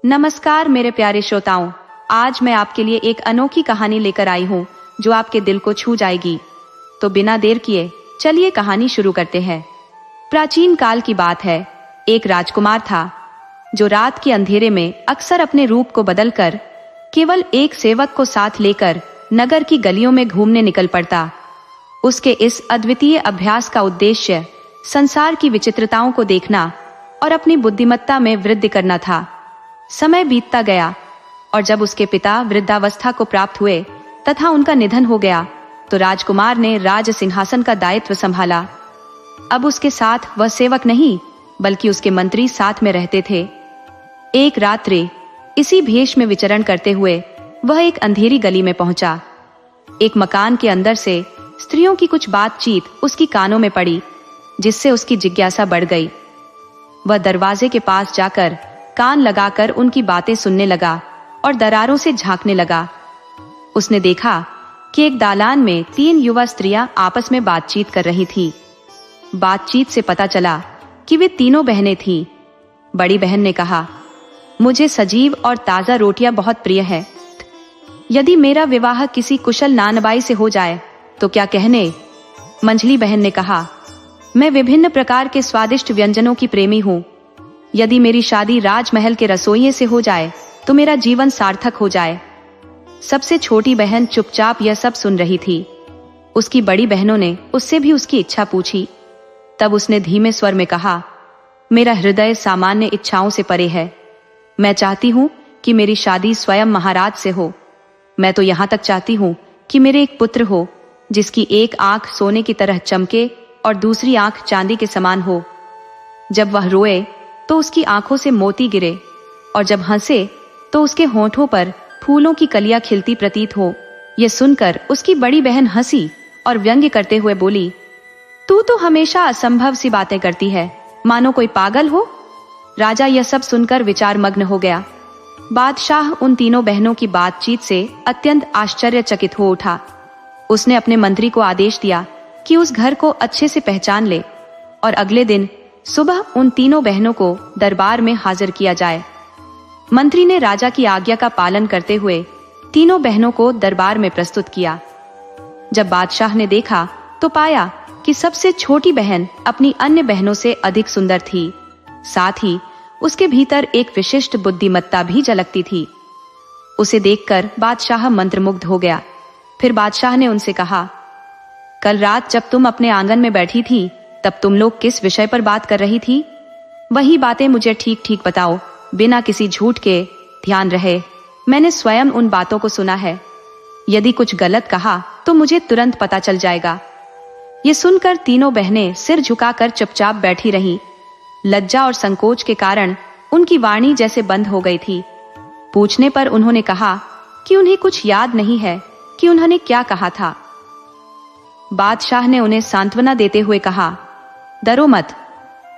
नमस्कार मेरे प्यारे श्रोताओं, आज मैं आपके लिए एक अनोखी कहानी लेकर आई हूँ जो आपके दिल को छू जाएगी। तो बिना देर किए चलिए कहानी शुरू करते हैं। प्राचीन काल की बात है। एक राजकुमार था जो रात के अंधेरे में अक्सर अपने रूप को बदलकर केवल एक सेवक को साथ लेकर नगर की गलियों में घूमने निकल पड़ता। उसके इस अद्वितीय अभ्यास का उद्देश्य संसार की विचित्रताओं को देखना और अपनी बुद्धिमत्ता में वृद्धि करना था। समय बीतता गया और जब उसके पिता वृद्धावस्था को प्राप्त हुए तथा उनका निधन हो गया तो राजकुमार ने राज सिंहासन का दायित्व संभाला। अब उसके साथ वह सेवक नहीं बल्कि उसके मंत्री साथ में रहते थे। एक रात्रि इसी भेष में विचरण करते हुए वह एक अंधेरी गली में पहुंचा। एक मकान के अंदर से स्त्रियों की कुछ बातचीत उसकी कानों में पड़ी, जिससे उसकी जिज्ञासा बढ़ गई। वह दरवाजे के पास जाकर कान लगाकर उनकी बातें सुनने लगा और दरारों से झांकने लगा। उसने देखा कि एक दालान में 3 युवा स्त्रियां आपस में बातचीत कर रही थीं। बातचीत से पता चला कि वे तीनों बहनें थीं। बड़ी बहन ने कहा, मुझे सजीव और ताजा रोटियां बहुत प्रिय है। यदि मेरा विवाह किसी कुशल नानबाई से हो जाए तो क्या कहने? मंझली बहन ने कहा, मैं विभिन्न प्रकार के स्वादिष्ट व्यंजनों की प्रेमी हूँ। यदि मेरी शादी राजमहल के रसोइये से हो जाए तो मेरा जीवन सार्थक हो जाए। सबसे छोटी बहन चुपचाप यह सब सुन रही थी। उसकी बड़ी बहनों ने उससे भी उसकी इच्छा पूछी। तब उसने धीमे स्वर में कहा, मेरा हृदय सामान्य इच्छाओं से परे है। मैं चाहती हूँ कि मेरी शादी स्वयं महाराज से हो। मैं तो यहाँ तक चाहती हूँ कि मेरे एक पुत्र हो जिसकी एक आंख सोने की तरह चमके और दूसरी आंख चांदी के समान हो। जब वह रोए तो उसकी आंखों से मोती गिरे और जब हंसे तो उसके होंठों पर फूलों की कलियां खिलती प्रतीत हो। यह सुनकर उसकी बड़ी बहन हंसी और व्यंग्य करते हुए बोली, तू तो हमेशा असंभव सी बातें करती है, मानो कोई पागल हो। राजा यह सब सुनकर विचार मग्न हो गया। बादशाह उन तीनों बहनों की बातचीत से अत्यंत आश्चर्यचकित हो उठा। उसने अपने मंत्री को आदेश दिया कि उस घर को अच्छे से पहचान ले और अगले दिन सुबह उन तीनों बहनों को दरबार में हाजिर किया जाए। मंत्री ने राजा की आज्ञा का पालन करते हुए तीनों बहनों को दरबार में प्रस्तुत किया। जब बादशाह ने देखा तो पाया कि सबसे छोटी बहन अपनी अन्य बहनों से अधिक सुंदर थी। साथ ही उसके भीतर एक विशिष्ट बुद्धिमत्ता भी झलकती थी। उसे देखकर बादशाह मंत्रमुग्ध हो गया। फिर बादशाह ने उनसे कहा, कल रात जब तुम अपने आंगन में बैठी थी तब तुम लोग किस विषय पर बात कर रही थी? वही बातें मुझे ठीक ठीक बताओ, बिना किसी झूठ के। ध्यान रहे, मैंने स्वयं उन बातों को सुना है। यदि कुछ गलत कहा तो मुझे तुरंत पता चल जाएगा। ये सुनकर तीनों बहनें सिर झुकाकर चुपचाप बैठी रहीं। लज्जा और संकोच के कारण उनकी वाणी जैसे बंद हो गई थी। पूछने पर उन्होंने कहा कि उन्हें कुछ याद नहीं है कि उन्होंने क्या कहा था। बादशाह ने उन्हें सांत्वना देते हुए कहा, डरो मत,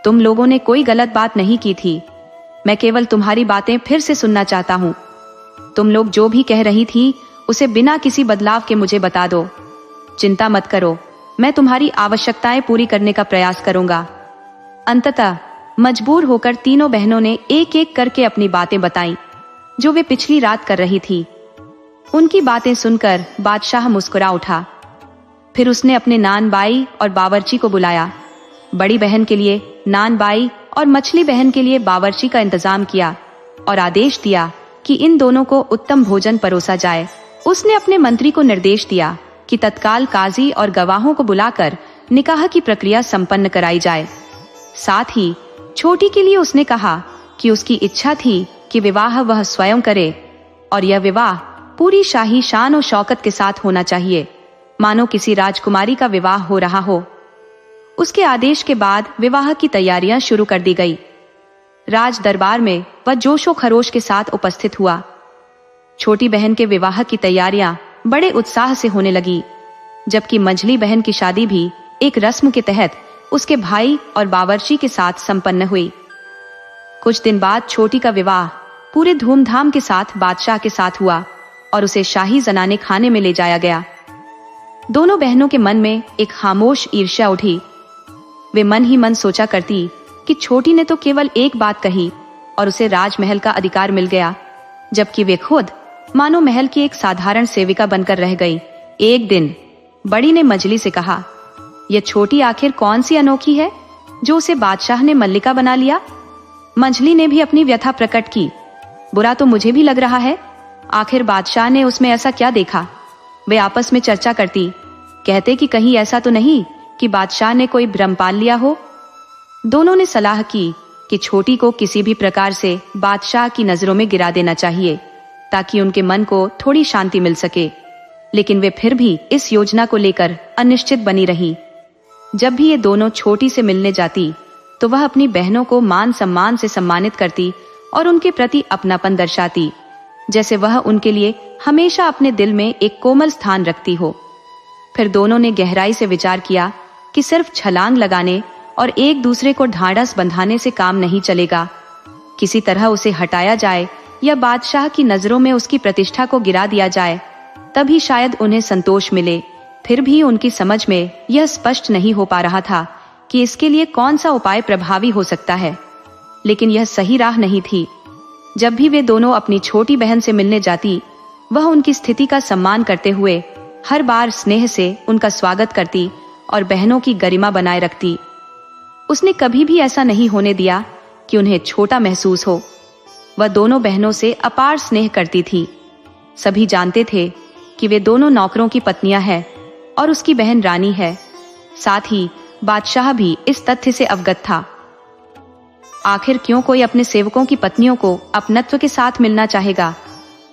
तुम लोगों ने कोई गलत बात नहीं की थी। मैं केवल तुम्हारी बातें फिर से सुनना चाहता हूँ। तुम लोग जो भी कह रही थी उसे बिना किसी बदलाव के मुझे बता दो। चिंता मत करो, मैं तुम्हारी आवश्यकताएं पूरी करने का प्रयास करूंगा। अंततः मजबूर होकर तीनों बहनों ने एक एक करके अपनी बातें बताईं जो वे पिछली रात कर रही थी। उनकी बातें सुनकर बादशाह मुस्कुरा उठा। फिर उसने अपने नानबाई और बावर्ची को बुलाया। बड़ी बहन के लिए नानबाई और मछली बहन के लिए बावर्ची का इंतजाम किया और आदेश दिया कि इन दोनों को उत्तम भोजन परोसा जाए। उसने अपने मंत्री को निर्देश दिया कि तत्काल काजी और गवाहों को बुलाकर निकाह की प्रक्रिया संपन्न कराई जाए। साथ ही छोटी के लिए उसने कहा कि उसकी इच्छा थी कि विवाह वह स्वयं करे और यह विवाह पूरी शाही शान और शौकत के साथ होना चाहिए, मानो किसी राजकुमारी का विवाह हो रहा हो। उसके आदेश के बाद विवाह की तैयारियां शुरू कर दी गई। राज दरबार में वह जोशो खरोश के साथ उपस्थित हुआ। छोटी बहन के विवाह की तैयारियां बड़े उत्साह से होने लगी, जबकि मंझली बहन की शादी भी एक रस्म के तहत उसके भाई और बावर्ची के साथ संपन्न हुई। कुछ दिन बाद छोटी का विवाह पूरे धूमधाम के साथ बादशाह के साथ हुआ और उसे शाही जनाने खाने में ले जाया गया। दोनों बहनों के मन में एक खामोश ईर्ष्या उठी। वे मन ही मन सोचा करती कि छोटी ने तो केवल एक बात कही और उसे राजमहल का अधिकार मिल गया, जबकि वे खुद मानो महल की एक साधारण सेविका बनकर रह गई। एक दिन बड़ी ने मंजली से कहा, यह छोटी आखिर कौन सी अनोखी है जो उसे बादशाह ने मल्लिका बना लिया? मंजली ने भी अपनी व्यथा प्रकट की। बुरा तो मुझे भी लग रहा है, आखिर बादशाह ने उसमें ऐसा क्या देखा? वे आपस में चर्चा करती, कहते कि कहीं ऐसा तो नहीं कि बादशाह ने कोई भ्रम पाल लिया हो। दोनों ने सलाह की कि छोटी को किसी भी प्रकार से बादशाह की नजरों में गिरा देना चाहिए ताकि उनके मन को थोड़ी शांति मिल सके, लेकिन वे फिर भी इस योजना को लेकर अनिश्चित बनी रही। जब भी ये दोनों छोटी से मिलने जाती तो वह अपनी बहनों को मान सम्मान से सम्मानित करती और उनके प्रति अपनापन दर्शाती, जैसे वह उनके लिए हमेशा अपने दिल में एक कोमल स्थान रखती हो। फिर दोनों ने गहराई से विचार किया कि सिर्फ छलांग लगाने और एक दूसरे को ढांढस बंधाने से काम नहीं चलेगा। किसी तरह उसे हटाया जाए या बादशाह की नजरों में उसकी प्रतिष्ठा को गिरा दिया जाए, तभी शायद उन्हें संतोष मिले। फिर भी उनकी समझ में यह स्पष्ट नहीं हो पा रहा था कि इसके लिए कौन सा उपाय प्रभावी हो सकता है, लेकिन यह सही राह नहीं थी। जब भी वे दोनों अपनी छोटी बहन से मिलने जाती, वह उनकी स्थिति का सम्मान करते हुए हर बार स्नेह से उनका स्वागत करती और बहनों की गरिमा बनाए रखती। उसने कभी भी ऐसा नहीं होने दिया कि उन्हें छोटा महसूस हो। वह दोनों बहनों से अपार स्नेह करती थी। सभी जानते थे कि वे दोनों नौकरों की पत्नियां हैं और उसकी बहन रानी है। साथ ही बादशाह भी इस तथ्य से अवगत था। आखिर क्यों कोई अपने सेवकों की पत्नियों को अपनत्व के साथ मिलना चाहेगा?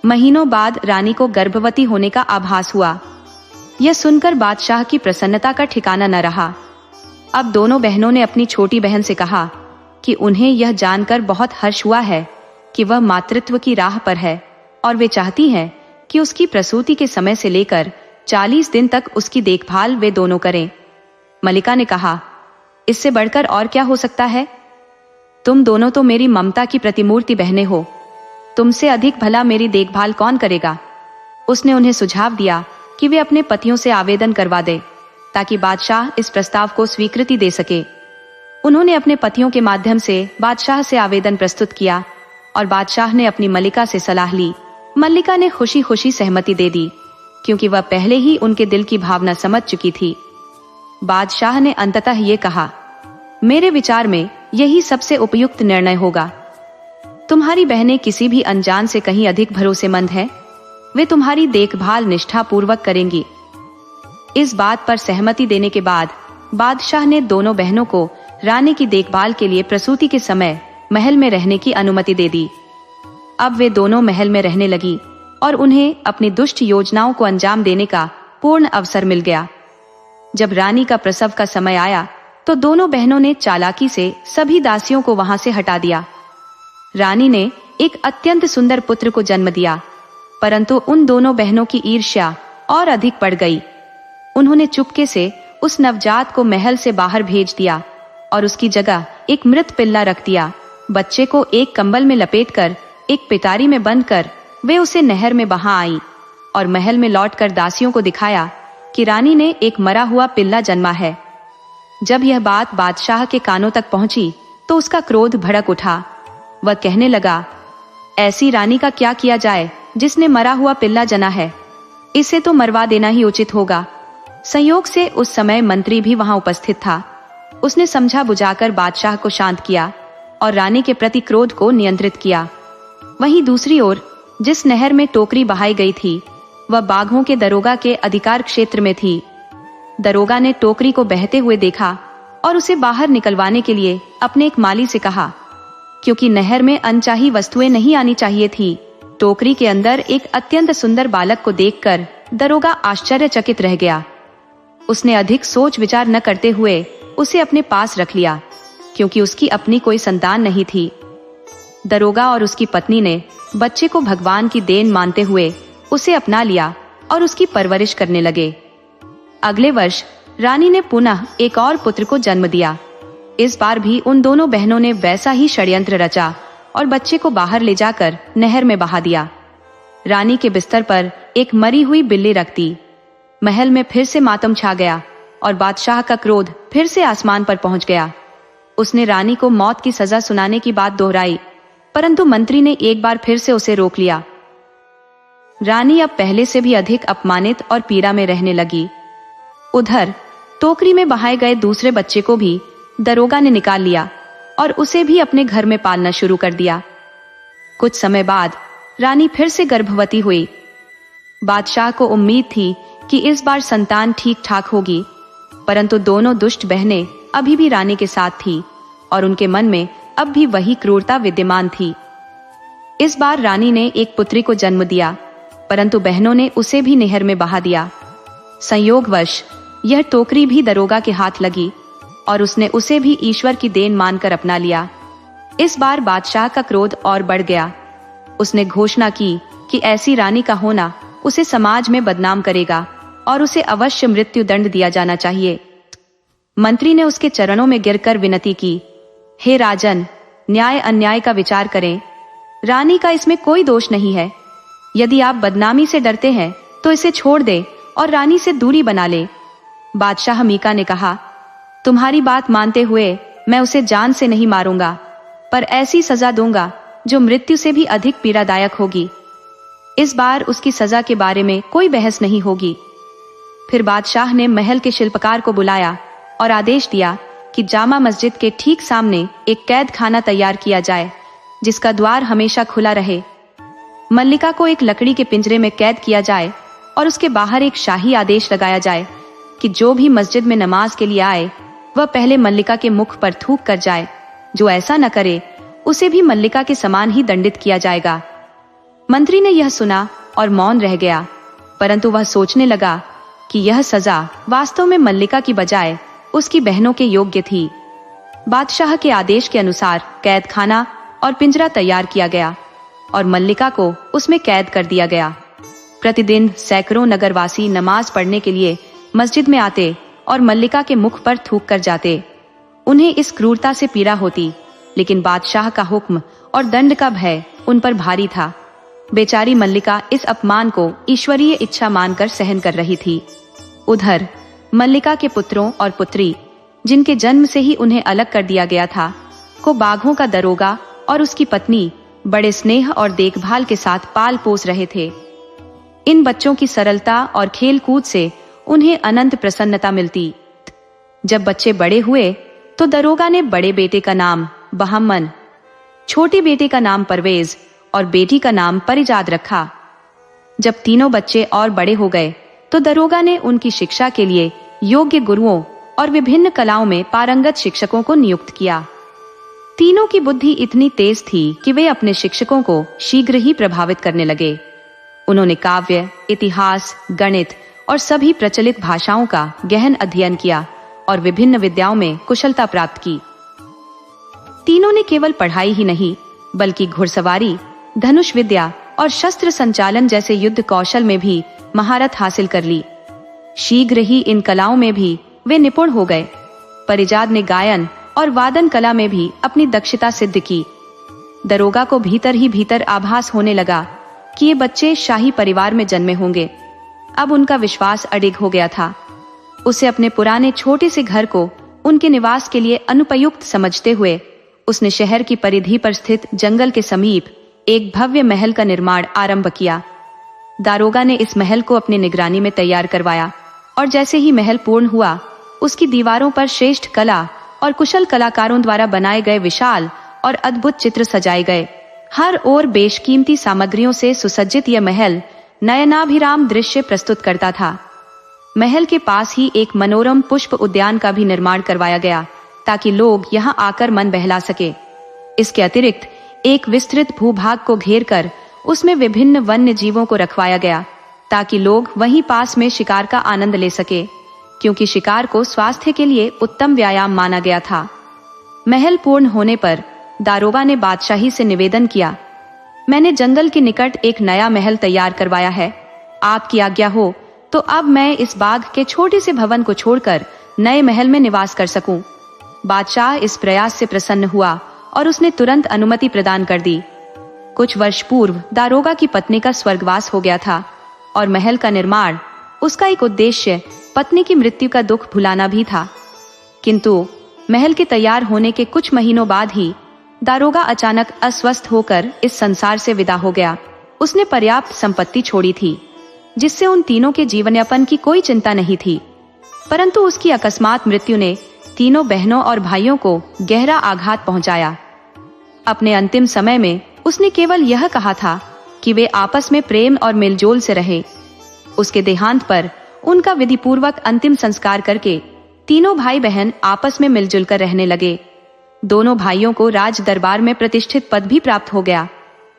महीनों बाद रानी को गर्भवती होने का आभास हुआ। यह सुनकर बादशाह की प्रसन्नता का ठिकाना न रहा। अब दोनों बहनों ने अपनी छोटी बहन से कहा कि उन्हें यह जानकर बहुत हर्ष हुआ है कि वह मातृत्व की राह पर है और वे चाहती हैं कि उसकी प्रसूति के समय से लेकर 40 दिन तक उसकी देखभाल वे दोनों करें। मल्लिका ने कहा, इससे बढ़कर और क्या हो सकता है? तुम दोनों तो मेरी ममता की प्रतिमूर्ति बहनें हो, तुमसे अधिक भला मेरी देखभाल कौन करेगा? उसने उन्हें सुझाव दिया कि वे अपने पतियों से आवेदन करवा दे ताकि बादशाह इस प्रस्ताव को स्वीकृति दे सके। उन्होंने अपने पतियों के माध्यम से बादशाह से आवेदन प्रस्तुत किया और बादशाह ने अपनी मल्लिका से सलाह ली। मल्लिका ने खुशी खुशी सहमति दे दी, क्योंकि वह पहले ही उनके दिल की भावना समझ चुकी थी। बादशाह ने अंततः ये कहा, मेरे विचार में यही सबसे उपयुक्त निर्णय होगा। तुम्हारी बहनें किसी भी अनजान से कहीं अधिक भरोसेमंद हैं। वे तुम्हारी देखभाल निष्ठापूर्वक करेंगी। इस बात पर सहमति देने के बाद बादशाह ने दोनों बहनों को रानी की देखभाल के लिए प्रसूति के समय महल में रहने की अनुमति दे दी। अब वे दोनों महल में रहने लगी और उन्हें अपनी दुष्ट योजनाओं को अंजाम देने का पूर्ण अवसर मिल गया। जब रानी का प्रसव का समय आया तो दोनों बहनों ने चालाकी से सभी दासियों को वहां से हटा दिया। रानी ने एक अत्यंत सुंदर पुत्र को जन्म दिया, परंतु उन दोनों बहनों की ईर्ष्या और अधिक बढ़ गई। उन्होंने चुपके से उस नवजात को महल से बाहर भेज दिया और उसकी जगह एक मृत पिल्ला रख दिया। बच्चे को एक कंबल में लपेटकर एक पिटारी में बंदकर वे उसे नहर में बहा आई और महल में लौटकर दासियों को दिखाया कि रानी ने एक मरा हुआ पिल्ला जन्मा है। जब यह बात बादशाह के कानों तक पहुंची तो उसका क्रोध भड़क उठा। वह कहने लगा, ऐसी रानी का क्या किया जाए जिसने मरा हुआ पिल्ला जना है? इसे तो मरवा देना ही उचित होगा। संयोग से उस समय मंत्री भी वहां उपस्थित था। उसने समझा बुझाकर बादशाह को शांत किया और रानी के प्रति क्रोध को नियंत्रित किया। वहीं दूसरी ओर जिस नहर में टोकरी बहाई गई थी वह बाघों के दरोगा के अधिकार क्षेत्र में थी। दरोगा ने टोकरी को बहते हुए देखा और उसे बाहर निकलवाने के लिए अपने एक माली से कहा। क्योंकि नहर में अनचाही वस्तुएं नहीं आनी चाहिए थी, टोकरी के अंदर एक अत्यंत सुंदर बालक को देखकर दरोगा आश्चर्यचकित रह गया। उसने अधिक सोच विचार न करते हुए उसे अपने पास रख लिया, क्योंकि उसकी अपनी कोई संतान नहीं थी। दरोगा और उसकी पत्नी ने बच्चे को भगवान की देन मानते हुए उसे अपना लिया और उसकी परवरिश करने लगे। अगले वर्ष रानी ने पुनः एक और पुत्र को जन्म दिया। इस बार भी उन दोनों बहनों ने वैसा ही षड्यंत्र रचा और बच्चे को बाहर ले जाकर नहर में बहा दिया। रानी के बिस्तर पर एक मरी हुई बिल्ली रख दी। महल में फिर से मातम छा गया और बादशाह का क्रोध फिर से आसमान पर पहुंच गया। उसने रानी को मौत की सजा सुनाने की बात दोहराई, परंतु मंत्री ने एक बार फिर से उसे रोक लिया। रानी अब पहले से भी अधिक अपमानित और पीड़ा में रहने लगी। उधर टोकरी में बहाए गए दूसरे बच्चे को भी दरोगा ने निकाल लिया और उसे भी अपने घर में पालना शुरू कर दिया। कुछ समय बाद रानी फिर से गर्भवती हुई। बादशाह को उम्मीद थी कि इस बार संतान ठीक ठाक होगी, परंतु दोनों दुष्ट बहनें अभी भी रानी के साथ थी और उनके मन में अब भी वही क्रूरता विद्यमान थी। इस बार रानी ने एक पुत्री को जन्म दिया, परंतु बहनों ने उसे भी नहर में बहा दिया। संयोगवश यह टोकरी भी दरोगा के हाथ लगी और उसने उसे भी ईश्वर की देन मानकर अपना लिया। इस बार बादशाह का क्रोध और बढ़ गया। उसने घोषणा की कि ऐसी रानी का होना उसे समाज में बदनाम करेगा और उसे अवश्य मृत्यु दंड दिया जाना चाहिए। मंत्री ने उसके चरणों में गिरकर विनती की, हे राजन, न्याय अन्याय का विचार करें। रानी का इसमें कोई दोष नहीं है। यदि आप बदनामी से डरते हैं तो इसे छोड़ दे और रानी से दूरी बना ले। बादशाह मीका ने कहा, तुम्हारी बात मानते हुए मैं उसे जान से नहीं मारूंगा, पर ऐसी सजा दूंगा जो मृत्यु से भी अधिक पीड़ादायक होगी। इस बार उसकी सजा के बारे में कोई बहस नहीं होगी। फिर बादशाह ने महल के शिल्पकार को बुलाया और आदेश दिया कि जामा मस्जिद के ठीक सामने एक कैद खाना तैयार किया जाए, जिसका द्वार हमेशा खुला रहे। मल्लिका को एक लकड़ी के पिंजरे में कैद किया जाए और उसके बाहर एक शाही आदेश लगाया जाए कि जो भी मस्जिद में नमाज के लिए आए वह पहले मल्लिका के मुख पर थूक कर जाए। जो ऐसा न करे उसे भी मल्लिका के समान ही दंडित किया जाएगा। मंत्री ने यह सुना और मौन रह गया, परंतु वह सोचने लगा कि यह सजा वास्तव में मल्लिका की बजाय उसकी बहनों के योग्य थी। बादशाह के आदेश के अनुसार कैद खाना और पिंजरा तैयार किया गया और मल्लिका को उसमें कैद कर दिया गया। प्रतिदिन सैकड़ों नगरवासी नमाज पढ़ने के लिए मस्जिद में आते और मल्लिका के मुख पर थूक कर जाते। उन्हें इस क्रूरता से पीड़ा होती, लेकिन बादशाह का हुक्म और दंड का भय उन पर भारी था। बेचारी मल्लिका इस अपमान को ईश्वरीय इच्छा मानकर सहन कर रही थी। उधर मल्लिका के पुत्रों और पुत्री, जिनके जन्म से ही उन्हें अलग कर दिया गया था, को बाघों का दरोगा और उसकी पत्नी बड़े स्नेह और देखभाल के साथ पाल पोस रहे थे। इन बच्चों की सरलता और खेल कूद से उन्हें अनंत प्रसन्नता मिलती। जब बच्चे बड़े हुए तो दरोगा ने बड़े बेटे का नाम बहमन, छोटे बेटे का नाम परवेज और बेटी का नाम परिजाद रखा। जब तीनों बच्चे और बड़े हो गए तो दरोगा ने उनकी शिक्षा के लिए योग्य गुरुओं और विभिन्न कलाओं में पारंगत शिक्षकों को नियुक्त किया। तीनों की बुद्धि इतनी तेज थी कि वे अपने शिक्षकों को शीघ्र ही प्रभावित करने लगे। उन्होंने काव्य, इतिहास, गणित और सभी प्रचलित भाषाओं का गहन अध्ययन किया और विभिन्न विद्याओं में कुशलता प्राप्त की। तीनों ने केवल पढ़ाई ही नहीं, बल्कि घुड़सवारी, धनुष विद्या और शस्त्र संचालन जैसे युद्ध कौशल में भी महारत हासिल कर ली। शीघ्र ही इन कलाओं में भी वे निपुण हो गए। परिजाद ने गायन और वादन कला में भी अपनी दक्षता सिद्ध की। दरोगा को भीतर ही भीतर आभास होने लगा कि ये बच्चे शाही परिवार में जन्मे होंगे। अब उनका विश्वास अडिग हो गया था। उसे अपने पुराने छोटे से घर को उनके निवास के लिए अनुपयुक्त समझते हुए उसने शहर की परिधि पर स्थित जंगल के समीप एक भव्य महल का निर्माण आरंभ किया। दारोगा ने इस महल को अपनी निगरानी में तैयार करवाया और जैसे ही महल पूर्ण हुआ, उसकी दीवारों पर श्रेष्ठ कला और कुशल कलाकारों द्वारा बनाए गए विशाल और अद्भुत चित्र सजाए गए। हर ओर बेशकीमती सामग्रियों से सुसज्जित यह महल नयनाभिराम दृश्य प्रस्तुत करता था। महल के पास ही एक मनोरम पुष्प उद्यान का भी निर्माण करवाया गया ताकि लोग यहाँ आकर मन बहला सके। इसके अतिरिक्त एक विस्तृत भूभाग को घेरकर उसमें विभिन्न वन्य जीवों को रखवाया गया ताकि लोग वहीं पास में शिकार का आनंद ले सके, क्योंकि शिकार को स्वास्थ्य के लिए उत्तम व्यायाम माना गया था। महल पूर्ण होने पर दारोगा ने बादशाही से निवेदन किया, मैंने जंगल के निकट एक नया महल तैयार करवाया है। आपकी आज्ञा हो तो अब मैं इस बाग के छोटे से भवन को छोड़कर नए महल में निवास कर सकूं। बादशाह इस प्रयास से प्रसन्न हुआ और उसने तुरंत अनुमति प्रदान कर दी। कुछ वर्ष पूर्व दारोगा की पत्नी का स्वर्गवास हो गया था और महल का निर्माण, उसका एक उद्देश्य पत्नी की मृत्यु का दुख भुलाना भी था। किंतु महल के तैयार होने के कुछ महीनों बाद ही दारोगा अचानक अस्वस्थ होकर इस संसार से विदा हो गया। उसने पर्याप्त संपत्ति छोड़ी थी जिससे उन तीनों के जीवन यापन की कोई चिंता नहीं थी, परंतु उसकी अकस्मात मृत्यु ने तीनों बहनों और भाइयों को गहरा आघात पहुंचाया। अपने अंतिम समय में उसने केवल यह कहा था कि वे आपस में प्रेम और मेलजोल से रहे। उसके देहांत पर उनका विधिपूर्वक अंतिम संस्कार करके तीनों भाई बहन आपस में मिलजुल कर रहने लगे। दोनों भाइयों को राज दरबार में प्रतिष्ठित पद भी प्राप्त हो गया।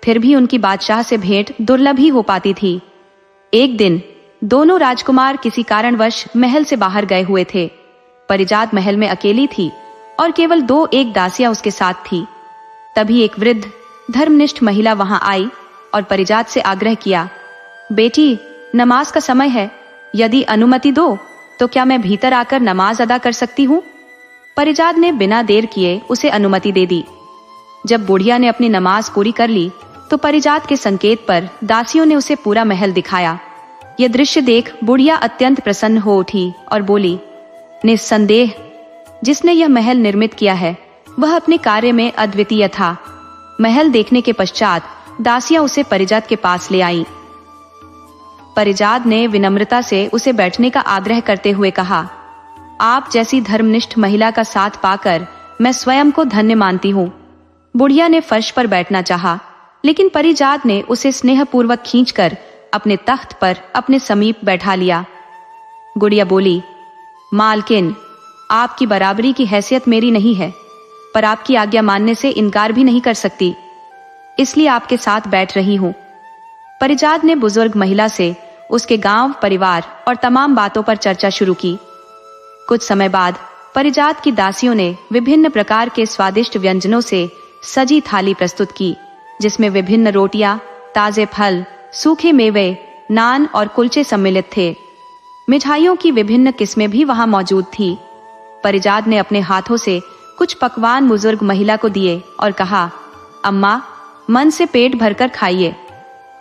फिर भी उनकी बादशाह से भेंट दुर्लभ ही हो पाती थी। एक दिन दोनों राजकुमार किसी कारणवश महल से बाहर गए हुए थे। परिजात महल में अकेली थी और केवल 2-1 दासियां उसके साथ थी। तभी एक वृद्ध धर्मनिष्ठ महिला वहां आई और परिजात से आग्रह किया, बेटी, नमाज का समय है, यदि अनुमति दो तो क्या मैं भीतर आकर नमाज अदा कर सकती हूँ? परिजात ने बिना देर किए उसे अनुमति दे दी। जब बुढ़िया ने अपनी नमाज पूरी कर ली तो परिजात के संकेत पर दासियों ने उसे पूरा महल दिखाया। यह दृश्य देख बुढ़िया अत्यंत प्रसन्न हो उठी और बोली, निस्संदेह जिसने यह महल निर्मित किया है वह अपने कार्य में अद्वितीय था। महल देखने के पश्चात दासियां उसे परिजात के पास ले आईं। परिजात ने विनम्रता से उसे बैठने का आग्रह करते हुए कहा, आप जैसी धर्मनिष्ठ महिला का साथ पाकर मैं स्वयं को धन्य मानती हूँ। बुढ़िया ने फर्श पर बैठना चाहा, लेकिन परिजात ने उसे स्नेहपूर्वक खींचकर अपने तख्त पर अपने समीप बैठा लिया। गुड़िया बोली, मालकिन, आपकी बराबरी की हैसियत मेरी नहीं है, पर आपकी आज्ञा मानने से इनकार भी नहीं कर सकती, इसलिए आपके साथ बैठ रही हूं। परिजात ने बुजुर्ग महिला से उसके गांव, परिवार और तमाम बातों पर चर्चा शुरू की। कुछ समय बाद परिजात की दासियों ने विभिन्न प्रकार के स्वादिष्ट व्यंजनों से सजी थाली प्रस्तुत की, जिसमें विभिन्न रोटियां, ताजे फल, सूखे मेवे, नान और कुलचे सम्मिलित थे। मिठाइयों की विभिन्न किस्में भी वहां मौजूद थी। परिजात ने अपने हाथों से कुछ पकवान बुजुर्ग महिला को दिए और कहा, अम्मा, मन से पेट भरकर खाइए।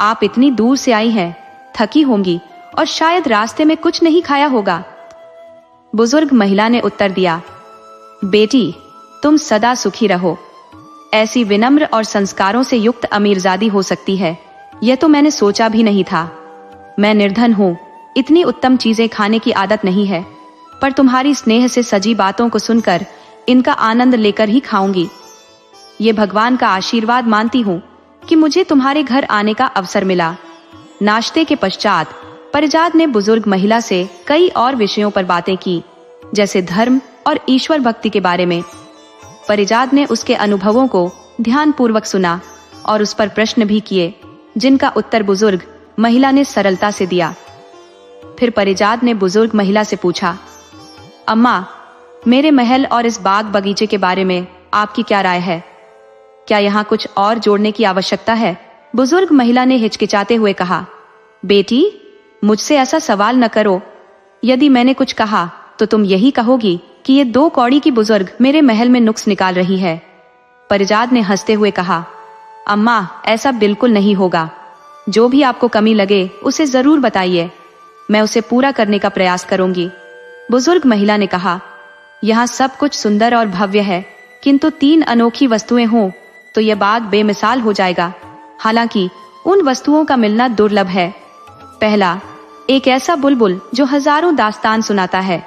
आप इतनी दूर से आई हैं, थकी होंगी और शायद रास्ते में कुछ नहीं खाया होगा। बुजुर्ग महिला ने उत्तर दिया, बेटी, तुम सदा सुखी रहो। ऐसी विनम्र और संस्कारों से युक्त अमीरजादी हो सकती है, यह तो मैंने सोचा भी नहीं था। मैं निर्धन हूँ, इतनी उत्तम चीजें खाने की आदत नहीं है, पर तुम्हारी स्नेह से सजी बातों को सुनकर इनका आनंद लेकर ही खाऊंगी। ये भगवान का आशीर्वाद मानती हूँ कि मुझे तुम्हारे घर आने का अवसर मिला। नाश्ते के पश्चात परिजात ने बुजुर्ग महिला से कई और विषयों पर बातें की, जैसे धर्म और ईश्वर भक्ति के बारे में। परिजात ने उसके अनुभवों को ध्यानपूर्वक सुना और उस पर प्रश्न भी किए, जिनका उत्तर बुजुर्ग महिला ने सरलता से दिया। फिर परिजात ने बुजुर्ग महिला से पूछा, अम्मा, मेरे महल और इस बाग बगीचे के बारे में आपकी क्या राय है? क्या यहाँ कुछ और जोड़ने की आवश्यकता है? बुजुर्ग महिला ने हिचकिचाते हुए कहा, बेटी, मुझसे ऐसा सवाल न करो। यदि मैंने कुछ कहा तो तुम यही कहोगी कि ये 2 कौड़ी की बुजुर्ग मेरे महल में नुक्स निकाल रही है। परिजात ने हंसते हुए कहा, अम्मा, ऐसा बिल्कुल नहीं होगा। जो भी आपको कमी लगे उसे जरूर बताइए, मैं उसे पूरा करने का प्रयास करूंगी। बुजुर्ग महिला ने कहा, यहाँ सब कुछ सुंदर और भव्य है, किंतु 3 अनोखी वस्तुएं हों तो यह बाग बेमिसाल हो जाएगा। हालांकि उन वस्तुओं का मिलना दुर्लभ है। पहला, एक ऐसा बुलबुल जो हजारों दास्तान सुनाता है।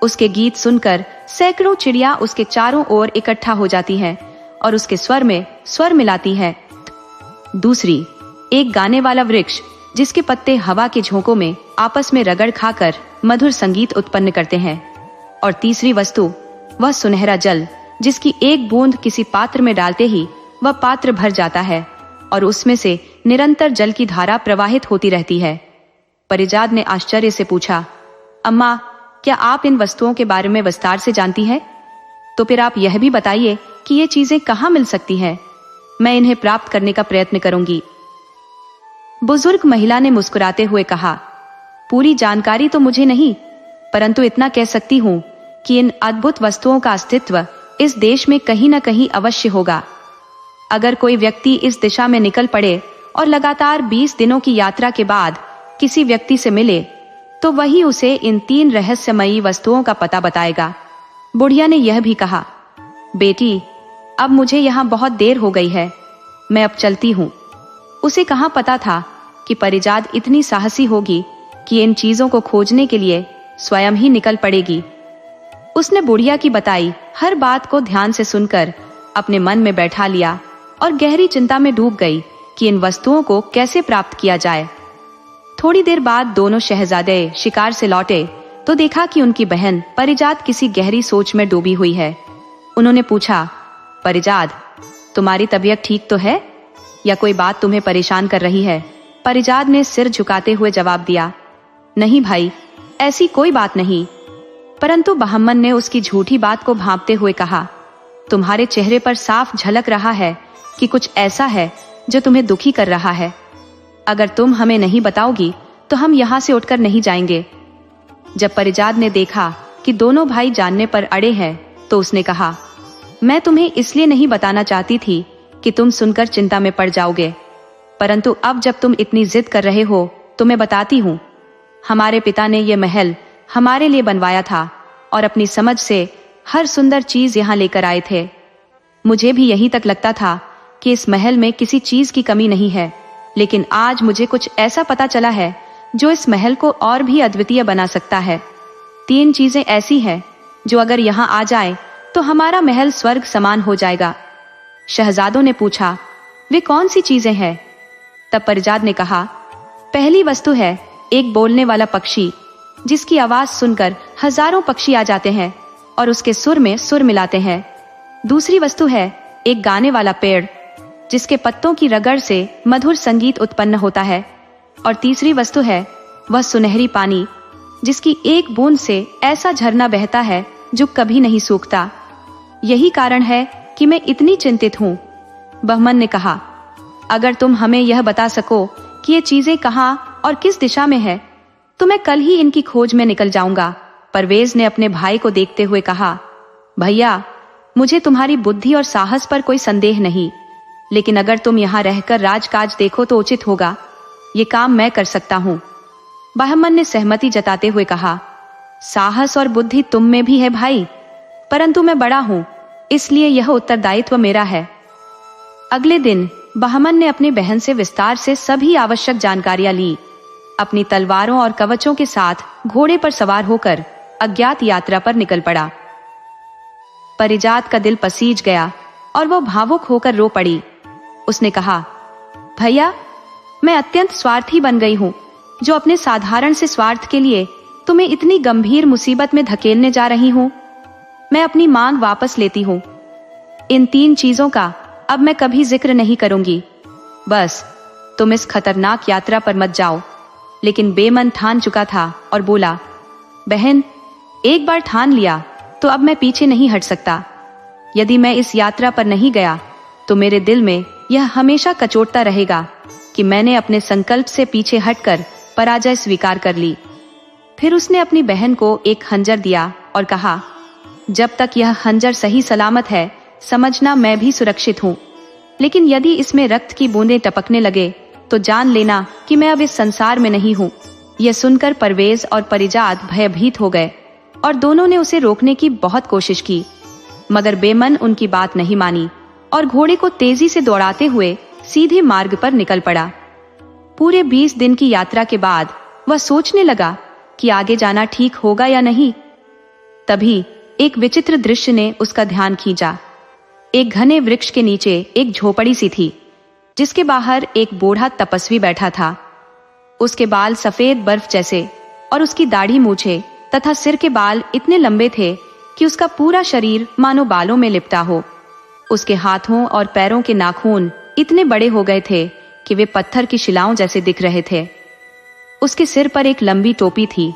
उसके गीत सुनकर सैकड़ों चिड़िया उसके चारों ओर इकट्ठा हो जाती हैं और उसके स्वर में स्वर मिलाती है। दूसरी, एक गाने वाला वृक्ष जिसके पत्ते हवा के झोंकों में आपस में रगड़ खाकर मधुर संगीत उत्पन्न करते हैं। और तीसरी वस्तु, वह सुनहरा जल जिसकी एक बूंद किसी पात्र में डालते ही वह पात्र भर जाता है और उसमें से निरंतर जल की धारा प्रवाहित होती रहती है। परिजात ने आश्चर्य से पूछा, अम्मा, क्या आप इन वस्तुओं के बारे में विस्तार से जानती हैं? तो फिर आप यह भी बताइए कि ये चीजें कहाँ मिल सकती हैं। मैं इन्हें प्राप्त करने का प्रयत्न करूंगी। बुजुर्ग महिला ने मुस्कुराते हुए कहा, पूरी जानकारी तो मुझे नहीं, परंतु इतना कह सकती हूँ कि इन अद्भुत वस्तुओं का अस्तित्व इस देश में कहीं न कहीं अवश्य होगा। अगर कोई व्यक्ति इस दिशा में निकल पड़े और लगातार 20 दिनों की यात्रा के बाद किसी व्यक्ति से मिले तो वही उसे इन 3 रहस्यमयी वस्तुओं का पता बताएगा। बुढ़िया ने यह भी कहा, बेटी, अब मुझे यहाँ बहुत देर हो गई है, मैं अब चलती हूँ। उसे कहाँ पता था कि परिजात इतनी साहसी होगी कि इन चीजों को खोजने के लिए स्वयं ही निकल पड़ेगी। उसने बुढ़िया की बताई हर बात को ध्यान से सुनकर अपने मन में बैठा लिया और गहरी चिंता में डूब गई कि इन वस्तुओं को कैसे प्राप्त किया जाए। थोड़ी देर बाद दोनों शहजादे शिकार से लौटे तो देखा कि उनकी बहन परिजात किसी गहरी सोच में डूबी हुई है। उन्होंने पूछा, परिजात, तुम्हारी तबीयत ठीक तो है या कोई बात तुम्हें परेशान कर रही है? परिजात ने सिर झुकाते हुए जवाब दिया, नहीं भाई, ऐसी कोई बात नहीं। परंतु बहमन ने उसकी झूठी बात को भांपते हुए कहा, तुम्हारे चेहरे पर साफ झलक रहा है कि कुछ ऐसा है जो तुम्हें दुखी कर रहा है। अगर तुम हमें नहीं बताओगी तो हम यहाँ से उठकर नहीं जाएंगे। जब परिजात ने देखा कि दोनों भाई जानने पर अड़े हैं तो उसने कहा, मैं तुम्हें इसलिए नहीं बताना चाहती थी कि तुम सुनकर चिंता में पड़ जाओगे, परंतु अब जब तुम इतनी जिद कर रहे हो तो मैं बताती हूँ। हमारे पिता ने यह महल हमारे लिए बनवाया था और अपनी समझ से हर सुंदर चीज यहाँ लेकर आए थे। मुझे भी यहीं तक लगता था कि इस महल में किसी चीज की कमी नहीं है, लेकिन आज मुझे कुछ ऐसा पता चला है जो इस महल को और भी अद्वितीय बना सकता है। 3 चीजें ऐसी हैं जो अगर यहाँ आ जाए तो हमारा महल स्वर्ग समान हो जाएगा। शहजादों ने पूछा, वे कौन सी चीजें हैं? तब परिजात ने कहा, पहली वस्तु है एक बोलने वाला पक्षी जिसकी आवाज सुनकर हजारों पक्षी आ जाते हैं और उसके सुर में सुर मिलाते हैं। दूसरी वस्तु है एक गाने वाला पेड़ जिसके पत्तों की रगड़ से मधुर संगीत उत्पन्न होता है। और तीसरी वस्तु है वह सुनहरी पानी जिसकी एक बूंद से ऐसा झरना बहता है जो कभी नहीं सूखता। यही कारण है कि मैं इतनी चिंतित हूँ। बहमन ने कहा, अगर तुम हमें यह बता सको कि ये चीजें कहाँ और किस दिशा में है तो मैं कल ही इनकी खोज में निकल जाऊंगा। परवेज ने अपने भाई को देखते हुए कहा, भैया, मुझे तुम्हारी बुद्धि और साहस पर कोई संदेह नहीं, लेकिन अगर तुम यहाँ रहकर राजकाज देखो तो उचित होगा। ये काम मैं कर सकता हूँ। बहमन ने सहमति जताते हुए कहा, साहस और बुद्धि तुम में भी है भाई, परंतु मैं बड़ा हूँ, इसलिए यह उत्तरदायित्व मेरा है। अगले दिन बहमन ने अपनी बहन से विस्तार से सभी आवश्यक जानकारियां ली। अपनी तलवारों और कवचों के साथ घोड़े पर सवार होकर अज्ञात यात्रा पर निकल पड़ा। परिजात का दिल पसीज गया और वो भावुक होकर रो पड़ी। उसने कहा, भैया, मैं अत्यंत स्वार्थी बन गई हूँ जो अपने साधारण से स्वार्थ के लिए तुम्हें इतनी गंभीर मुसीबत में धकेलने जा रही हूँ। मैं अपनी मांग वापस लेती हूँ। इन 3 चीजों का अब मैं कभी जिक्र नहीं करूंगी। बस तुम इस खतरनाक यात्रा पर मत जाओ। लेकिन बेमन ठान चुका था और बोला, बहन, एक बार ठान लिया तो अब मैं पीछे नहीं हट सकता। यदि मैं इस यात्रा पर नहीं गया तो मेरे दिल में यह हमेशा कचोटता रहेगा कि मैंने अपने संकल्प से पीछे हटकर पराजय स्वीकार कर ली। फिर उसने अपनी बहन को एक खंजर दिया और कहा, जब तक यह खंजर सही सलामत है समझना मैं भी सुरक्षित हूँ, लेकिन यदि इसमें रक्त की बूंदें टपकने लगे तो जान लेना कि मैं अब इस संसार में नहीं हूँ। यह सुनकर परवेज और परिजात भयभीत हो गए और दोनों ने उसे रोकने की बहुत कोशिश की, मगर बेमन उनकी बात नहीं मानी और घोड़े को तेजी से दौड़ाते हुए सीधे मार्ग पर निकल पड़ा। पूरे 20 दिन की यात्रा के बाद वह सोचने लगा कि आगे जाना ठीक होगा या नहीं। तभी एक विचित्र दृश्य ने उसका ध्यान खींचा। एक घने वृक्ष के नीचे एक झोपड़ी सी थी जिसके बाहर एक बूढ़ा तपस्वी बैठा था। उसके बाल सफेद बर्फ जैसे और उसकी दाढ़ी मूछे तथा सिर के बाल इतने लंबे थे कि उसका पूरा शरीर मानो बालों में लिपटा हो। उसके हाथों और पैरों के नाखून इतने बड़े हो गए थे कि वे पत्थर की शिलाओं जैसे दिख रहे थे। उसके सिर पर एक लंबी टोपी थी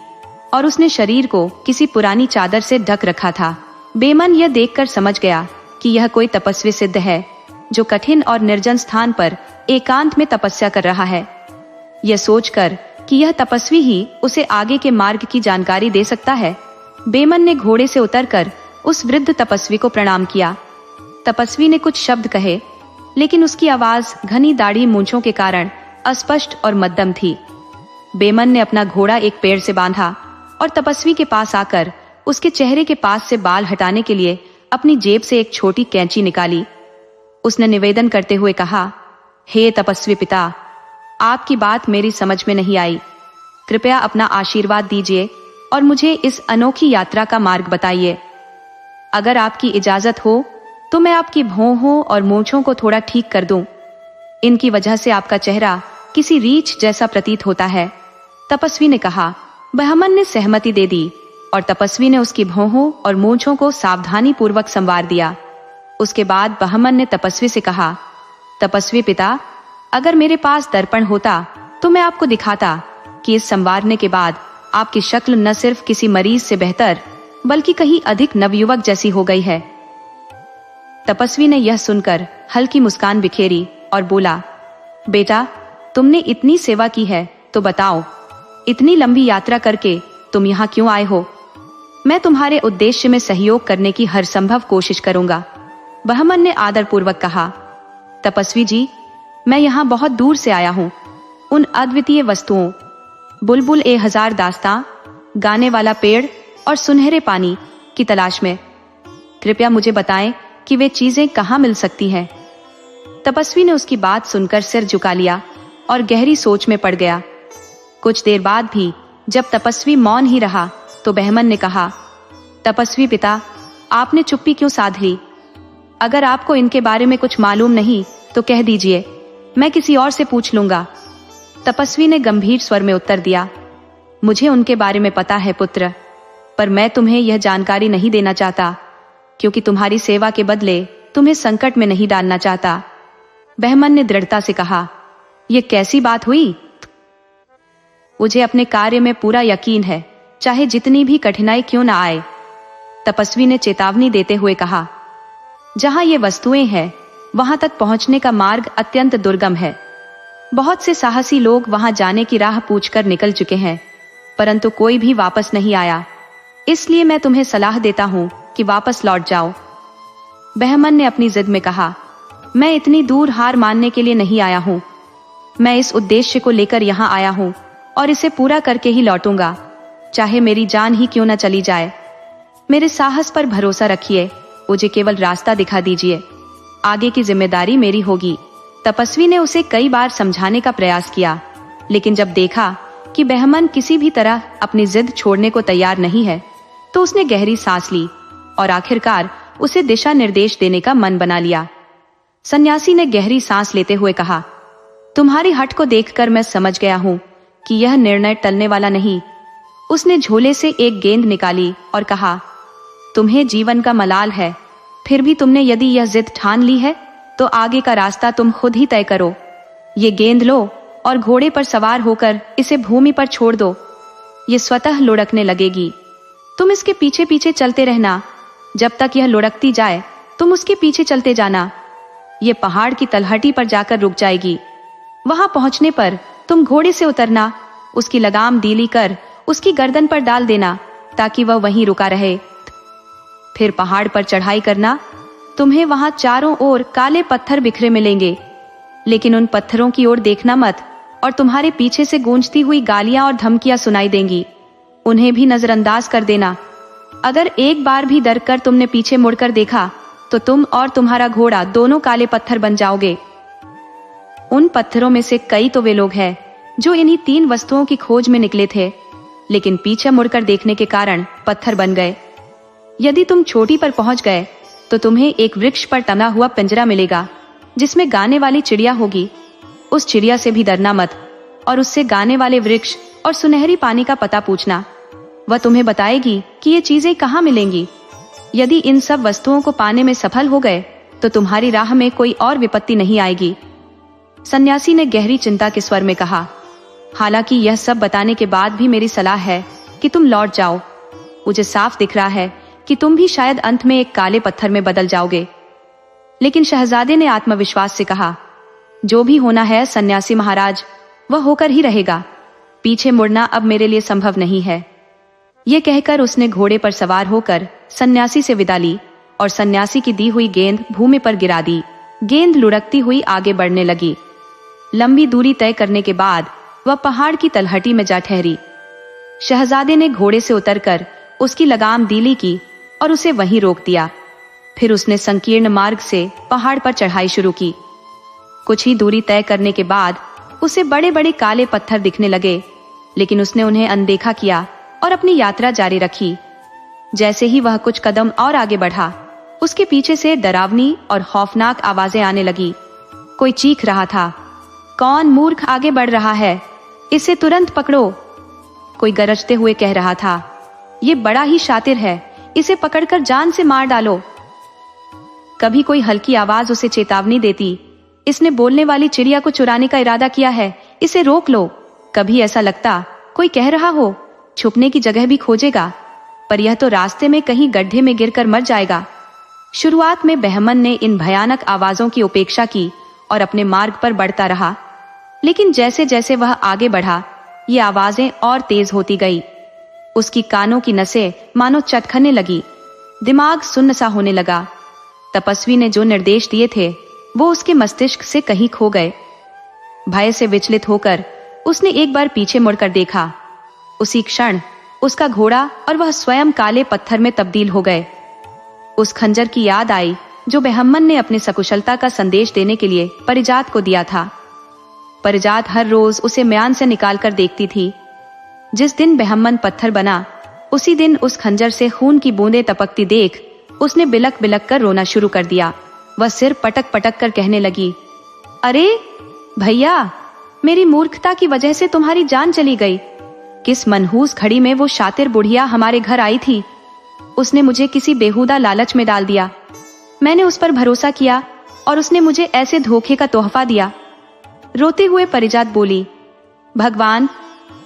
और उसने शरीर को किसी पुरानी चादर से ढक रखा था। बेमन यह देखकर समझ गया कि यह कोई तपस्वी सिद्ध है जो कठिन और निर्जन स्थान पर एकांत में तपस्या कर रहा है। यह सोचकर कि यह तपस्वी ही उसे आगे के मार्ग की जानकारी दे सकता है, बेमन ने घोड़े से उतरकर उस वृद्ध तपस्वी को प्रणाम किया। तपस्वी ने कुछ शब्द कहे, लेकिन उसकी आवाज घनी दाढ़ी मूंछों के कारण अस्पष्ट और मध्यम थी। बेमन ने अपना घोड़ा एक पेड़ से बांधा और तपस्वी के पास आकर उसके चेहरे के पास से बाल हटाने के लिए अपनी जेब से एक छोटी कैंची निकाली। उसने निवेदन करते हुए कहा, हे तपस्वी पिता, आपकी बात मेरी समझ में नहीं आई। कृपया अपना आशीर्वाद दीजिए और मुझे इस अनोखी यात्रा का मार्ग बताइए। अगर आपकी इजाजत हो तो मैं आपकी भौहों और मूंछों को थोड़ा ठीक कर दूं। इनकी वजह से आपका चेहरा किसी रीछ जैसा प्रतीत होता है। तपस्वी ने कहा। बहमन ने सहमति दे दी और तपस्वी ने उसकी भौहों और मूंछों को सावधानी पूर्वक संवार दिया। उसके बाद बहमन ने तपस्वी से कहा, तपस्वी पिता, अगर मेरे पास दर्पण होता तो मैं आपको दिखाता कि इस संवारने के बाद आपकी शक्ल न सिर्फ किसी मरीज से बेहतर बल्कि कहीं अधिक नवयुवक जैसी हो गई है। तपस्वी ने यह सुनकर हल्की मुस्कान बिखेरी और बोला, बेटा, तुमने इतनी सेवा की है तो बताओ, इतनी लंबी यात्रा करके तुम यहाँ क्यों आए हो? मैं तुम्हारे उद्देश्य में सहयोग करने की हर संभव कोशिश करूंगा। बहमन ने आदरपूर्वक कहा। तपस्वी जी, मैं यहाँ बहुत दूर से आया हूँ, उन अद्वितीय वस्तुओं, बुलबुल ए हजार दास्तां, गाने वाला पेड़ और सुनहरे पानी की तलाश में। कृपया मुझे बताएं कि वे चीजें कहाँ मिल सकती हैं। तपस्वी ने उसकी बात सुनकर सिर झुका लिया और गहरी सोच में पड़ गया। कुछ देर बाद भी जब तपस्वी मौन ही रहा तो बहमन ने कहा, तपस्वी पिता, आपने चुप्पी क्यों साध ली? अगर आपको इनके बारे में कुछ मालूम नहीं तो कह दीजिए, मैं किसी और से पूछ लूंगा। तपस्वी ने गंभीर स्वर में उत्तर दिया, मुझे उनके बारे में पता है पुत्र, पर मैं तुम्हें यह जानकारी नहीं देना चाहता क्योंकि तुम्हारी सेवा के बदले तुम्हें संकट में नहीं डालना चाहता। बहमन ने दृढ़ता से कहा, यह कैसी बात हुई? मुझे अपने कार्य में पूरा यकीन है, चाहे जितनी भी कठिनाई क्यों ना आए। तपस्वी ने चेतावनी देते हुए कहा, जहां ये वस्तुएं हैं वहां तक पहुंचने का मार्ग अत्यंत दुर्गम है। बहुत से साहसी लोग वहां जाने की राह पूछकर निकल चुके हैं, परंतु कोई भी वापस नहीं आया। इसलिए मैं तुम्हें सलाह देता हूं कि वापस लौट जाओ। बहमन ने अपनी जिद में कहा, मैं इतनी दूर हार मानने के लिए नहीं आया हूं। मैं इस उद्देश्य को लेकर यहां आया हूं और इसे पूरा करके ही लौटूंगा, चाहे मेरी जान ही क्यों न चली जाए। मेरे साहस पर भरोसा रखिए, मुझे केवल रास्ता दिखा दीजिए, आगे की जिम्मेदारी मेरी होगी। तपस्वी ने उसे कई बार समझाने का प्रयास किया, लेकिन जब देखा कि बहमन किसी भी तरह अपनी जिद छोड़ने को तैयार नहीं है तो उसने गहरी सांस ली और आखिरकार उसे दिशा निर्देश देने का मन बना लिया। सन्यासी ने गहरी सांस लेते हुए कहा, तुम्हारी हट को देखकर मैं समझ गया हूं कि यह निर्णय टलने वाला नहीं। उसने झोले से एक गेंद निकाली और कहा, तुम्हें जीवन का मलाल है, फिर भी तुमने यदि यह जिद ठान ली है तो आगे का रास्ता तुम खुद ही तय करो। ये गेंद लो और घोड़े पर सवार होकर इसे भूमि पर छोड़ दो। ये स्वतः लुढ़कने लगेगी। तुम इसके पीछे पीछे चलते रहना, जब तक यह लुढ़कती जाए तुम उसके पीछे चलते जाना। ये पहाड़ की तलहटी पर जाकर रुक जाएगी। वहां पहुंचने पर तुम घोड़े से उतरना, उसकी लगाम ढीली कर उसकी गर्दन पर डाल देना ताकि वह वहीं रुका रहे। फिर पहाड़ पर चढ़ाई करना। तुम्हें वहां चारों ओर काले पत्थर बिखरे मिलेंगे, लेकिन उन पत्थरों की ओर देखना मत और तुम्हारे पीछे से गूंजती हुई गालियां और धमकियां सुनाई देंगी, उन्हें भी नजरअंदाज कर देना। अगर एक बार भी डर कर तुमने पीछे मुड़कर देखा तो तुम और तुम्हारा घोड़ा दोनों काले पत्थर बन जाओगे। उन पत्थरों में से कई तो वे लोग हैं जो इन्हीं 3 वस्तुओं की खोज में निकले थे, लेकिन पीछे मुड़कर देखने के कारण पत्थर बन गए। यदि तुम चोटी पर पहुंच गए तो तुम्हें एक वृक्ष पर टंगा हुआ पिंजरा मिलेगा जिसमें गाने वाली चिड़िया होगी। उस चिड़िया से भी डरना मत और उससे गाने वाले वृक्ष और सुनहरी पानी का पता पूछना। वह तुम्हें बताएगी कि ये चीजें कहाँ मिलेंगी। यदि इन सब वस्तुओं को पाने में सफल हो गए तो तुम्हारी राह में कोई और विपत्ति नहीं आएगी। सन्यासी ने गहरी चिंता के स्वर में कहा, हालांकि यह सब बताने के बाद भी मेरी सलाह है कि तुम लौट जाओ। मुझे साफ दिख रहा है कि तुम भी शायद अंत में एक काले पत्थर में बदल जाओगे। लेकिन शहजादे ने आत्मविश्वास से कहा, जो भी होना है सन्यासी महाराज, वह होकर ही रहेगा। पीछे मुड़ना अब मेरे लिए संभव नहीं है। यह कहकर उसने घोड़े पर सवार होकर सन्यासी से विदा ली और सन्यासी की दी हुई गेंद भूमि पर गिरा दी। गेंद लुढ़कती हुई आगे बढ़ने लगी। लंबी दूरी तय करने के बाद वह पहाड़ की तलहटी में जा ठहरी। शहजादे ने घोड़े से उतरकर उसकी लगाम ढीली की और उसे वहीं रोक दिया। फिर उसने संकीर्ण मार्ग से पहाड़ पर चढ़ाई शुरू की। कुछ ही दूरी तय करने के बाद उसे बड़े बड़े काले पत्थर दिखने लगे, लेकिन उसने उन्हें अनदेखा किया और अपनी यात्रा जारी रखी। जैसे ही वह कुछ कदम और आगे बढ़ा, उसके पीछे से डरावनी और खौफनाक आवाजें आने लगी। कोई चीख रहा था, कौन मूर्ख आगे बढ़ रहा है, इसे तुरंत पकड़ो। कोई गरजते हुए कह रहा था, ये बड़ा ही शातिर है, इसे पकड़कर जान से मार डालो। कभी कोई हल्की आवाज उसे चेतावनी देती, इसने बोलने वाली चिड़िया को चुराने का इरादा किया है, इसे रोक लो। कभी ऐसा लगता कोई कह रहा हो, छुपने की जगह भी खोजेगा, पर यह तो रास्ते में कहीं गड्ढे में गिरकर मर जाएगा। शुरुआत में बहमन ने इन भयानक आवाजों की उपेक्षा की और अपने मार्ग पर बढ़ता रहा, लेकिन जैसे जैसे वह आगे बढ़ा, ये आवाजें और तेज होती गई। उसकी कानों की नसें मानो चटखने लगी, दिमाग सुन्न सा होने लगा। तपस्वी ने जो निर्देश दिए थे वो उसके मस्तिष्क से कहीं खो गए। भय से विचलित होकर उसने एक बार पीछे मुड़कर देखा। उसी क्षण उसका घोड़ा और वह स्वयं काले पत्थर में तब्दील हो गए। उस खंजर की याद आई जो बहमन ने अपने सकुशलता का संदेश देने के लिए परिजात को दिया था। परिजात हर रोज उसे म्यान से निकालकर देखती थी। जिस दिन बहमन पत्थर बना, उसी दिन उस खंजर से खून की बूंदें टपकती देख उसने बिलक बिलक कर रोना शुरू कर दिया। वह सिर पटक पटक कर कहने लगी, अरे भैया, मेरी मूर्खता की वजह से तुम्हारी जान चली गई। किस मनहूस घड़ी में वो शातिर बुढ़िया हमारे घर आई थी। उसने मुझे किसी बेहुदा लालच में डाल दिया। मैंने उस पर भरोसा किया और उसने मुझे ऐसे धोखे का तोहफा दिया। रोते हुए परिजात बोली, भगवान,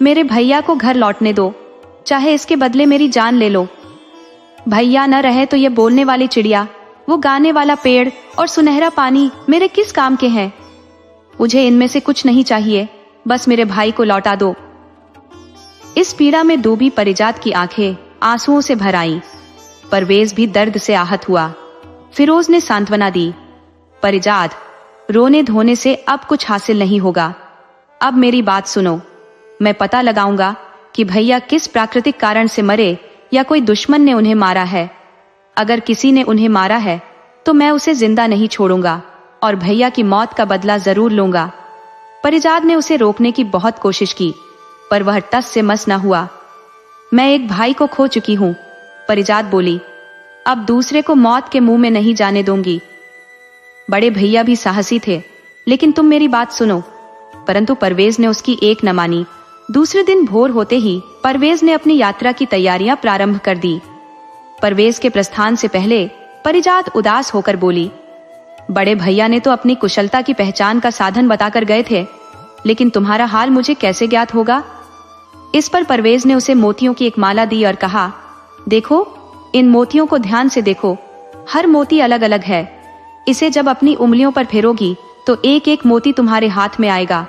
मेरे भैया को घर लौटने दो, चाहे इसके बदले मेरी जान ले लो। भैया न रहे तो ये बोलने वाली चिड़िया, वो गाने वाला पेड़ और सुनहरा पानी मेरे किस काम के हैं। मुझे इनमें से कुछ नहीं चाहिए, बस मेरे भाई को लौटा दो। इस पीड़ा में डूबी परिजात की आंखें आंसुओं से भर आईं। परवेज भी दर्द से आहत हुआ। फिरोज ने सांत्वना दी, परिजात, रोने धोने से अब कुछ हासिल नहीं होगा। अब मेरी बात सुनो। मैं पता लगाऊंगा कि भैया किस प्राकृतिक कारण से मरे या कोई दुश्मन ने उन्हें मारा है। अगर किसी ने उन्हें मारा है तो मैं उसे जिंदा नहीं छोड़ूंगा और भैया की मौत का बदला जरूर लूंगा। परिजात ने उसे रोकने की बहुत कोशिश की, पर वह टस से मस न हुआ। मैं एक भाई को खो चुकी हूं, परिजात बोली, अब दूसरे को मौत के मुंह में नहीं जाने दूंगी। बड़े भैया भी साहसी थे, लेकिन तुम मेरी बात सुनो। परंतु परवेज ने उसकी एक न मानी। दूसरे दिन भोर होते ही परवेज ने अपनी यात्रा की तैयारियां प्रारंभ कर दी। परवेज के प्रस्थान से पहले परिजात उदास होकर बोली, बड़े भैया ने तो अपनी कुशलता की पहचान का साधन बताकर गए थे, लेकिन तुम्हारा हाल मुझे कैसे ज्ञात होगा। इस पर परवेज ने उसे मोतियों की एक माला दी और कहा, देखो, इन मोतियों को ध्यान से देखो, हर मोती अलग अलग है। इसे जब अपनी उंगलियों पर फेरोगी तो एक एक मोती तुम्हारे हाथ में आएगा।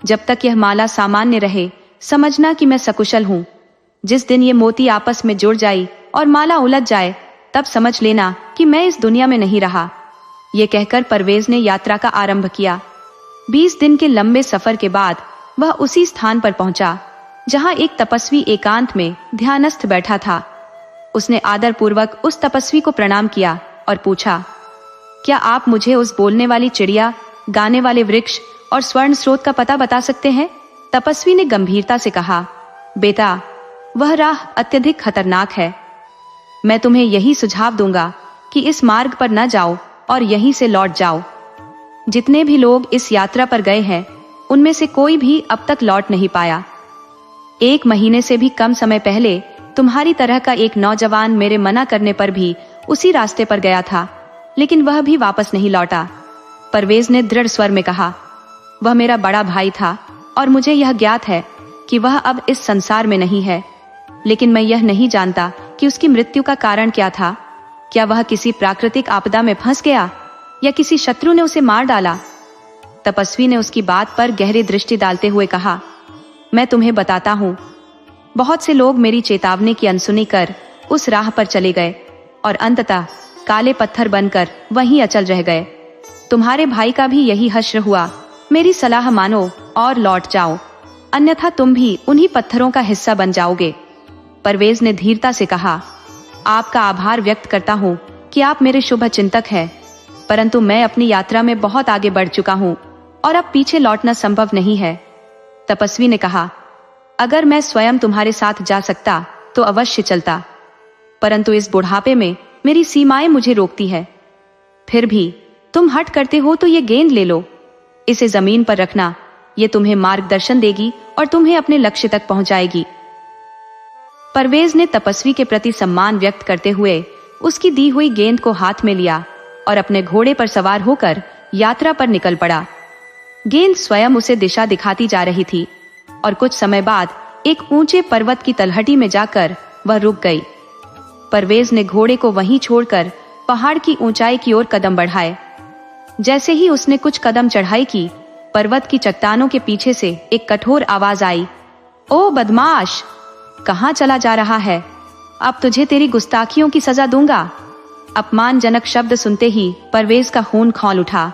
जब तक यह माला सामान्य रहे, समझना कि मैं सकुशल हूं। जिस दिन ये मोती आपस में जुड़ जाए और माला उलझ जाए, तब समझ लेना कि मैं इस दुनिया में नहीं रहा। ये कहकर परवेज ने यात्रा का आरंभ किया। 20 दिन के लंबे सफर के बाद वह उसी स्थान पर पहुंचा जहां एक तपस्वी एकांत में ध्यानस्थ बैठा था। उसने आदरपूर्वक उस तपस्वी को प्रणाम किया और पूछा, क्या आप मुझे उस बोलने वाली चिड़िया, गाने वाले वृक्ष और स्वर्ण स्रोत का पता बता सकते हैं? तपस्वी ने गंभीरता से कहा, बेटा, वह राह अत्यधिक खतरनाक है। मैं तुम्हें यही सुझाव दूंगा कि इस मार्ग पर न जाओ और यहीं से लौट जाओ। जितने भी लोग इस यात्रा पर गए हैं, उनमें से कोई भी अब तक लौट नहीं पाया। 1 महीने से भी कम समय पहले तुम्हारी तरह का एक नौजवान मेरे मना करने पर भी उसी रास्ते पर गया था, लेकिन वह भी वापस नहीं लौटा। परवेज ने दृढ़ स्वर में कहा, वह मेरा बड़ा भाई था और मुझे यह ज्ञात है कि वह अब इस संसार में नहीं है, लेकिन मैं यह नहीं जानता कि उसकी मृत्यु का कारण क्या था। क्या वह किसी प्राकृतिक आपदा में फंस गया या किसी शत्रु ने उसे मार डाला? तपस्वी ने उसकी बात पर गहरी दृष्टि डालते हुए कहा, मैं तुम्हें बताता हूं। बहुत से लोग मेरी चेतावनी की अनसुनी कर उस राह पर चले गए और अंततः काले पत्थर बनकर वहीं अचल रह गए। तुम्हारे भाई का भी यही हश्र हुआ। मेरी सलाह मानो और लौट जाओ, अन्यथा तुम भी उन्हीं पत्थरों का हिस्सा बन जाओगे। परवेज ने धीरता से कहा, आपका आभार व्यक्त करता हूँ कि आप मेरे शुभ चिंतक हैं, परंतु मैं अपनी यात्रा में बहुत आगे बढ़ चुका हूँ और अब पीछे लौटना संभव नहीं है। तपस्वी ने कहा, अगर मैं स्वयं तुम्हारे साथ जा सकता तो अवश्य चलता, परंतु इस बुढ़ापे में मेरी सीमाएं मुझे रोकती है। फिर भी तुम हट करते हो तो ये गेंद ले लो, इसे जमीन पर रखना, ये तुम्हें मार्गदर्शन देगी और तुम्हें अपने लक्ष्य तक पहुंचाएगी। परवेज ने तपस्वी के प्रति सम्मान व्यक्त करते हुए उसकी दी हुई गेंद को हाथ में लिया और अपने घोड़े पर सवार होकर यात्रा पर निकल पड़ा। गेंद स्वयं उसे दिशा दिखाती जा रही थी और कुछ समय बाद एक ऊंचे पर्वत की तलहटी में जाकर वह रुक गई। परवेज ने घोड़े को वहीं छोड़कर पहाड़ की ऊंचाई की ओर कदम बढ़ाए। जैसे ही उसने कुछ कदम चढ़ाई की, पर्वत की चट्टानों के पीछे से एक कठोर आवाज आई, ओ बदमाश, कहाँ चला जा रहा है? अब तुझे तेरी गुस्ताखियों की सजा दूंगा। अपमानजनक शब्द सुनते ही परवेज का खून खौल उठा।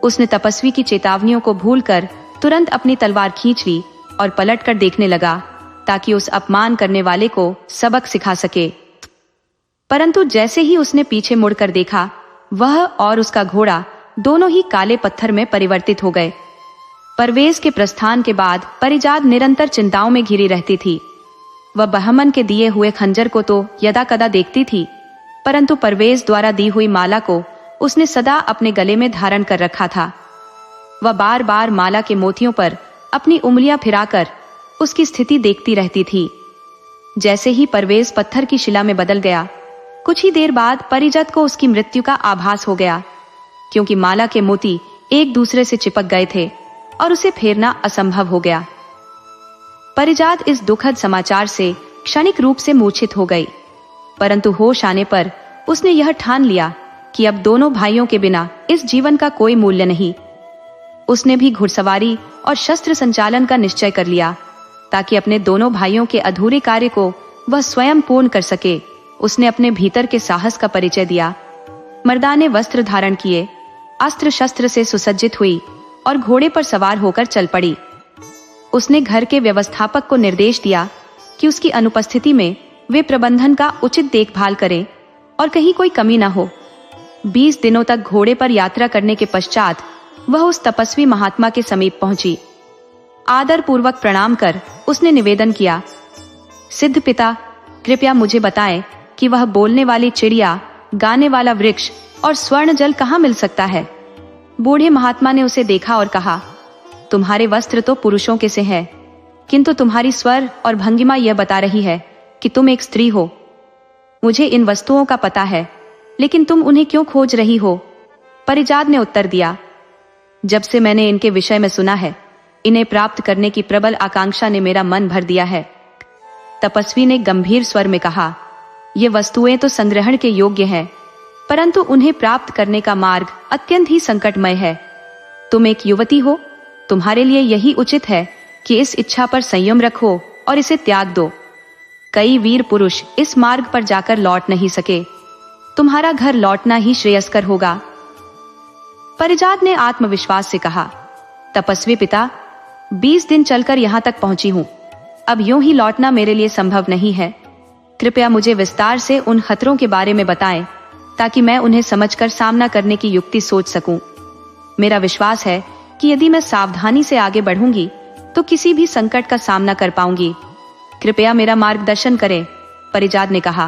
उसने तपस्वी की चेतावनियों को भूलकर तुरंत अपनी तलवार खींच ली और पलटकर देखने लगा ताकि उस अपमान करने वाले को सबक सिखा सके। परंतु जैसे ही उसने पीछे मुड़कर देखा, वह और उसका घोड़ा दोनों ही काले पत्थर में परिवर्तित हो गए। परवेज के प्रस्थान के बाद परिजाद निरंतर चिंताओं में घिरी रहती थी। वह बहमन के दिए हुए खंजर को तो यदा कदा देखती थी, परंतु परवेज द्वारा दी हुई माला को उसने सदा अपने गले में धारण कर रखा था। वह बार बार माला के मोतियों पर अपनी उंगलियां फिराकर उसकी स्थिति देखती रहती थी। जैसे ही परवेज पत्थर की शिला में बदल गया, कुछ ही देर बाद परिजत को उसकी मृत्यु का आभास हो गया, क्योंकि माला के मोती एक दूसरे से चिपक गए थे और उसे फेरना असंभव हो गया। परिजात इस दुखद समाचार से क्षणिक रूप से मूर्छित हो गई, परंतु होश आने पर उसने यह ठान लिया कि अब दोनों भाइयों के बिना इस जीवन का कोई मूल्य नहीं। उसने भी घुड़सवारी और शस्त्र संचालन का निश्चय कर लिया ताकि अपने दोनों भाइयों के अधूरे कार्य को वह स्वयं पूर्ण कर सके। उसने अपने भीतर के साहस का परिचय दिया। मर्दाने वस्त्र धारण किए, अस्त्र शस्त्र से सुसज्जित हुई और घोड़े पर सवार होकर चल पड़ी। उसने घर के व्यवस्थापक को निर्देश दिया कि उसकी अनुपस्थिति में वे प्रबंधन का उचित देखभाल करें और कहीं कोई कमी न हो। 20 दिनों तक घोड़े पर यात्रा करने के पश्चात वह उस तपस्वी महात्मा के समीप पहुंची। आदर पूर्वक प्रणाम कर उसने निवेदन किया, सिद्ध पिता, कृपया मुझे बताएं कि वह बोलने वाली चिड़िया, गाने वाला वृक्ष और स्वर्ण जल कहाँ मिल सकता है? बूढ़े महात्मा ने उसे देखा और कहा, तुम्हारे वस्त्र तो पुरुषों के से हैं, किंतु तुम्हारी स्वर और भंगिमा यह बता रही है कि तुम एक स्त्री हो। मुझे इन वस्तुओं का पता है, लेकिन तुम उन्हें क्यों खोज रही हो? परिजात ने उत्तर दिया, जब से मैंने इनके विषय में सुना है, इन्हें प्राप्त करने की प्रबल आकांक्षा ने मेरा मन भर दिया है। तपस्वी ने गंभीर स्वर में कहा, ये वस्तुएं तो संग्रहण के योग्य हैं, परंतु उन्हें प्राप्त करने का मार्ग अत्यंत ही संकटमय है। तुम एक युवती हो, तुम्हारे लिए यही उचित है कि इस इच्छा पर संयम रखो और इसे त्याग दो। कई वीर पुरुष इस मार्ग पर जाकर लौट नहीं सके, तुम्हारा घर लौटना ही श्रेयस्कर होगा। परिजात ने आत्मविश्वास से कहा, तपस्वी पिता, 20 दिन चलकर यहां तक पहुंची हूं, अब यूं ही लौटना मेरे लिए संभव नहीं है। कृपया मुझे विस्तार से उन खतरों के बारे में बताएं ताकि मैं उन्हें समझकर सामना करने की युक्ति सोच सकूं। मेरा विश्वास है कि यदि मैं सावधानी से आगे बढ़ूंगी तो किसी भी संकट का सामना कर पाऊंगी। कृपया मेरा मार्गदर्शन करें, परिजात ने कहा।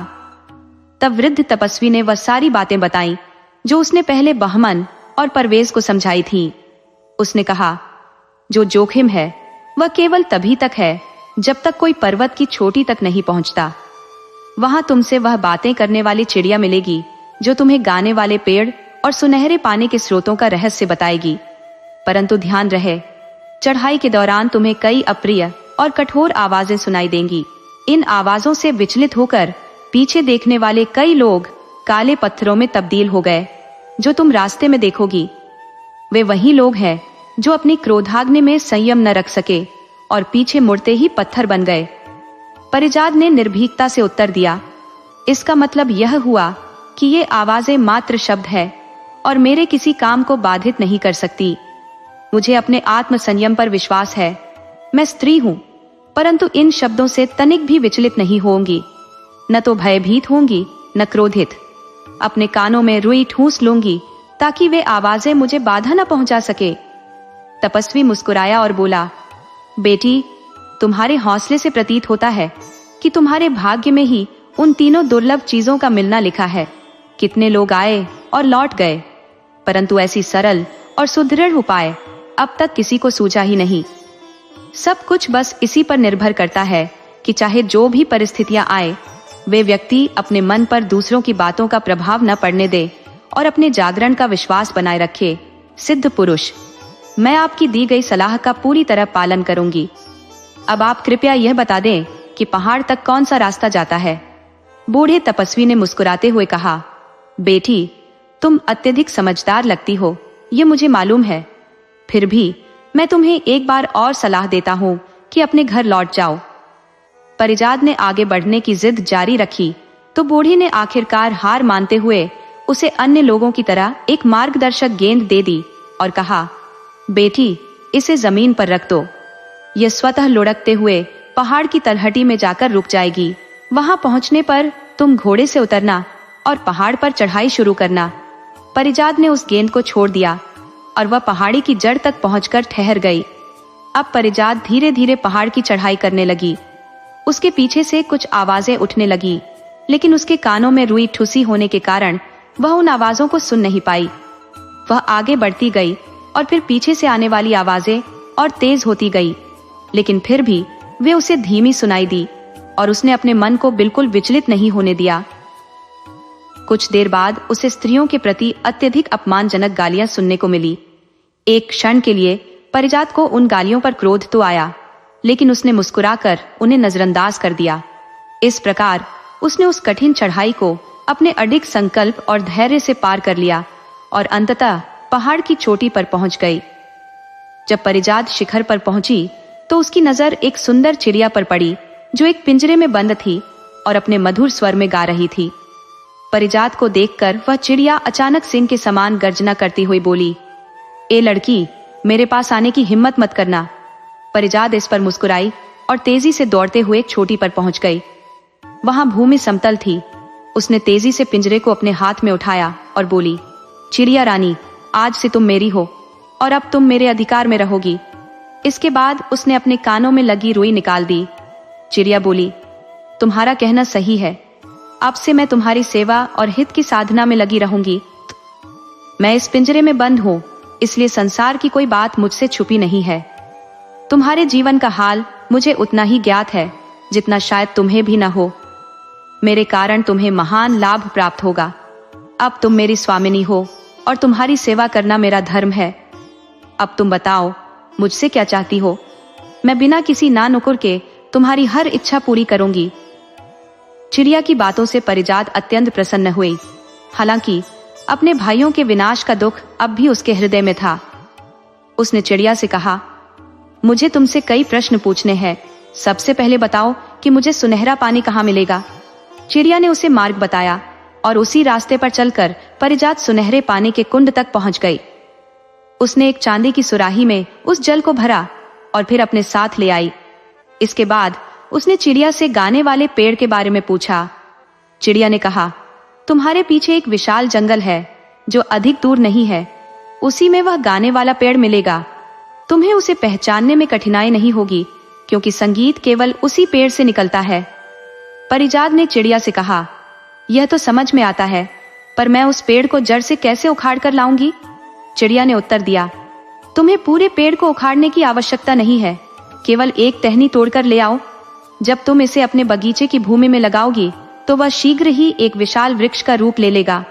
तब वृद्ध तपस्वी ने वह सारी बातें बताईं जो उसने पहले बहमन और परवेज को समझाई थी। उसने कहा, जो जोखिम है वह केवल तभी तक है जब तक कोई पर्वत की चोटी तक नहीं पहुंचता। वहां तुमसे वह बातें करने वाली चिड़िया मिलेगी जो तुम्हें गाने वाले पेड़ और सुनहरे पानी के स्रोतों का रहस्य बताएगी। परंतु ध्यान रहे, चढ़ाई के दौरान तुम्हें कई अप्रिय और कठोर आवाजें सुनाई देंगी। इन आवाजों से विचलित होकर पीछे देखने वाले कई लोग काले पत्थरों में तब्दील हो गए जो तुम रास्ते में देखोगी। वे वही लोग हैं जो अपनी क्रोधाग्नि में संयम न रख सके और पीछे मुड़ते ही पत्थर बन गए। परिजात ने निर्भीकता से उत्तर दिया, इसका मतलब यह हुआ कि ये आवाजें मात्र शब्द है और मेरे किसी काम को बाधित नहीं कर सकती। मुझे अपने आत्म संयम पर विश्वास है। मैं स्त्री हूं, परंतु इन शब्दों से तनिक भी विचलित नहीं होंगी, न तो भयभीत होंगी न क्रोधित। अपने कानों में रुई ठूंस लूंगी ताकि वे आवाजें मुझे बाधा न पहुंचा सके। तपस्वी मुस्कुराया और बोला, बेटी, तुम्हारे हौसले से प्रतीत होता है कि तुम्हारे भाग्य में ही उन तीनों दुर्लभ चीजों का मिलना लिखा है। कितने लोग आए और लौट गए, परंतु ऐसी सरल और सुदृढ़ उपाय अब तक किसी को सूझा ही नहीं। सब कुछ बस इसी पर निर्भर करता है कि चाहे जो भी परिस्थितियां आए, वे व्यक्ति अपने मन पर दूसरों की बातों का प्रभाव न पड़ने दे और अपने जागरण का विश्वास बनाए रखे। सिद्ध पुरुष, मैं आपकी दी गई सलाह का पूरी तरह पालन करूंगी। अब आप कृपया यह बता दें कि पहाड़ तक कौन सा रास्ता जाता है। बूढ़े तपस्वी ने मुस्कुराते हुए कहा, बेटी, तुम अत्यधिक समझदार लगती हो, यह मुझे मालूम है। फिर भी मैं तुम्हें एक बार और सलाह देता हूँ कि अपने घर लौट जाओ। परिजात ने आगे बढ़ने की जिद जारी रखी तो बूढ़ी ने आखिरकार हार मानते हुए उसे अन्य लोगों की तरह एक मार्गदर्शक गेंद दे दी और कहा, बेटी, इसे जमीन पर रख दो। यह स्वतः लुढ़कते हुए पहाड़ की तलहटी में जाकर रुक जाएगी। वहां पहुंचने पर तुम घोड़े से उतरना और पहाड़ पर चढ़ाई शुरू करना। परिजात ने उस गेंद को छोड़ दिया और वह पहाड़ी की जड़ तक पहुंचकर ठहर गई। अब परिजात धीरे धीरे पहाड़ की चढ़ाई करने लगी। उसके पीछे से कुछ आवाजें उठने लगी, लेकिन उसके कानों में रुई ठुसी होने के कारण वह उन आवाजों को सुन नहीं पाई। वह आगे बढ़ती गई और फिर पीछे से आने वाली आवाजें और तेज होती गई, लेकिन फिर भी वे उसे धीमी सुनाई दी और उसने अपने मन को बिल्कुल विचलित नहीं होने दिया। कुछ देर बाद उसे स्त्रियों के प्रति अत्यधिक अपमानजनक गालियां सुनने को मिली। एक क्षण के लिए परिजात को उन गालियों पर क्रोध तो आया, लेकिन उसने मुस्कुराकर उन्हें नजरअंदाज कर दिया। इस प्रकार उसने उस कठिन चढ़ाई को अपने अडिग संकल्प और धैर्य से पार कर लिया और अंततः पहाड़ की चोटी पर पहुंच गई। जब परिजात शिखर पर पहुंची तो उसकी नजर एक सुंदर चिड़िया पर पड़ी जो एक पिंजरे में बंद थी और अपने मधुर स्वर में गा रही थी। परिजात को देखकर वह चिड़िया अचानक सिंह के समान गर्जना करती हुई बोली, ए लड़की, मेरे पास आने की हिम्मत मत करना। परिजात इस पर मुस्कुराई और तेजी से दौड़ते हुए एक चोटी पर पहुंच गई। वहां भूमि समतल थी। उसने तेजी से पिंजरे को अपने हाथ में उठाया और बोली, चिड़िया रानी, आज से तुम मेरी हो और अब तुम मेरे अधिकार में रहोगी। इसके बाद उसने अपने कानों में लगी रुई निकाल दी। चिड़िया बोली, तुम्हारा कहना सही है, अब से मैं तुम्हारी सेवा और हित की साधना में लगी रहूंगी। मैं इस पिंजरे में बंद हूं, इसलिए संसार की कोई बात मुझसे छुपी नहीं है। तुम्हारे जीवन का हाल मुझे उतना ही ज्ञात है जितना शायद तुम्हें भी न हो। मेरे कारण तुम्हें महान लाभ प्राप्त होगा। अब तुम मेरी स्वामिनी हो और तुम्हारी सेवा करना मेरा धर्म है। अब तुम बताओ, मुझसे क्या चाहती हो? मैं बिना किसी ना नुकुर के तुम्हारी हर इच्छा पूरी करूंगी। चिड़िया की बातों से परिजात अत्यंत प्रसन्न हुई। हालांकि अपने भाइयों के विनाश का दुख अब भी उसके हृदय में था। उसने चिड़िया से कहा, मुझे तुमसे कई प्रश्न पूछने हैं। सबसे पहले बताओ कि मुझे सुनहरा पानी कहाँ मिलेगा। चिड़िया ने उसे मार्ग बताया और उसी रास्ते पर चलकर परिजात सुनहरे पानी के कुंड तक पहुंच गई। उसने एक चांदी की सुराही में उस जल को भरा और फिर अपने साथ ले आई। इसके बाद उसने चिड़िया से गाने वाले पेड़ के बारे में पूछा। चिड़िया ने कहा, तुम्हारे पीछे एक विशाल जंगल है जो अधिक दूर नहीं है, उसी में वह गाने वाला पेड़ मिलेगा। तुम्हें उसे पहचानने में कठिनाई नहीं होगी क्योंकि संगीत केवल उसी पेड़ से निकलता है। परिजात ने चिड़िया से कहा, यह तो समझ में आता है, पर मैं उस पेड़ को जड़ से कैसे उखाड़ कर लाऊंगी? चिड़िया ने उत्तर दिया, तुम्हें पूरे पेड़ को उखाड़ने की आवश्यकता नहीं है, केवल एक टहनी तोड़कर ले आओ। जब तुम इसे अपने बगीचे की भूमि में लगाओगी तो वह शीघ्र ही एक विशाल वृक्ष का रूप ले लेगा।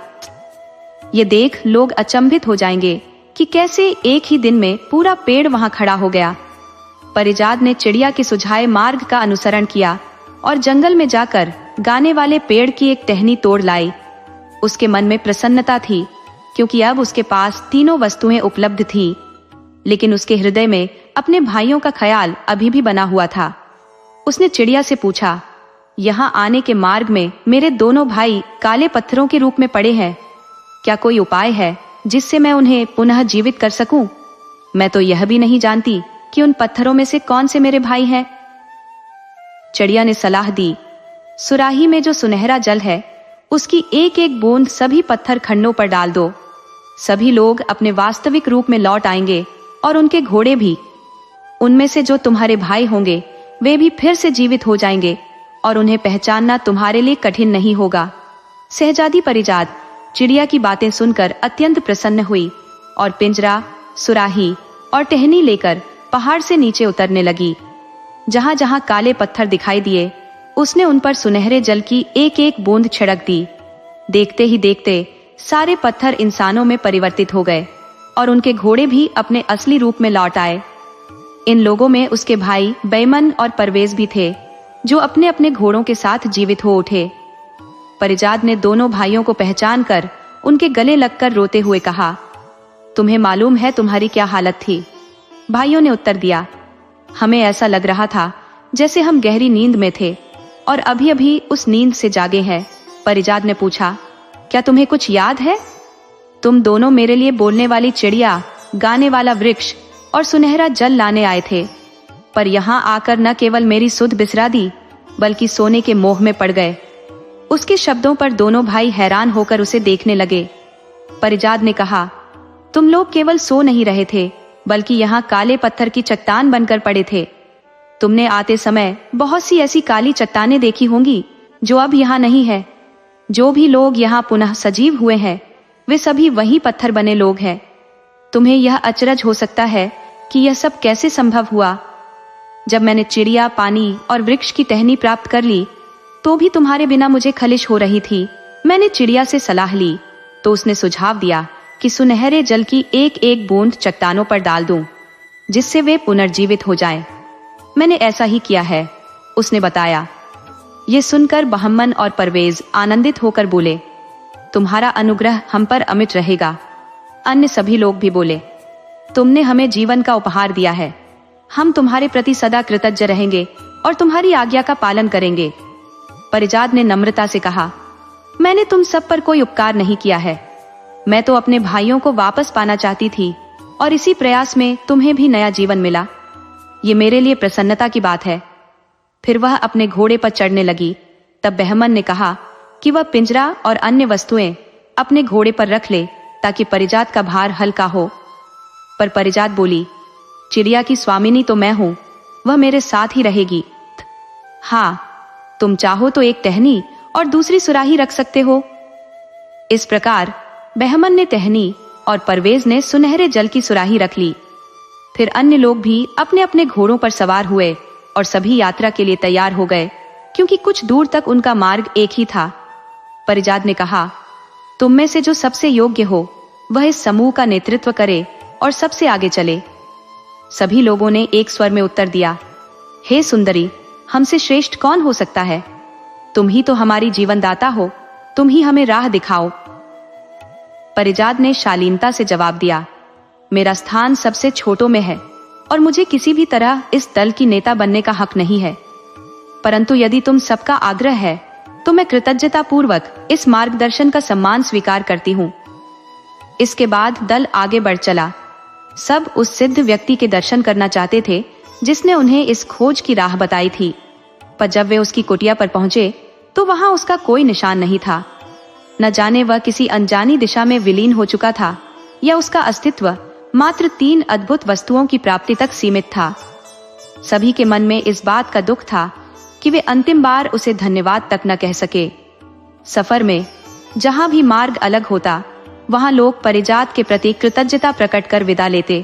ये देख लोग अचंभित हो जाएंगे कि कैसे एक ही दिन में पूरा पेड़ वहां खड़ा हो गया। परिजात ने चिड़िया के सुझाए मार्ग का अनुसरण किया और जंगल में जाकर गाने वाले पेड़ की एक टहनी तोड़ लाई। उसके मन में प्रसन्नता थी क्योंकि अब उसके पास तीनों वस्तुएं उपलब्ध थी, लेकिन उसके हृदय में अपने भाइयों का ख्याल अभी भी बना हुआ था। उसने चिड़िया से पूछा, यहाँ आने के मार्ग में मेरे दोनों भाई काले पत्थरों के रूप में पड़े हैं। क्या कोई उपाय है जिससे मैं उन्हें पुनः जीवित कर सकूं? मैं तो यह भी नहीं जानती कि उन पत्थरों में से कौन से मेरे भाई हैं। चिड़िया ने सलाह दी, सुराही में जो सुनहरा जल है उसकी एक एक बूंद सभी पत्थर खंडों पर डाल दो। सभी लोग अपने वास्तविक रूप में लौट आएंगे और उनके घोड़े भी। उनमें से जो तुम्हारे भाई होंगे वे भी फिर से जीवित हो जाएंगे और उन्हें पहचानना तुम्हारे लिए कठिन नहीं होगा। शहजादी परिजात चिड़िया की बातें सुनकर अत्यंत प्रसन्न हुई और पिंजरा, सुराही और टहनी लेकर पहाड़ से नीचे उतरने लगी। जहां जहां काले पत्थर दिखाई दिए उसने उन पर सुनहरे जल की एक एक बूंद छिड़क दी। देखते ही देखते सारे पत्थर इंसानों में परिवर्तित हो गए और उनके घोड़े भी अपने असली रूप में लौट आए। इन लोगों में उसके भाई बैमन और परवेज भी थे, जो अपने अपने घोड़ों के साथ जीवित हो उठे। परिजात ने दोनों भाइयों को पहचान कर उनके गले लगकर रोते हुए कहा, तुम्हें मालूम है तुम्हारी क्या हालत थी? भाइयों ने उत्तर दिया, हमें ऐसा लग रहा था जैसे हम गहरी नींद में थे और अभी अभी उस नींद से जागे हैं। परिजात ने पूछा, क्या तुम्हें कुछ याद है? तुम दोनों मेरे लिए बोलने वाली चिड़िया, गाने वाला वृक्ष और सुनहरा जल लाने आए थे, पर यहाँ आकर न केवल मेरी सुध बिसरा दी बल्कि सोने के मोह में पड़ गए। उसके शब्दों पर दोनों भाई हैरान होकर उसे देखने लगे। परिजात ने कहा, तुम लोग केवल सो नहीं रहे थे बल्कि यहाँ काले पत्थर की चट्टान बनकर पड़े थे। तुमने आते समय बहुत सी ऐसी काली चट्टानें देखी होंगी जो अब यहाँ नहीं है। जो भी लोग यहाँ पुनः सजीव हुए हैं वे सभी वही पत्थर बने लोग हैं। तुम्हें यह अचरज हो सकता है कि यह सब कैसे संभव हुआ। जब मैंने चिड़िया, पानी और वृक्ष की टहनी प्राप्त कर ली तो भी तुम्हारे बिना मुझे खलिश हो रही थी। मैंने चिड़िया से सलाह ली तो उसने सुझाव दिया कि सुनहरे जल की एक एक बूंद चट्टानों पर डाल दूं, जिससे वे पुनर्जीवित हो जाएं। मैंने ऐसा ही किया है, उसने बताया। ये सुनकर बहमन और परवेज आनंदित होकर बोले, तुम्हारा अनुग्रह हम पर अमिट रहेगा। अन्य सभी लोग भी बोले, तुमने हमें जीवन का उपहार दिया है। हम तुम्हारे प्रति सदा कृतज्ञ रहेंगे और तुम्हारी आज्ञा का पालन करेंगे। परिजात ने नम्रता से कहा, मैंने तुम सब पर कोई उपकार नहीं किया है। मैं तो अपने भाइयों को वापस पाना चाहती थी और इसी प्रयास में तुम्हें भी नया जीवन मिला। ये मेरे लिए प्रसन्नता की बात है। फिर वह अपने घोड़े पर चढ़ने लगी। तब बहमन ने कहा कि वह पिंजरा और अन्य वस्तुएं अपने घोड़े पर रख ले ताकि परिजात का भार हल्का हो। पर परिजात बोली, चिड़िया की स्वामिनी तो मैं हूं, वह मेरे साथ ही रहेगी। हाँ, तुम चाहो तो एक टहनी और दूसरी सुराही रख सकते हो। इस प्रकार बहमन ने टहनी और परवेज ने सुनहरे जल की सुराही रख ली। फिर अन्य लोग भी अपने अपने घोड़ों पर सवार हुए और सभी यात्रा के लिए तैयार हो गए, क्योंकि कुछ दूर तक उनका मार्ग एक ही था। परिजात ने कहा, तुम में से जो सबसे योग्य हो वह इस समूह का नेतृत्व करे और सबसे आगे चले। सभी लोगों ने एक स्वर में उत्तर दिया, हे सुंदरी, हमसे श्रेष्ठ कौन हो सकता है? तुम ही तो हमारी जीवनदाता हो, तुम ही हमें राह दिखाओ। परिजात ने शालीनता से जवाब दिया, मेरा स्थान सबसे छोटों में है और मुझे किसी भी तरह इस दल की नेता बनने का हक नहीं है। परंतु यदि तुम सबका आग्रह है तो मैं कृतज्ञता पूर्वक इस मार्गदर्शन का सम्मान स्वीकार करती हूँ। इसके बाद दल आगे बढ़ चला। सब उस सिद्ध व्यक्ति के दर्शन करना चाहते थे जिसने उन्हें इस खोज की राह बताई थी, पर जब वे उसकी कुटिया पर पहुंचे तो वहां उसका कोई निशान नहीं था। न जाने वह किसी अनजानी दिशा में विलीन हो चुका था या उसका अस्तित्व मात्र 3 अद्भुत वस्तुओं की प्राप्ति तक सीमित था। सभी के मन में इस बात का दुख था कि वे अंतिम बार उसे धन्यवाद तक न कह सके। सफर में जहां भी मार्ग अलग होता वहां लोग परिजात के प्रति कृतज्ञता प्रकट कर विदा लेते।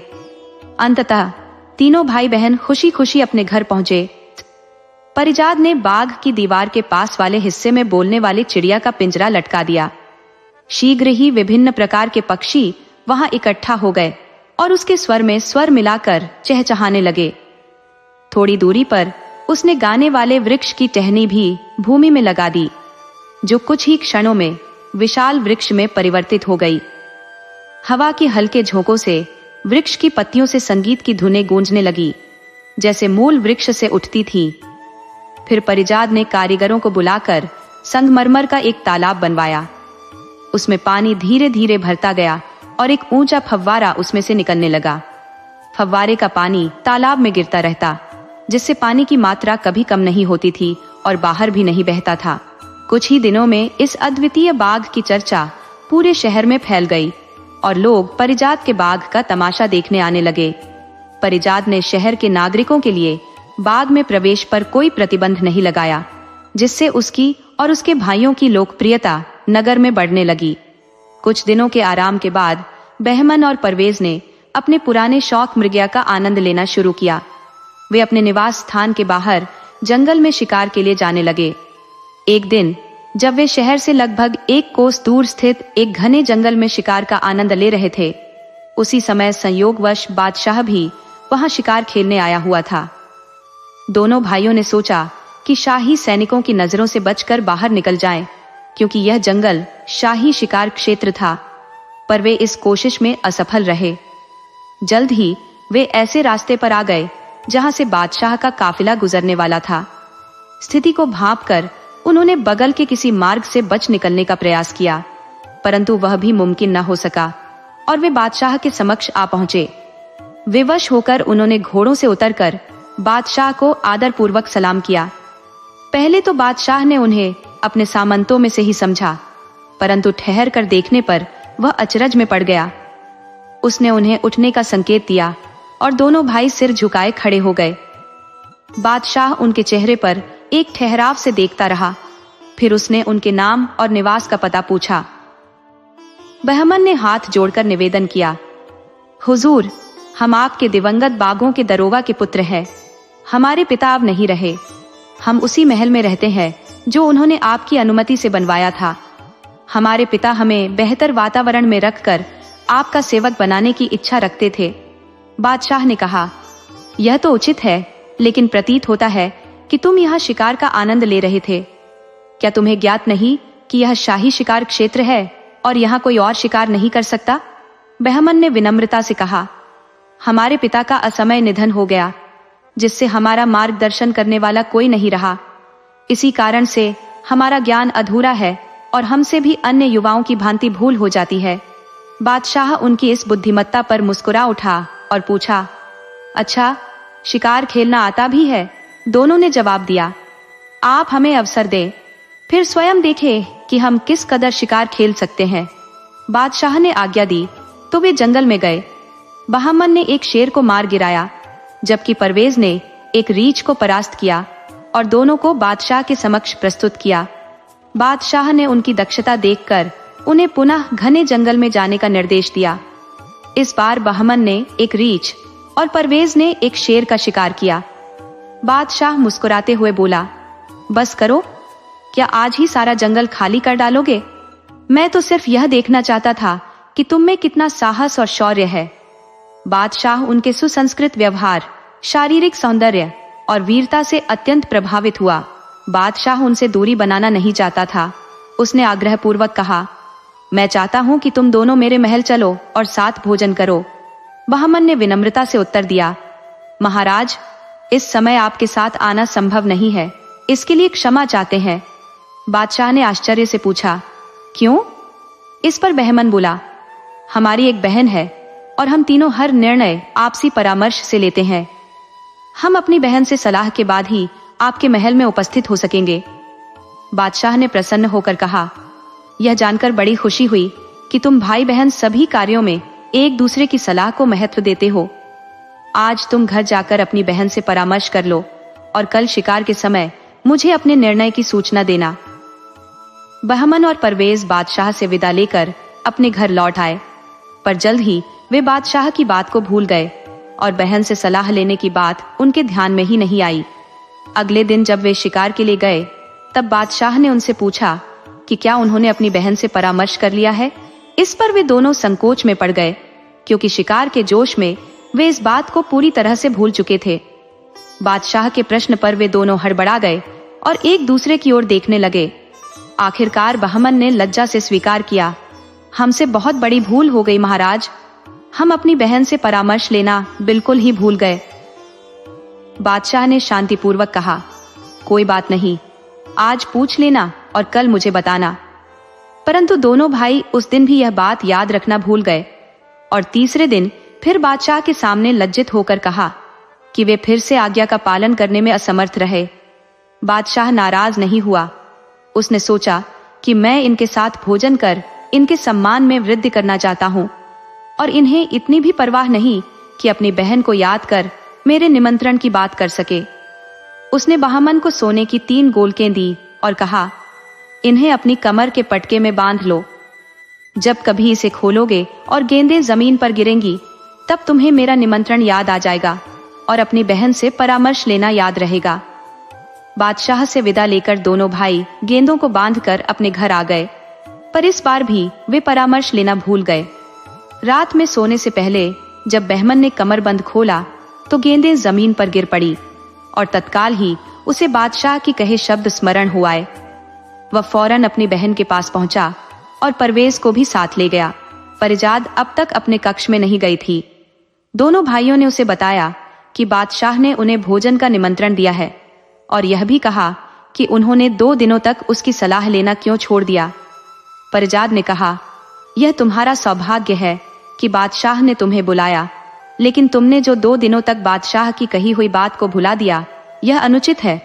अंततः तीनों भाई बहन खुशी खुशी अपने घर पहुंचे। परिजात ने बाग की दीवार के पास वाले हिस्से में बोलने वाली चिड़िया का पिंजरा लटका दिया। शीघ्र ही विभिन्न प्रकार के पक्षी वहां इकट्ठा हो गए और उसके स्वर में स्वर मिलाकर चहचहाने लगे। थोड़ी दूरी पर उसने गाने वाले वृक्ष की टहनी भी भूमि में लगा दी, जो कुछ ही क्षणों में विशाल वृक्ष में परिवर्तित हो गई। हवा के हल्के झोंकों से वृक्ष की पत्तियों से संगीत की धुनें गूंजने लगी, जैसे मूल वृक्ष से उठती थी। फिर परिजात ने कारीगरों को बुलाकर संगमरमर का एक तालाब बनवाया। उसमें पानी धीरे धीरे भरता गया और एक ऊंचा फव्वारा उसमें से निकलने लगा। फव्वारे का पानी तालाब में गिरता रहता, जिससे पानी की मात्रा कभी कम नहीं होती थी और बाहर भी नहीं बहता था। कुछ ही दिनों में इस अद्वितीय बाघ की चर्चा पूरे शहर में फैल गई और लोग परिजात के बाघ का तमाशा देखने आने लगे। परिजात ने शहर के नागरिकों के लिए बाघ में प्रवेश पर कोई प्रतिबंध नहीं लगाया, जिससे उसकी और उसके भाइयों की लोकप्रियता नगर में बढ़ने लगी। कुछ दिनों के आराम के बाद बहमन और परवेज ने अपने पुराने शौक मृगया का आनंद लेना शुरू किया। वे अपने निवास स्थान के बाहर जंगल में शिकार के लिए जाने लगे। एक दिन जब वे शहर से लगभग 1 कोस दूर स्थित एक घने जंगल में शिकार का आनंद ले रहे थे, उसी समय संयोगवश बादशाह भी वहां शिकार खेलने आया हुआ था। दोनों भाइयों ने सोचा कि शाही सैनिकों की नजरों से बचकर बाहर निकल जाएं, क्योंकि यह जंगल शाही शिकार क्षेत्र था, पर वे इस कोशिश में असफल रहे। जल्द ही वे ऐसे रास्ते पर आ गए जहां से बादशाह का काफिला गुजरने वाला था। स्थिति को भांपकर उन्होंने बगल के किसी मार्ग से बच निकलने का प्रयास किया, परंतु वह भी मुमकिन न हो सका और वे बादशाह के समक्ष आ पहुंचे। विवश होकर उन्होंने घोड़ों से उतरकर बादशाह को आदरपूर्वक सलाम किया। पहले तो बादशाह ने उन्हें अपने सामंतों में से ही समझा, परंतु ठहर कर देखने पर वह अचरज में पड़ गया। उसने उन्हें उठने का संकेत दिया और दोनों भाई सिर झुकाए खड़े हो गए। बादशाह उनके चेहरे पर एक ठहराव से देखता रहा, फिर उसने उनके नाम और निवास का पता पूछा। बहमन ने हाथ जोड़कर निवेदन किया, हुजूर, हम आपके दिवंगत बागों के दरोगा के पुत्र हैं। हमारे पिता अब नहीं रहे। हम उसी महल में रहते हैं जो उन्होंने आपकी अनुमति से बनवाया था। हमारे पिता हमें बेहतर वातावरण में रखकर आपका सेवक बनाने की इच्छा रखते थे। बादशाह ने कहा, यह तो उचित है, लेकिन प्रतीत होता है कि तुम यहाँ शिकार का आनंद ले रहे थे। क्या तुम्हें ज्ञात नहीं कि यह शाही शिकार क्षेत्र है और यहाँ कोई और शिकार नहीं कर सकता? बहमन ने विनम्रता से कहा, हमारे पिता का असमय निधन हो गया, जिससे हमारा मार्गदर्शन करने वाला कोई नहीं रहा। इसी कारण से हमारा ज्ञान अधूरा है और हमसे भी अन्य युवाओं की भांति भूल हो जाती है। बादशाह उनकी इस बुद्धिमत्ता पर मुस्कुरा उठा और पूछा, अच्छा, शिकार खेलना आता भी है? दोनों ने जवाब दिया, आप हमें अवसर दें, फिर स्वयं देखें कि हम किस कदर शिकार खेल सकते हैं। बादशाह ने आज्ञा दी तो वे जंगल में गए। बहमन ने एक शेर को मार गिराया, जबकि परवेज ने एक रीछ को परास्त किया और दोनों को बादशाह के समक्ष प्रस्तुत किया। बादशाह ने उनकी दक्षता देखकर उन्हें पुनः घने जंगल में जाने का निर्देश दिया। इस बार बहमन ने एक रीछ और परवेज ने एक शेर का शिकार किया। बादशाह मुस्कुराते हुए बोला, बस करो, क्या आज ही सारा जंगल खाली कर डालोगे? मैं तो सिर्फ यह देखना चाहता था कि तुम में कितना साहस और शौर्य है। बादशाह उनके सुसंस्कृत व्यवहार, शारीरिक सौंदर्य और वीरता से अत्यंत प्रभावित हुआ। बादशाह उनसे दूरी बनाना नहीं चाहता था। उसने आग्रहपूर्वक कहा, मैं चाहता हूं कि तुम दोनों मेरे महल चलो और साथ भोजन करो। बहमन ने विनम्रता से उत्तर दिया, महाराज, इस समय आपके साथ आना संभव नहीं है, इसके लिए क्षमा चाहते हैं। बादशाह ने आश्चर्य से पूछा, क्यों? इस पर बहमन बोला, हमारी एक बहन है और हम तीनों हर निर्णय आपसी परामर्श से लेते हैं। हम अपनी बहन से सलाह के बाद ही आपके महल में उपस्थित हो सकेंगे। बादशाह ने प्रसन्न होकर कहा, यह जानकर बड़ी खुशी हुई कि तुम भाई बहन सभी कार्यों में एक दूसरे की सलाह को महत्व देते हो। आज तुम घर जाकर अपनी बहन से परामर्श कर लो और कल शिकार के समय मुझे अपने निर्णय की सूचना देना। बहमन और परवेज बादशाह से विदा लेकर अपने घर लौट आए, पर जल्द ही वे बादशाह की बात को भूल गए और बहन से सलाह लेने की बात उनके ध्यान में ही नहीं आई। अगले दिन जब वे शिकार के लिए गए, तब बादशाह ने उनसे पूछा कि क्या उन्होंने अपनी बहन से परामर्श कर लिया है। इस पर वे दोनों संकोच में पड़ गए, क्योंकि शिकार के जोश में वे इस बात को पूरी तरह से भूल चुके थे। बादशाह के प्रश्न पर वे दोनों हड़बड़ा गए और एक दूसरे की ओर देखने लगे। आखिरकार बहमन ने लज्जा से स्वीकार किया, हमसे बहुत बड़ी भूल हो गई महाराज, हम अपनी बहन से परामर्श लेना बिल्कुल ही भूल गए। बादशाह ने शांतिपूर्वक कहा, कोई बात नहीं, आज पूछ लेना और कल मुझे बताना। परंतु दोनों भाई उस दिन भी यह बात याद रखना भूल गए और तीसरे दिन फिर बादशाह के सामने लज्जित होकर कहा कि वे फिर से आज्ञा का पालन करने में असमर्थ रहे। बादशाह नाराज नहीं हुआ, उसने सोचा कि मैं इनके साथ भोजन कर इनके सम्मान में वृद्धि करना चाहता हूँ, और इन्हें इतनी भी परवाह नहीं कि अपनी बहन को याद कर मेरे निमंत्रण की बात कर सके। उसने बहामन को सोने की 3 गोलकें दी और कहा, इन्हें अपनी कमर के पटके में बांध लो। जब कभी इसे खोलोगे और गेंदें जमीन पर गिरेंगी, तब तुम्हें मेरा निमंत्रण याद आ जाएगा और अपनी बहन से परामर्श लेना याद रहेगा। बादशाह से विदा लेकर दोनों भाई गेंदों को बांधकर अपने घर आ गए, पर इस बार भी वे परामर्श लेना भूल गए। रात में सोने से पहले जब बहमन ने कमरबंद खोला तो गेंदें जमीन पर गिर पड़ी और तत्काल ही उसे बादशाह की कहे शब्द स्मरण हुए। वह फौरन अपनी बहन के पास पहुंचा और परवेज को भी साथ ले गया। परिजाद अब तक अपने कक्ष में नहीं गई थी। दोनों भाइयों ने उसे बताया कि बादशाह ने उन्हें भोजन का निमंत्रण दिया है और यह भी कहा कि उन्होंने 2 दिनों तक उसकी सलाह लेना क्यों छोड़ दिया। परिजाद ने कहा, यह तुम्हारा सौभाग्य है कि बादशाह ने तुम्हें बुलाया, लेकिन तुमने जो 2 दिनों तक बादशाह की कही हुई बात को भुला दिया, यह अनुचित है।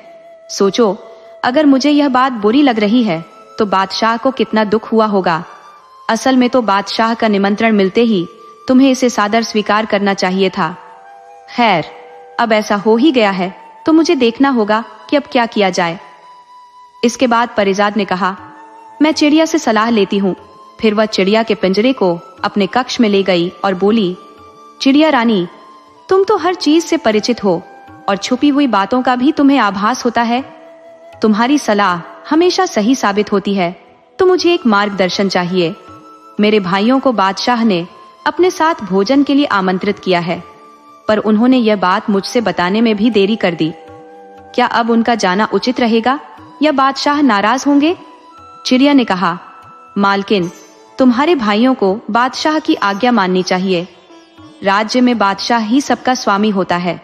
सोचो, अगर मुझे यह बात बुरी लग रही है तो बादशाह को कितना दुख हुआ होगा। असल में तो बादशाह का निमंत्रण मिलते ही तुम्हें इसे सादर स्वीकार करना चाहिए था। खैर, अब ऐसा हो ही गया है तो मुझे देखना होगा कि अब क्या किया जाए। इसके बाद परिजाद ने कहा, मैं चिड़िया से सलाह लेती हूँ। फिर वह चिड़िया के पिंजरे को अपने कक्ष में ले गई और बोली, चिड़िया रानी, तुम तो हर चीज से परिचित हो और छुपी हुई बातों का भी तुम्हें आभास होता है। तुम्हारी सलाह हमेशा सही साबित होती है, तो मुझे एक मार्गदर्शन चाहिए। मेरे भाइयों को बादशाह ने अपने साथ भोजन के लिए आमंत्रित किया है, पर उन्होंने यह बात मुझसे बताने में भी देरी कर दी। क्या अब उनका जाना उचित रहेगा या बादशाह नाराज होंगे? चिड़िया ने कहा, मालकिन, तुम्हारे भाइयों को बादशाह की आज्ञा माननी चाहिए। राज्य में बादशाह ही सबका स्वामी होता है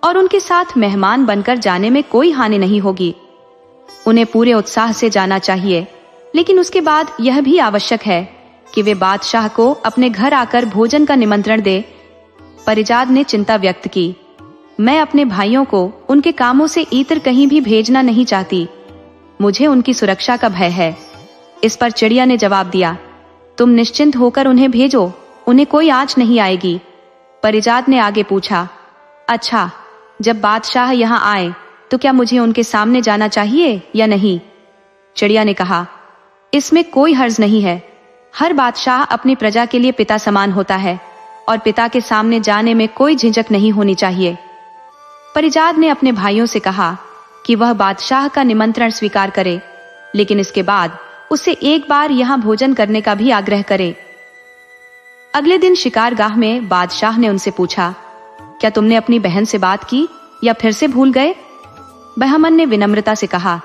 और उनके साथ मेहमान बनकर जाने में कोई हानि नहीं होगी। उन्हें पूरे उत्साह से जाना चाहिए, लेकिन उसके बाद यह भी आवश्यक है कि वे बादशाह को अपने घर आकर भोजन का निमंत्रण दे। परिजाद ने चिंता व्यक्त की, मैं अपने भाइयों को उनके कामों से इतर कहीं भी भेजना नहीं चाहती। मुझे उनकी सुरक्षा का भय है। इस पर चिड़िया ने जवाब दिया, तुम निश्चिंत होकर उन्हें भेजो, उन्हें कोई आँच नहीं आएगी। परिजाद ने आगे पूछा, अच्छा, जब बादशाह यहाँ आए तो क्या मुझे उनके सामने जाना चाहिए या नहीं? चिड़िया ने कहा, इसमें कोई हर्ज नहीं है। हर बादशाह अपनी प्रजा के लिए पिता समान होता है और पिता के सामने जाने में कोई झिझक नहीं होनी चाहिए। परिजाद ने अपने भाइयों से कहा कि वह बादशाह का निमंत्रण स्वीकार करे, लेकिन इसके बाद उसे एक बार यहाँ भोजन करने का भी आग्रह करे। अगले दिन शिकारगाह में बादशाह ने उनसे पूछा, क्या तुमने अपनी बहन से बात की या फिर से भूल गए? बहमन ने विनम्रता से कहा,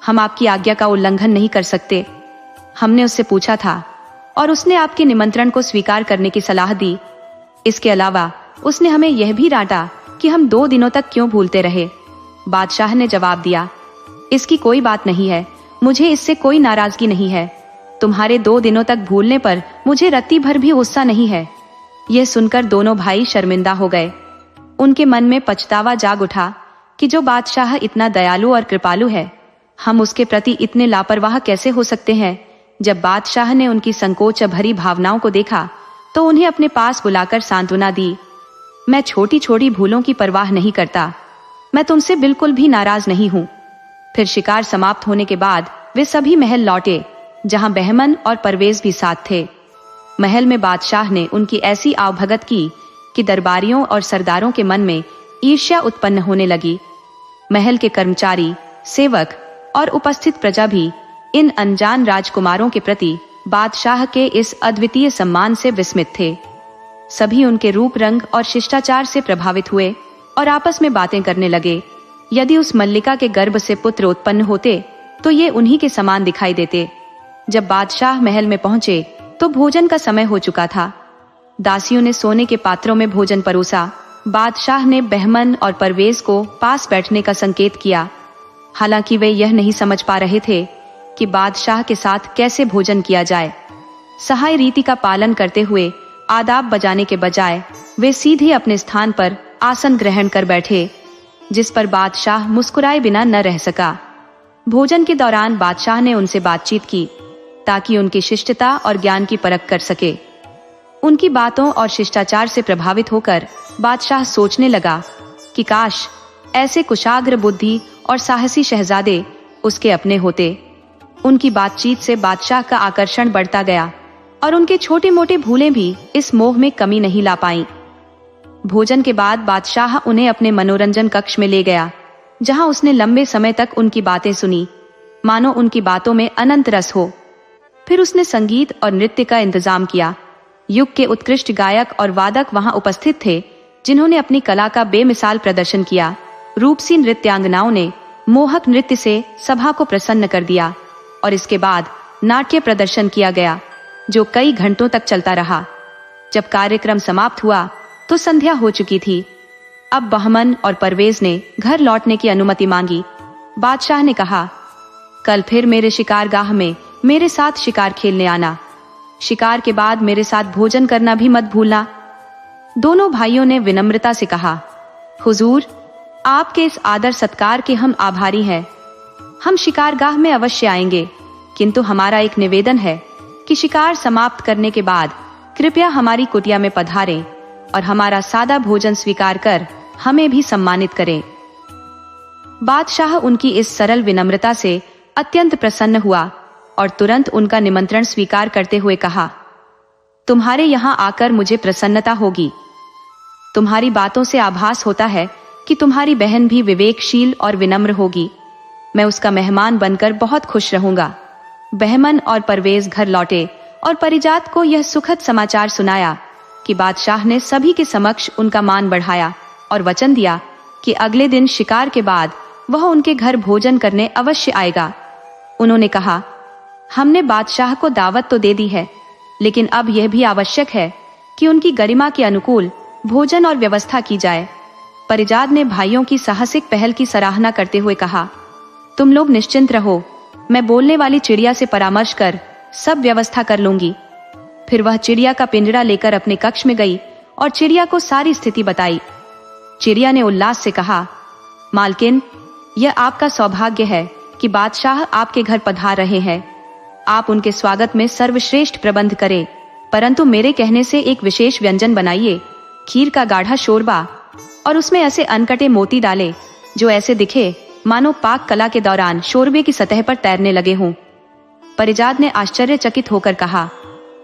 हम आपकी आज्ञा का उल्लंघन नहीं कर सकते। हमने उससे पूछा था और उसने आपके निमंत्रण को स्वीकार करने की सलाह दी। इसके अलावा उसने हमें यह भी डांटा कि हम 2 दिनों तक क्यों भूलते रहे। बादशाह ने जवाब दिया, इसकी कोई बात नहीं है, मुझे इससे कोई नाराजगी नहीं है। तुम्हारे 2 दिनों तक भूलने पर मुझे रत्ती भर भी गुस्सा नहीं है। यह सुनकर दोनों भाई शर्मिंदा हो गए। उनके मन में पछतावा जाग उठा कि जो बादशाह इतना दयालु और कृपालु है, हम उसके प्रति इतने लापरवाह कैसे हो सकते हैं। जब बादशाह ने उनकी संकोच भरी भावनाओं को देखा तो उन्हें अपने पास बुलाकर सांत्वना दी। मैं छोटी छोटी भूलों की परवाह नहीं करता, मैं तुमसे बिल्कुल भी नाराज नहीं हूँ। फिर शिकार समाप्त होने के बाद वे सभी महल लौटे, जहां बहमन और परवेज भी साथ थे। महल में बादशाह ने उनकी ऐसी आवभगत की कि दरबारियों और सरदारों के मन में ईर्ष्या उत्पन्न होने लगी। महल के कर्मचारी, सेवक और उपस्थित प्रजा भी इन अनजान राजकुमारों के प्रति बादशाह के इस अद्वितीय सम्मान से विस्मित थे। सभी उनके रूप रंग और शिष्टाचार से प्रभावित हुए और आपस में बातें करने लगे। यदि उस मल्लिका के गर्भ से पुत्र उत्पन्न होते तो ये उन्हीं के समान दिखाई देते। जब बादशाह महल में पहुंचे तो भोजन का समय हो चुका था। दासियों ने सोने के पात्रों में भोजन परोसा। बादशाह ने बहमन और परवेज को पास बैठने का संकेत किया। हालांकि वे यह नहीं समझ पा रहे थे कि बादशाह के साथ कैसे भोजन किया जाए। सहाय रीति का पालन करते हुए आदाब बजाने के बजाय वे सीधे अपने स्थान पर आसन ग्रहण कर बैठे, जिस पर बादशाह मुस्कुराए बिना न रह सका। भोजन के दौरान बादशाह ने उनसे बातचीत की ताकि उनकी शिष्टता और ज्ञान की परख कर सके। उनकी बातों और शिष्टाचार से प्रभावित होकर बादशाह सोचने लगा कि काश ऐसे कुशाग्र बुद्धि और साहसी शहजादे उसके अपने होते। उनकी बातचीत से बादशाह का आकर्षण बढ़ता गया और उनके छोटे मोटे भूलें भी इस मोह में कमी नहीं ला पाईं। भोजन के बाद बादशाह उन्हें अपने मनोरंजन कक्ष में ले गया, जहां उसने लंबे समय तक उनकी बातें सुनी, मानो उनकी बातों में अनंत रस हो। फिर उसने संगीत और नृत्य का इंतजाम किया। युग के उत्कृष्ट गायक और वादक वहां उपस्थित थे, जिन्होंने अपनी कला का बेमिसाल प्रदर्शन किया। रूपसी नृत्यांगनाओं ने मोहक नृत्य से सभा को प्रसन्न कर दिया और इसके बाद नाट्य प्रदर्शन किया गया, जो कई घंटों तक चलता रहा। जब कार्यक्रम समाप्त हुआ तो संध्या हो चुकी थी। अब बहमन और परवेज ने घर लौटने की अनुमति मांगी। बादशाह ने कहा, कल फिर मेरे शिकारगाह में मेरे साथ शिकार खेलने आना। शिकार के बाद मेरे साथ भोजन करना भी मत भूलना। दोनों भाइयों ने विनम्रता से कहा, हुजूर, आपके इस आदर सत्कार के हम आभारी हैं। हम शिकारगाह में अवश्य आएंगे, किंतु हमारा एक निवेदन है कि शिकार समाप्त करने के बाद कृपया हमारी कुटिया में पधारें और हमारा सादा भोजन स्वीकार कर हमें भी सम्मानित करें। बादशाह उनकी इस सरल विनम्रता से अत्यंत प्रसन्न हुआ और तुरंत उनका निमंत्रण स्वीकार करते हुए कहा, तुम्हारे यहाँ आकर मुझे प्रसन्नता होगी। तुम्हारी बातों से आभास होता है कि तुम्हारी बहन भी विवेकशील और विनम्र होगी। मैं उसका मेहमान बनकर बहुत खुश रहूंगा। बहमन और परवेज घर लौटे और परिजात को यह सुखद समाचार सुनाया कि बादशाह ने सभी के समक्ष उनका मान बढ़ाया और वचन दिया कि अगले दिन शिकार के बाद वह उनके घर भोजन करने अवश्य आएगा। उन्होंने कहा, हमने बादशाह को दावत तो दे दी है, लेकिन अब यह भी आवश्यक है कि उनकी गरिमा के अनुकूल भोजन और व्यवस्था की जाए। परिजात ने भाइयों की साहसिक पहल की सराहना करते हुए कहा, तुम लोग निश्चिंत रहो, मैं बोलने वाली चिड़िया से परामर्श कर सब व्यवस्था कर लूंगी। फिर वह चिड़िया का पिंजरा लेकर अपने कक्ष में गई और चिड़िया को सारी स्थिति बताई। चिड़िया ने उल्लास से कहा, मालकिन, यह आपका सौभाग्य है कि बादशाह आपके घर पधार रहे हैं। आप उनके स्वागत में सर्वश्रेष्ठ प्रबंध करें, परंतु मेरे कहने से एक विशेष व्यंजन बनाइए, खीर का गाढ़ा शोरबा, और उसमें ऐसे अनकटे मोती डाले जो ऐसे दिखे मानो पाक कला के दौरान शोरबे की सतह पर तैरने लगे हों। परिजात ने आश्चर्यचकित होकर कहा,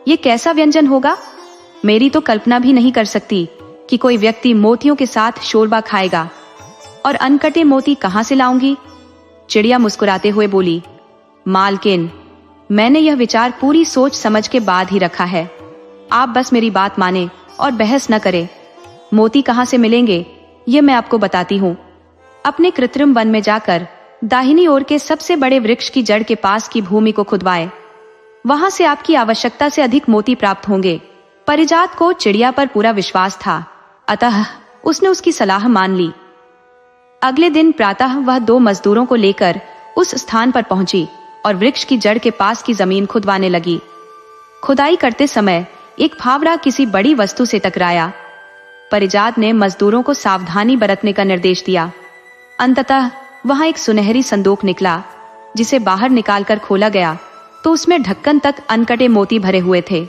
यह कैसा व्यंजन होगा? मेरी तो कल्पना भी नहीं कर सकती कि कोई व्यक्ति मोतियों के साथ शोरबा खाएगा। और अनकटे मोती कहां से लाऊंगी? चिड़िया मुस्कुराते हुए बोली, मालकिन, मैंने यह विचार पूरी सोच समझ के बाद ही रखा है। आप बस मेरी बात माने और बहस न करें। मोती कहां से मिलेंगे ये मैं आपको बताती हूँ। अपने कृत्रिम वन में जाकर दाहिनी ओर के सबसे बड़े वृक्ष की जड़ के पास की भूमि को खुदवाएं। वहां से आपकी आवश्यकता से अधिक मोती प्राप्त होंगे। परिजात को चिड़िया पर पूरा विश्वास था, अतः उसने उसकी सलाह मान ली। अगले दिन प्रातः वह 2 मजदूरों को लेकर उस स्थान पर पहुंची और वृक्ष की जड़ के पास की जमीन खुदवाने लगी। खुदाई करते समय एक फावड़ा किसी बड़ी वस्तु से टकराया। परिजात ने मजदूरों को सावधानी बरतने का निर्देश दिया। अंततः वहां एक सुनहरी संदूक निकला, जिसे बाहर निकालकर खोला गया तो उसमें ढक्कन तक अनकटे मोती भरे हुए थे।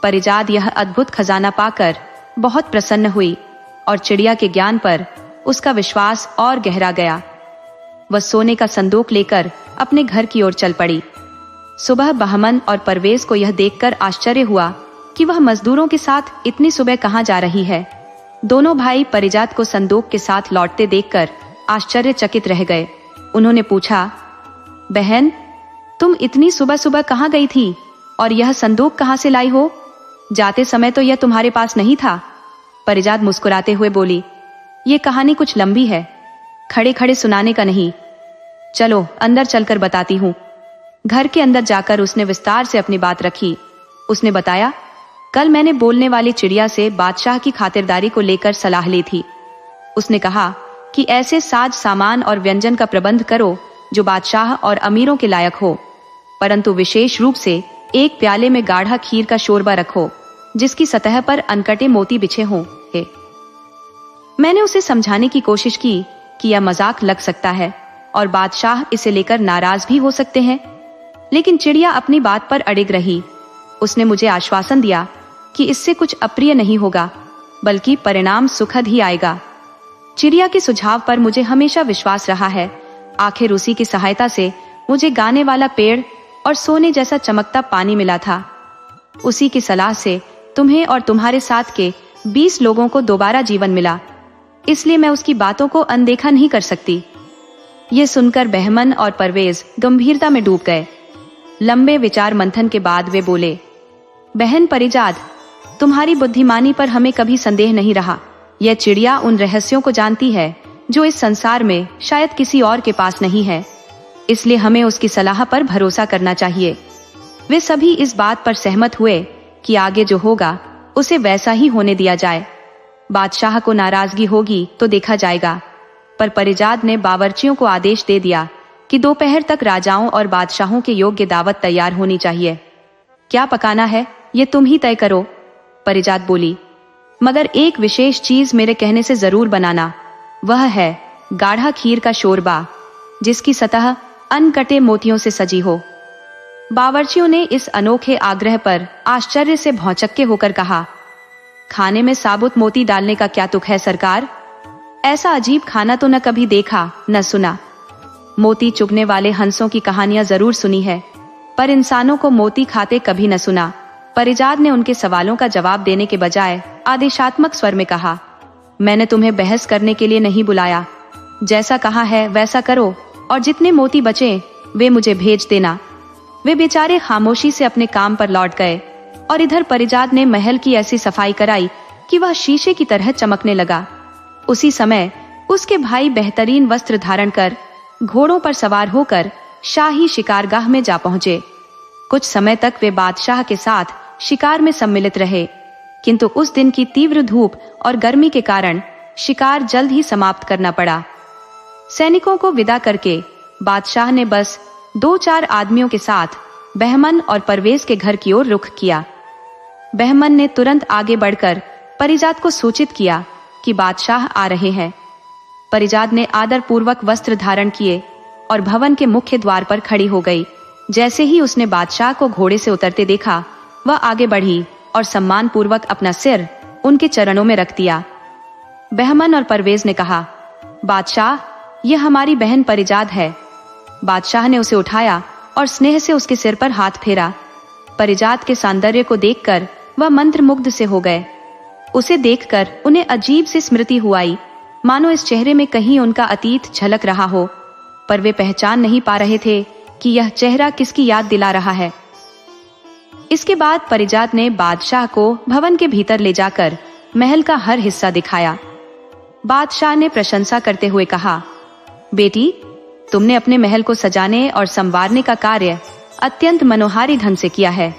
परिजात यह अद्भुत खजाना पाकर बहुत प्रसन्न हुई और चिड़िया के ज्ञान पर उसका विश्वास और गहरा गया। वह सोने का संदूक लेकर अपने घर की ओर चल पड़ी। सुबह बहमन और परवेज को यह देखकर आश्चर्य हुआ कि वह मजदूरों के साथ इतनी सुबह कहां जा रही है। दोनों भाई परिजात को संदूक के साथ लौटते देखकर आश्चर्यचकित रह गए। उन्होंने पूछा, बहन, तुम इतनी सुबह सुबह कहां गई थी और यह संदूक कहां से लाई हो? जाते समय तो यह तुम्हारे पास नहीं था। परिजात मुस्कुराते हुए बोली, ये कहानी कुछ लंबी है, खड़े खड़े सुनाने का नहीं। चलो अंदर चलकर बताती हूँ। घर के अंदर जाकर उसने विस्तार से अपनी बात रखी। उसने बताया, कल मैंने बोलने वाली चिड़िया से बादशाह की खातिरदारी को लेकर सलाह ली थी। उसने कहा कि ऐसे साज सामान और व्यंजन का प्रबंध करो जो बादशाह और अमीरों के लायक हो, परंतु विशेष रूप से एक प्याले में गाढ़ा खीर का शोरबा रखो जिसकी सतह पर अनकटे मोती बिछे हों। मैंने उसे समझाने की कोशिश की कि यह मजाक लग सकता है, और बादशाह इसे लेकर नाराज भी हो सकते हैं। लेकिन चिड़िया अपनी बात पर अड़िग रही। उसने मुझे आश्वासन दिया कि इससे कुछ अप्रिय नहीं होगा, बल्कि परिणाम सुखद ही आएगा। चिड़िया के सुझाव पर मुझे हमेशा विश्वास रहा है। आखिर उसी की सहायता से मुझे गाने वाला पेड़ और सोने जैसा चमकता पानी मिला था। उसी की सलाह से तुम्हें और तुम्हारे साथ के 20 लोगों को दोबारा जीवन मिला, इसलिए मैं उसकी बातों को अनदेखा नहीं कर सकती। ये सुनकर बहमन और परवेज गंभीरता में डूब गए। लंबे विचार मंथन के बाद वे बोले, बहन परिजाद, तुम्हारी बुद्धिमानी पर हमें कभी संदेह नहीं रहा। यह चिड़िया उन रहस्यों को जानती है जो इस संसार में शायद किसी और के पास नहीं है, इसलिए हमें उसकी सलाह पर भरोसा करना चाहिए। वे सभी इस बात पर सहमत हुए कि आगे जो होगा उसे वैसा ही होने दिया जाए। बादशाह को नाराजगी होगी तो देखा जाएगा, पर परिजाद ने बावर्चियों को आदेश दे दिया कि दोपहर तक राजाओं और बादशाहों के योग्य दावत तैयार होनी चाहिए। क्या पकाना है ये तुम ही तय करो, परिजाद बोली, मगर एक विशेष चीज मेरे कहने से जरूर बनाना। वह है गाढ़ा खीर का शोरबा, जिसकी सतह अनकटे मोतियों से सजी हो। बावर्चियों ने इस अनोखे आग्रह पर आश्चर्य से भौचक्के होकर कहा, खाने में साबुत मोती डालने का क्या तुक है सरकार? ऐसा अजीब खाना तो न कभी देखा न सुना। मोती चुगने वाले हंसों की कहानियां जरूर सुनी है, पर इंसानों को मोती खाते कभी न सुना। परिजाद ने उनके सवालों का जवाब देने के बजाय आदेशात्मक स्वर में कहा, मैंने तुम्हें बहस करने के लिए नहीं बुलाया। जैसा कहा है वैसा करो और जितने मोती बचे वे मुझे भेज देना। वे बेचारे खामोशी से अपने काम पर लौट गए और इधर परिजाद ने महल की ऐसी सफाई कराई कि वह शीशे की तरह चमकने लगा। उसी समय उसके भाई बेहतरीन वस्त्र धारण कर घोड़ों पर सवार होकर शाही शिकारगाह में जा पहुंचे। कुछ समय तक वे बादशाह के साथ शिकार में सम्मिलित रहे, किंतु उस दिन की तीव्र धूप और गर्मी के कारण शिकार जल्द ही समाप्त करना पड़ा। सैनिकों को विदा करके बादशाह ने बस 2-4 आदमियों के साथ बहमन और परवेज के घर की ओर रुख किया। बहमन ने तुरंत आगे बढ़कर परिजाद को सूचित किया कि बादशाह आ रहे हैं। परिजाद ने आदर पूर्वक वस्त्र धारण किए और भवन के मुख्य द्वार पर खड़ी हो गई। जैसे ही उसने बादशाह को घोड़े से उतरते देखा, वह आगे बढ़ी और सम्मान पूर्वक अपना सिर उनके चरणों में रख दिया। बहमन और परवेज ने कहा, बादशाह, यह हमारी बहन परिजाद है। बादशाह ने उसे उठाया और स्नेह से उसके सिर पर हाथ फेरा। परिजाद के सौंदर्य को देखकर वह मंत्रमुग्ध से हो गए। उसे देखकर उन्हें अजीब सी स्मृति हुई, मानो इस चेहरे में कहीं उनका अतीत झलक रहा हो, पर वे पहचान नहीं पा रहे थे कि यह चेहरा किसकी याद दिला रहा है। इसके बाद परिजाद ने बादशाह को भवन के भीतर ले जाकर महल का हर हिस्सा दिखाया। बादशाह ने प्रशंसा करते हुए कहा, बेटी, तुमने अपने महल को सजाने और संवारने का कार्य अत्यंत मनोहारी ढंग से किया है।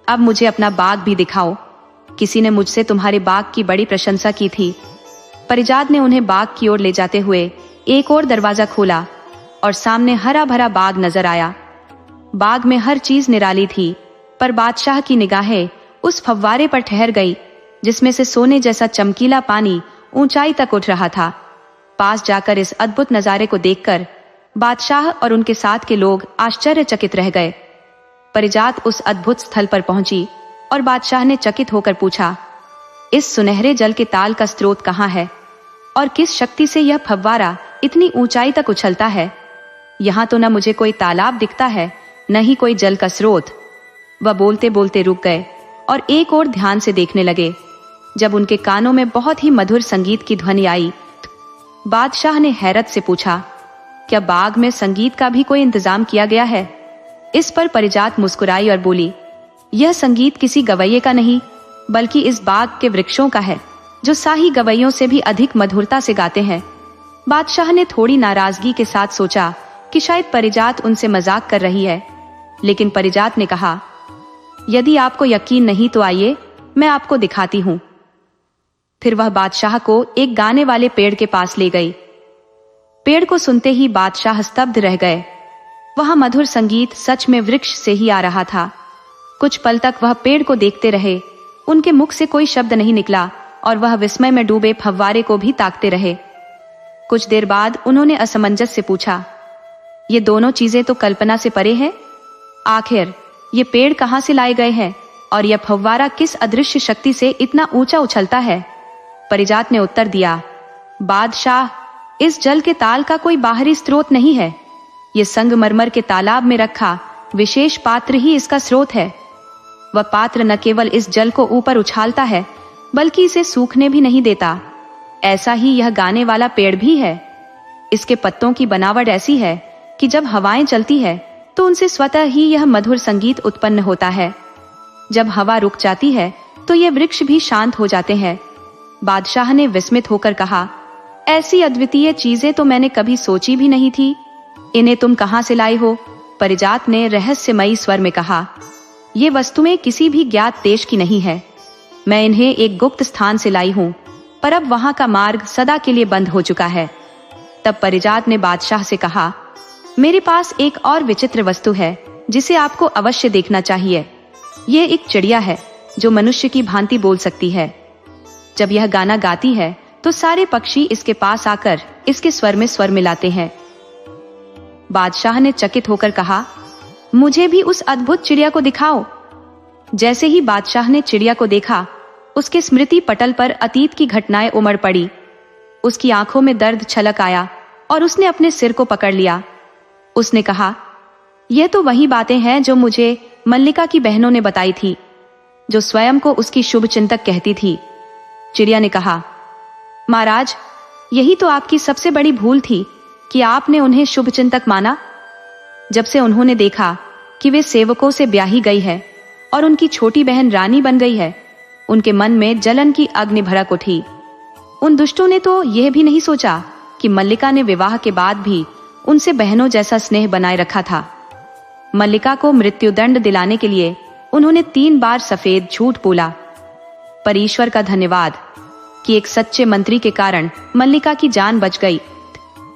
अब मुझे अपना बाग भी दिखाओ। किसी ने मुझसे तुम्हारे बाग की बड़ी प्रशंसा की थी। परिजाद ने उन्हें बाग की ओर ले जाते हुए एक और दरवाजा खोला और सामने हरा भरा बाग नजर आया। बाग में हर चीज निराली थी, पर बादशाह की निगाहें उस फव्वारे पर ठहर गई जिसमें से सोने जैसा चमकीला पानी ऊंचाई तक उठ रहा था। पास जाकर इस अद्भुत नजारे को देखकर बादशाह और उनके साथ के लोग आश्चर्यचकित रह गए। परिजाद उस अद्भुत स्थल पर पहुंची और बादशाह ने चकित होकर पूछा, इस सुनहरे जल के ताल का स्रोत कहाँ है और किस शक्ति से यह फव्वारा इतनी ऊंचाई तक उछलता है? यहाँ तो न मुझे कोई तालाब दिखता है, न ही कोई जल का स्रोत। वह बोलते बोलते रुक गए और एक और ध्यान से देखने लगे। जब उनके कानों में बहुत ही मधुर संगीत की ध्वनि आई, बादशाह ने हैरत से पूछा, क्या बाग में संगीत का भी कोई इंतजाम किया गया है? इस पर परिजाद मुस्कुराई और बोली, यह संगीत किसी गवैये का नहीं, बल्कि इस बाग के वृक्षों का है, जो शाही गवैयों से भी अधिक मधुरता से गाते हैं। बादशाह ने थोड़ी नाराजगी के साथ सोचा कि शायद परिजाद उनसे मजाक कर रही है, लेकिन परिजाद ने कहा, यदि आपको यकीन नहीं तो आइए, मैं आपको दिखाती हूँ। फिर वह बादशाह को एक गाने वाले पेड़ के पास ले गई। पेड़ को सुनते ही बादशाह स्तब्ध रह गए। वहां मधुर संगीत सच में वृक्ष से ही आ रहा था। कुछ पल तक वह पेड़ को देखते रहे। उनके मुख से कोई शब्द नहीं निकला और वह विस्मय में डूबे फव्वारे को भी ताकते रहे। कुछ देर बाद उन्होंने असमंजस से पूछा, ये दोनों चीजें तो कल्पना से परे हैं। आखिर ये पेड़ कहाँ से लाए गए हैं और यह फव्वारा किस अदृश्य शक्ति से इतना ऊंचा उछलता है? परिजात ने उत्तर दिया, बादशाह, इस जल के ताल का कोई बाहरी स्रोत नहीं है। ये संगमरमर के तालाब में रखा विशेष पात्र ही इसका स्रोत है। वह पात्र न केवल इस जल को ऊपर उछालता है बल्कि इसे सूखने भी नहीं देता। ऐसा ही यह गाने वाला पेड़ भी है। इसके पत्तों की बनावट ऐसी है कि जब हवाएं चलती है तो उनसे स्वतः ही यह मधुर संगीत उत्पन्न होता है। जब हवा रुक जाती है तो ये वृक्ष भी शांत हो जाते हैं। बादशाह ने विस्मित होकर कहा, ऐसी अद्वितीय चीजें तो मैंने कभी सोची भी नहीं थी। इन्हें तुम कहाँ से लाए हो? परिजात ने रहस्यमयी स्वर में कहा, ये वस्तुएं किसी भी ज्ञात देश की नहीं है। मैं इन्हें एक गुप्त स्थान से लाई हूँ, पर अब वहां का मार्ग सदा के लिए बंद हो चुका है। तब परिजात ने बादशाह से कहा, मेरे पास एक और विचित्र वस्तु है जिसे आपको अवश्य देखना चाहिए। ये एक चिड़िया है जो मनुष्य की भांति बोल सकती है। जब यह गाना गाती है तो सारे पक्षी इसके पास आकर इसके स्वर में स्वर मिलाते हैं। बादशाह ने चकित होकर कहा, मुझे भी उस अद्भुत चिड़िया को दिखाओ। जैसे ही बादशाह ने चिड़िया को देखा, उसके स्मृति पटल पर अतीत की घटनाएं उमड़ पड़ी। उसकी आंखों में दर्द छलक आया और उसने अपने सिर को पकड़ लिया। उसने कहा, यह तो वही बातें हैं जो मुझे मल्लिका की बहनों ने बताई थी, जो स्वयं को उसकी शुभ चिंतक कहती थी। चिड़िया ने कहा, महाराज, यही तो आपकी सबसे बड़ी भूल थी कि आपने उन्हें शुभ चिंतक माना। जब से उन्होंने देखा कि वे सेवकों से ब्याही गई है और उनकी छोटी बहन रानी बन गई है, उनके मन में जलन की अग्नि भड़क उठी। उन दुष्टों ने तो यह भी नहीं सोचा कि मल्लिका ने विवाह के बाद भी उनसे बहनों जैसा स्नेह बनाए रखा था। मल्लिका को मृत्युदंड दिलाने के लिए उन्होंने 3 बार सफेद झूठ बोला। पर ईश्वर का धन्यवाद कि एक सच्चे मंत्री के कारण मल्लिका की जान बच गई।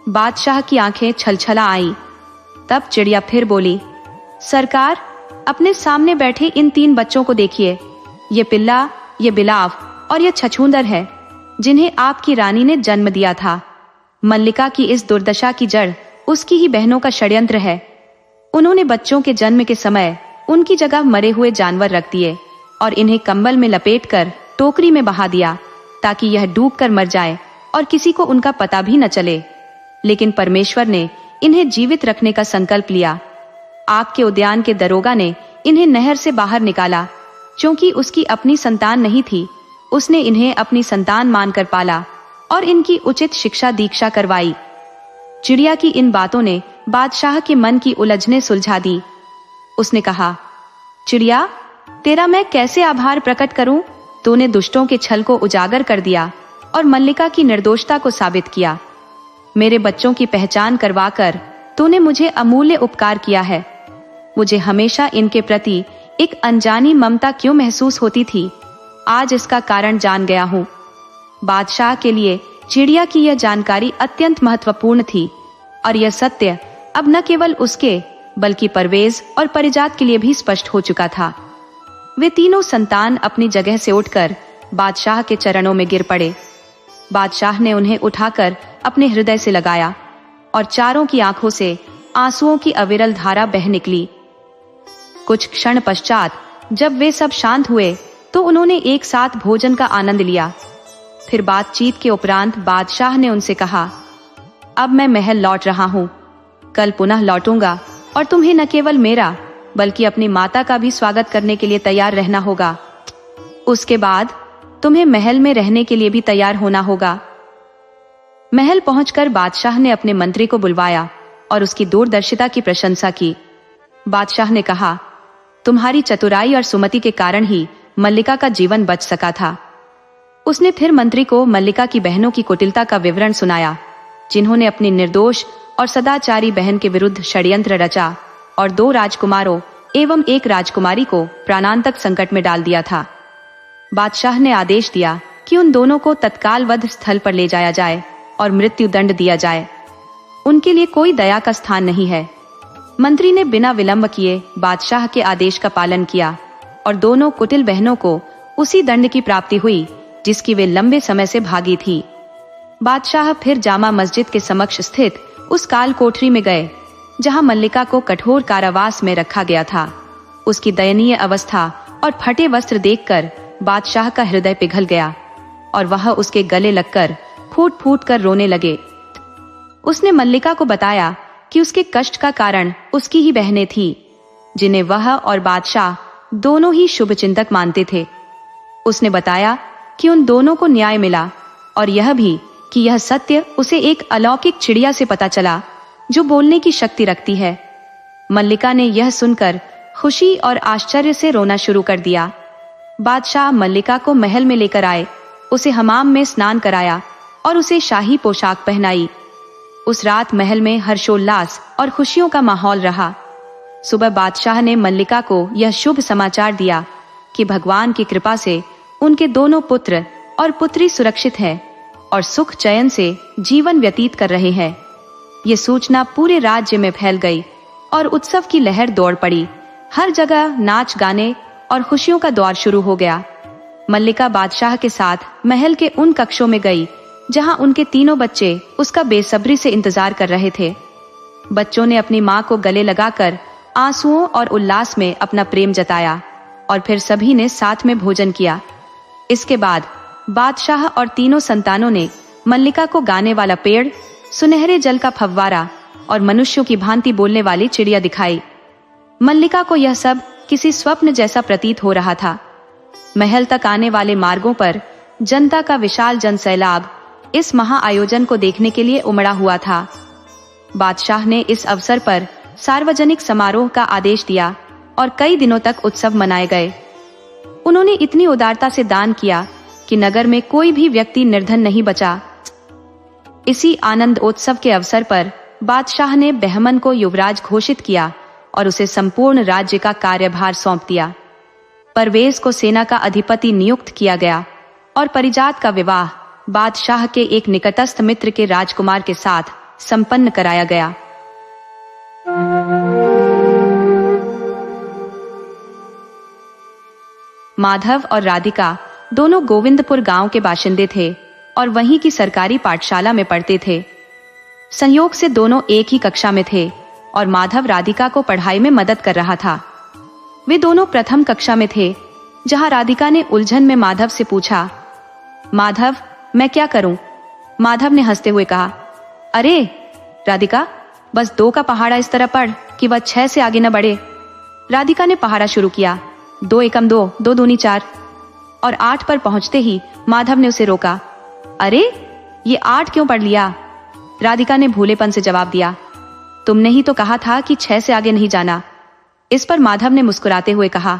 बादशाह की आंखें छलछला आई। तब चिड़िया फिर बोली, सरकार, अपने सामने बैठे इन 3 बच्चों को देखिए। ये पिल्ला, ये बिलाव और ये छछूंदर है जिन्हें आपकी रानी ने जन्म दिया था। मल्लिका की इस दुर्दशा की जड़ उसकी ही बहनों का षड्यंत्र है। उन्होंने बच्चों के जन्म के समय उनकी जगह मरे हुए जानवर रख दिए और इन्हें कंबल में लपेटकर टोकरी में बहा दिया ताकि यह डूबकर मर जाए और किसी को उनका पता भी न चले। लेकिन परमेश्वर ने इन्हें जीवित रखने का संकल्प लिया। आपके उद्यान के दरोगा ने इन्हें नहर से बाहर निकाला। क्योंकि उसकी अपनी संतान नहीं थी, उसने इन्हें अपनी संतान मानकर पाला और इनकी उचित शिक्षा दीक्षा करवाई। चिड़िया की इन बातों ने बादशाह के मन की उलझने सुलझा दी। उसने कहा, चिड़िया, तेरा मैं कैसे आभार प्रकट करूं? तूने दुष्टों के छल को उजागर कर दिया और मल्लिका की निर्दोषता को साबित किया। मेरे बच्चों की पहचान करवाकर तूने मुझे अमूल्य उपकार किया है। मुझे हमेशा इनके प्रति एक अनजानी ममता क्यों महसूस होती थी, आज इसका कारण जान गया हूँ। बादशाह के लिए चिड़िया की यह जानकारी अत्यंत महत्वपूर्ण थी और यह सत्य अब न केवल उसके बल्कि परवेज और परिजात के लिए भी स्पष्ट हो चुका था। वे तीनों संतान अपनी जगह से उठकर बादशाह के चरणों में गिर पड़े। बादशाह ने उन्हें उठाकर अपने हृदय से लगाया और चारों की आंखों से आंसुओं की अविरल धारा बह निकली। कुछ क्षण पश्चात जब वे सब शांत हुए तो उन्होंने एक साथ भोजन का आनंद लिया। फिर बातचीत के उपरांत बादशाह ने उनसे कहा, अब मैं महल लौट रहा हूँ। कल पुनः लौटूंगा और तुम्हें न केवल मेरा बल्कि अपनी माता का भी स्वागत करने के लिए तैयार रहना होगा। उसके बाद तुम्हें महल में रहने के लिए भी तैयार होना होगा। महल पहुंचकर बादशाह ने अपने मंत्री को बुलवाया और उसकी दूरदर्शिता की प्रशंसा की। बादशाह ने कहा, तुम्हारी चतुराई और सुमति के कारण ही मल्लिका का जीवन बच सका था। उसने फिर मंत्री को मल्लिका की बहनों की कुटिलता का विवरण सुनाया, जिन्होंने अपनी निर्दोष और सदाचारी बहन के विरुद्ध षड्यंत्र रचा और 2 राजकुमारों एवं 1 राजकुमारी को प्राणांतक संकट में डाल दिया था। बादशाह ने आदेश दिया कि उन दोनों को तत्काल वध स्थल पर ले जाया जाए और मृत्यु दंड दिया जाए। उनके लिए कोई दया का स्थान नहीं है। मंत्री ने बिना विलंब किए बादशाह के आदेश का पालन किया और दोनों कुटिल बहनों को उसी दंड की प्राप्ति हुई जिसकी वे लंबे समय से भागी थी। बादशाह फिर जामा मस्जिद के समक्ष स्थित उस काल कोठरी में गए जहां मल्लिका को कठोर कारावास में रखा गया था। उसकी दयनीय अवस्था और फटे वस्त्र देखकर बादशाह का हृदय पिघल गया और वह उसके गले लगकर फूट फूट कर रोने लगे। उसने मल्लिका को बताया कि उसके कष्ट का कारण उसकी ही बहनें थी, जिन्हें वह और बादशाह दोनों ही शुभचिंतक मानते थे। उसने बताया कि उन दोनों को न्याय मिला और यह भी कि यह सत्य उसे एक अलौकिक चिड़िया से पता चला जो बोलने की शक्ति रखती है। मल्लिका ने यह सुनकर खुशी और आश्चर्य से रोना शुरू कर दिया। बादशाह मल्लिका को महल में लेकर आए, उसे हमाम में स्नान कराया और उसे शाही पोशाक पहनाई। उस रात महल में हर्षोल्लास और खुशियों का माहौल रहा। सुबह बादशाह ने मल्लिका को यह शुभ समाचार दिया कि भगवान की कृपा से उनके दोनों पुत्र और पुत्री सुरक्षित हैं और सुख चैन से जीवन व्यतीत कर रहे हैं। ये सूचना पूरे राज्य में फैल गई और उत्सव की लहर दौड़ पड़ी। हर जगह नाच गाने और खुशियों का दौर शुरू हो गया। मल्लिका बादशाह के साथ महल के उन कक्षों में गई जहां उनके तीनों बच्चे उसका बेसब्री से इंतजार कर रहे थे। बच्चों ने अपनी मां को गले लगाकर आंसुओं और उल्लास में अपना प्रेम जताया और फिर सभी ने साथ में भोजन किया। इसके बाद बादशाह और तीनों संतानों ने मल्लिका को गाने वाला पेड़, सुनहरे जल का फव्वारा और मनुष्यों की भांति बोलने वाली चिड़िया दिखाई। मल्लिका को यह सब किसी स्वप्न जैसा प्रतीत हो रहा था। महल तक आने वाले मार्गों पर जनता का विशाल जनसैलाब इस महाआयोजन को देखने के लिए उमड़ा हुआ था। बादशाह ने इस अवसर पर सार्वजनिक समारोह का आदेश दिया और कई दिनों तक उत्सव मनाए गए। उन्होंने इतनी उदारता से दान किया कि नगर में कोई भी व्यक्ति निर्धन नहीं बचा। इसी आनंद उत्सव के अवसर पर बादशाह ने बहमन को युवराज घोषित किया और उसे संपूर्ण राज्य का कार्यभार सौंप दिया। परवेज को सेना का अधिपति नियुक्त किया गया और परिजात का विवाह बादशाह के एक निकटस्थ मित्र के राजकुमार के साथ संपन्न कराया गया। माधव और राधिका दोनों गोविंदपुर गांव के बाशिंदे थे और वहीं की सरकारी पाठशाला में पढ़ते थे। संयोग से दोनों एक ही कक्षा में थे और माधव राधिका को पढ़ाई में मदद कर रहा था। वे दोनों प्रथम कक्षा में थे, जहां राधिका ने उलझन में माधव से पूछा, माधव मैं क्या करूं? माधव ने हंसते हुए कहा, अरे राधिका, बस 2 का पहाड़ा इस तरह पढ़ कि वह 6 से आगे न बढ़े। राधिका ने पहाड़ा शुरू किया, 2 एकम 2, 2 दूनी 4 और 8 पर पहुंचते ही माधव ने उसे रोका। अरे ये 8 क्यों पढ़ लिया? राधिका ने भूलेपन से जवाब दिया, तुमने ही तो कहा था कि 6 से आगे नहीं जाना। इस पर माधव ने मुस्कुराते हुए कहा,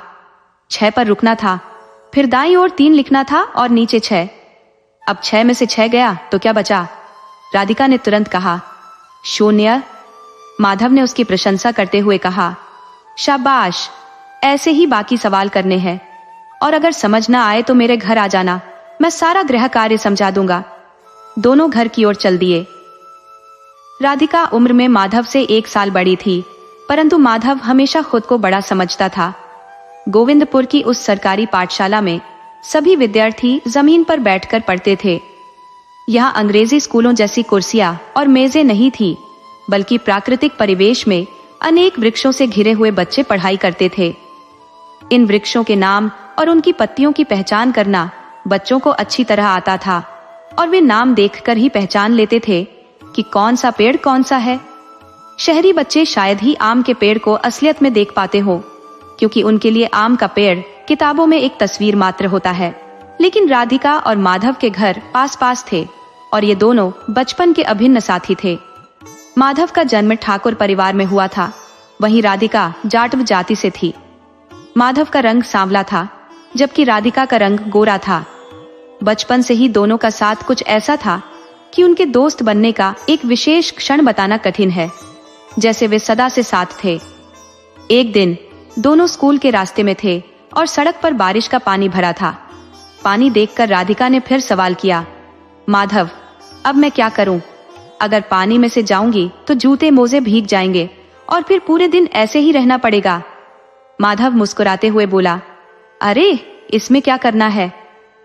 6 पर रुकना था, फिर दाईं ओर 3 लिखना था और नीचे 6। अब 6 में से 6 गया तो क्या बचा? राधिका ने तुरंत कहा, 0। माधव ने उसकी प्रशंसा करते हुए कहा, शाबाश, ऐसे ही बाकी सवाल करने हैं और अगर समझ ना आए तो मेरे घर आ जाना, मैं सारा गृह कार्य समझा दूंगा। दोनों घर की ओर चल दिए। राधिका उम्र में माधव से 1 साल बड़ी थी, परंतु माधव हमेशा खुद को बड़ा समझता था। गोविंदपुर की उस सरकारी पाठशाला में सभी विद्यार्थी जमीन पर बैठकर पढ़ते थे। यहाँ अंग्रेजी स्कूलों जैसी कुर्सियां और मेजें नहीं थी, बल्कि प्राकृतिक परिवेश में अनेक वृक्षों से घिरे हुए बच्चे पढ़ाई करते थे। इन वृक्षों के नाम और उनकी पत्तियों की पहचान करना बच्चों को अच्छी तरह आता था और वे नाम देखकर ही पहचान लेते थे कि कौन सा पेड़ कौन सा है। शहरी बच्चे शायद ही आम के पेड़ को असलियत में देख पाते हो, क्योंकि उनके लिए आम का पेड़ किताबों में एक तस्वीर मात्र होता है। लेकिन राधिका और माधव के घर पास पास थे और ये दोनों बचपन के अभिन्न साथी थे। माधव का जन्म ठाकुर परिवार में हुआ था, वहीं राधिका जाटव जाति से थी। माधव का रंग सांवला था, जबकि राधिका का रंग गोरा था। बचपन से ही दोनों का साथ कुछ ऐसा था कि उनके दोस्त बनने का एक विशेष क्षण बताना कठिन है, जैसे वे सदा से साथ थे। एक दिन दोनों स्कूल के रास्ते में थे और सड़क पर बारिश का पानी भरा था। पानी देखकर राधिका ने फिर सवाल किया, माधव, अब मैं क्या करूं? अगर पानी में से जाऊंगी तो जूते मोजे भीग जाएंगे और फिर पूरे दिन ऐसे ही रहना पड़ेगा। माधव मुस्कुराते हुए बोला, अरे इसमें क्या करना है,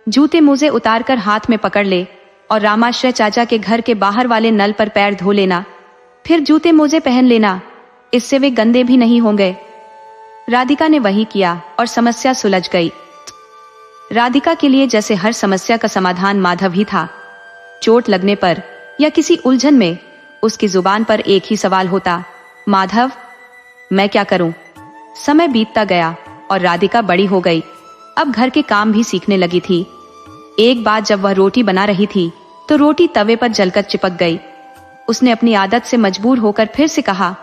जूते मोजे उतारकर हाथ में पकड़ ले और रामाश्रय चाचा के घर के बाहर वाले नल पर पैर धो लेना, फिर जूते मोजे पहन लेना इससे वे गंदे भी नहीं होंगे। राधिका ने वही किया और समस्या सुलझ गई। राधिका के लिए जैसे हर समस्या का समाधान माधव ही था। चोट लगने पर या किसी उलझन में उसकी जुबान पर एक ही सवाल होता, माधव, मैं क्या करूं? समय बीतता गया और राधिका बड़ी हो गई। अब घर के काम भी सीखने लगी थी। एक बार जब वह रोटी बना रही थी तो रोटी तवे पर जलकर चिपक गई। उसने अपनी आदत से मजबूर होकर फिर से कहा,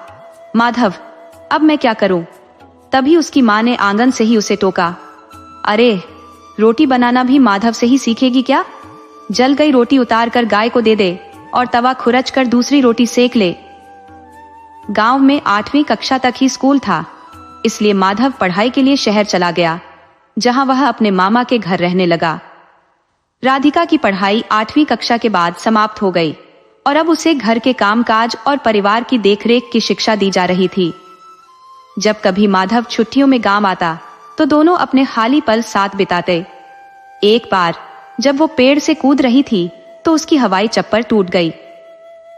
माधव, अब मैं क्या करूं? तभी उसकी मां ने आंगन से ही उसे टोका, अरे, रोटी बनाना भी माधव से ही सीखेगी क्या? जल गई रोटी उतार कर गाय को दे दे और तवा खुरच कर दूसरी रोटी सेक ले। गांव में 8वीं कक्षा तक ही स्कूल था, इसलिए माधव पढ़ाई के लिए शहर चला गया, जहां वह अपने मामा के घर रहने लगा। राधिका की पढ़ाई 8वीं कक्षा के बाद समाप्त हो गई और अब उसे घर के कामकाज और परिवार की देखरेख की शिक्षा दी जा रही थी। जब कभी माधव छुट्टियों में गांव आता तो दोनों अपने खाली पल साथ बिताते। एक बार जब वो पेड़ से कूद रही थी तो उसकी हवाई चप्पल टूट गई।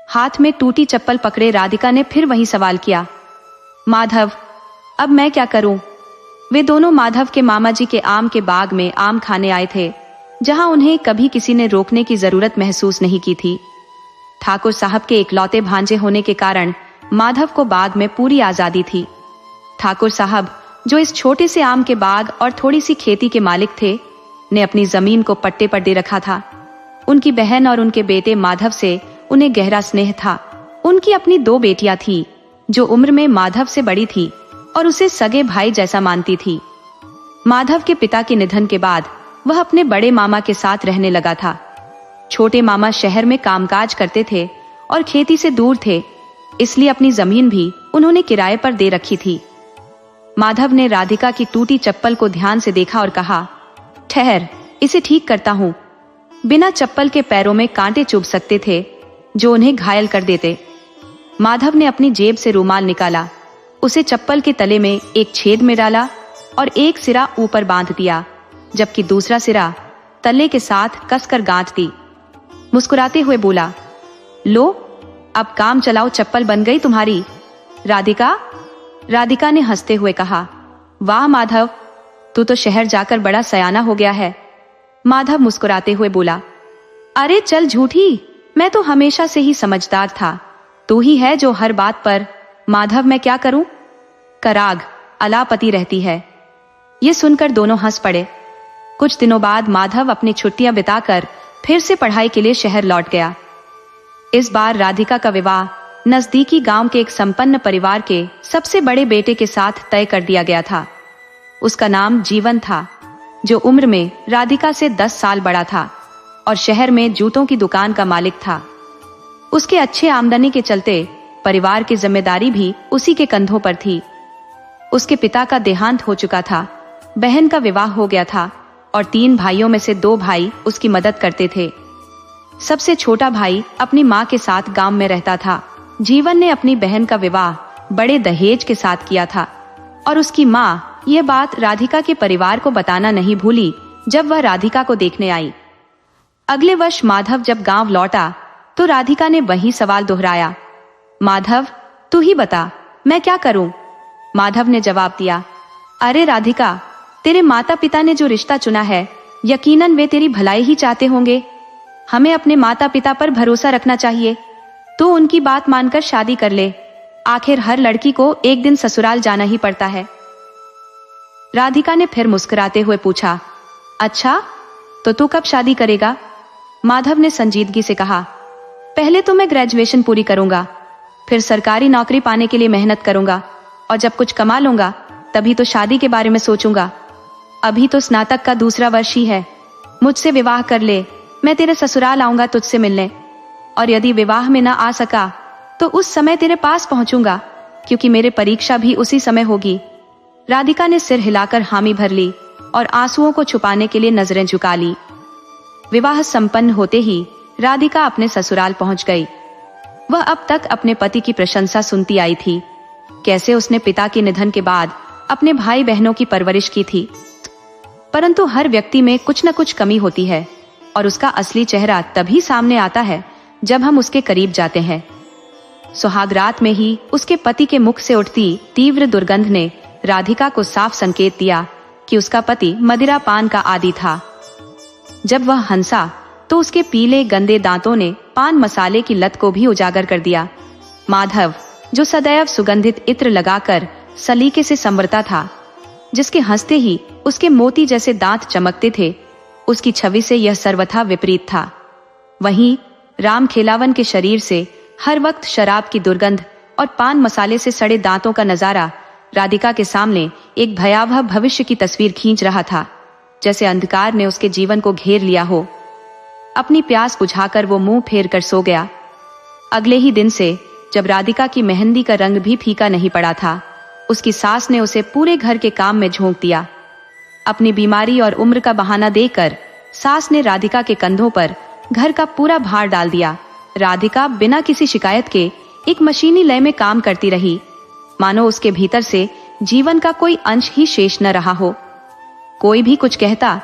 हाथ में टूटी चप्पल पकड़े राधिका ने फिर वही सवाल किया, माधव, अब मैं क्या करूं? वे दोनों माधव के मामा जी के आम के बाग में आम खाने आए थे, जहां उन्हें कभी किसी ने रोकने की जरूरत महसूस नहीं की थी। ठाकुर साहब के इकलौते भांजे होने के कारण माधव को बाग में पूरी आजादी थी। ठाकुर साहब, जो इस छोटे से आम के बाग और थोड़ी सी खेती के मालिक थे, ने अपनी जमीन को पट्टे पर दे रखा था। उनकी बहन और उनके बेटे माधव से उन्हें गहरा स्नेह था। उनकी अपनी 2 बेटियां थी, जो उम्र में माधव से बड़ी थी और उसे सगे भाई जैसा मानती थी। माधव के पिता के निधन के बाद वह अपने बड़े मामा के साथ रहने लगा था। छोटे मामा शहर में कामकाज करते थे और खेती से दूर थे, इसलिए अपनी जमीन भी उन्होंने किराए पर दे रखी थी। माधव ने राधिका की टूटी चप्पल को ध्यान से देखा और कहा, ठहर, इसे ठीक करता हूं। बिना चप्पल के पैरों में कांटे चुभ सकते थे, जो उन्हें घायल कर देते। माधव ने अपनी जेब से रुमाल निकाला, उसे चप्पल के तले में एक छेद में डाला और एक सिरा ऊपर बांध दिया, जबकि दूसरा सिरा तले के साथ कसकर गांठ दी। मुस्कुराते हुए बोला, लो, अब काम चलाओ, चप्पल बन गई तुम्हारी। राधिका? राधिका ने हंसते हुए कहा, वाह माधव, तू तो शहर जाकर बड़ा सयाना हो गया है। माधव मुस्कुराते हुए बोला, अरे चल झूठी, मैं तो हमेशा से ही समझदार था। तू ही है जो हर बात पर माधव मैं क्या करूं? कराग अलापति रहती है। ये सुनकर दोनों हंस पड़े। कुछ दिनों बाद माधव अपनी छुट्टियां बिताकर फिर से पढ़ाई के लिए शहर लौट गया। इस बार राधिका का विवाह नजदीकी गांव के एक संपन्न परिवार के सबसे बड़े बेटे के साथ तय कर दिया गया था। उसका नाम जीवन था, जो उम्र में राधिका से 10 साल बड़ा था और शहर में जूतों की दुकान का मालिक था। उसके अच्छे आमदनी के चलते परिवार की जिम्मेदारी भी उसी के कंधों पर थी। उसके पिता का देहांत हो चुका था, बहन का विवाह हो गया था और 3 भाइयों में से 2 भाई उसकी मदद करते थे। सबसे छोटा भाई अपनी माँ के साथ गांव में रहता था। जीवन ने अपनी बहन का विवाह बड़े दहेज के साथ किया था और उसकी माँ यह बात राधिका के परिवार को बताना नहीं भूली जब वह राधिका को देखने आई। अगले वर्ष माधव जब गांव लौटा तो राधिका ने वही सवाल दोहराया, माधव, तू ही बता, मैं क्या करूं? माधव ने जवाब दिया, अरे राधिका, तेरे माता पिता ने जो रिश्ता चुना है, यकीनन वे तेरी भलाई ही चाहते होंगे। हमें अपने माता पिता पर भरोसा रखना चाहिए। तू उनकी बात मानकर शादी कर ले। आखिर हर लड़की को एक दिन ससुराल जाना ही पड़ता है। राधिका ने फिर मुस्कुराते हुए पूछा, अच्छा, तो तू कब शादी करेगा? माधव ने संजीदगी से कहा, पहले तो मैं ग्रेजुएशन पूरी करूंगा, फिर सरकारी नौकरी पाने के लिए मेहनत करूंगा और जब कुछ कमा लूंगा तभी तो शादी के बारे में सोचूंगा। अभी तो स्नातक का 2रा वर्ष ही है। मुझसे विवाह कर ले, मैं तेरे ससुराल आऊंगा तुझसे मिलने, और यदि विवाह में ना आ सका तो उस समय तेरे पास पहुंचूंगा, क्योंकि मेरे परीक्षा भी उसी समय होगी। राधिका ने सिर हिलाकर हामी भर ली और आंसुओं को छुपाने के लिए नजरें झुका ली। विवाह संपन्न होते ही राधिका अपने ससुराल पहुंच गई। वह अब तक अपने पति की प्रशंसा सुनती आई थी, कैसे उसने पिता के निधन के बाद अपने भाई बहनों की परवरिश की थी। परंतु हर व्यक्ति में कुछ न कुछ कमी होती है और उसका असली चेहरा तभी सामने आता है जब हम उसके करीब जाते हैं। सुहागरात में ही उसके पति के मुख से उठती तीव्र दुर्गंध ने राधिका को साफ संकेत दिया कि उसका पति मदिरा पान का आदी था। जब वह हंसा तो उसके पीले गंदे दांतों ने पान मसाले की लत को भी उजागर कर दिया। माधव, जो सदैव सुगंधित इत्र लगाकर सलीके से संवरता था, जिसके हंसते ही उसके मोती जैसे दांत चमकते थे, उसकी छवि से यह सर्वथा विपरीत था। वहीं राम खेलावन के शरीर से हर वक्त शराब की दुर्गंध और पान मसाले से सड़े दांतों का नजारा राधिका के सामने एक भयावह भविष्य की तस्वीर खींच रहा था, जैसे अंधकार ने उसके जीवन को घेर लिया हो। अपनी प्यास बुझाकर वो मुंह फेर कर सो गया। अगले ही दिन से, जब राधिका की मेहंदी का रंग भी फीका नहीं पड़ा था, उसकी सास ने उसे पूरे घर के काम में झोंक दिया। अपनी बीमारी और उम्र का बहाना देकर सास ने राधिका के कंधों पर घर का पूरा भार डाल दिया। राधिका बिना किसी शिकायत के एक मशीनी लय में काम करती रही, मानो उसके भीतर से जीवन का कोई अंश ही शेष न रहा हो। कोई भी कुछ कहता,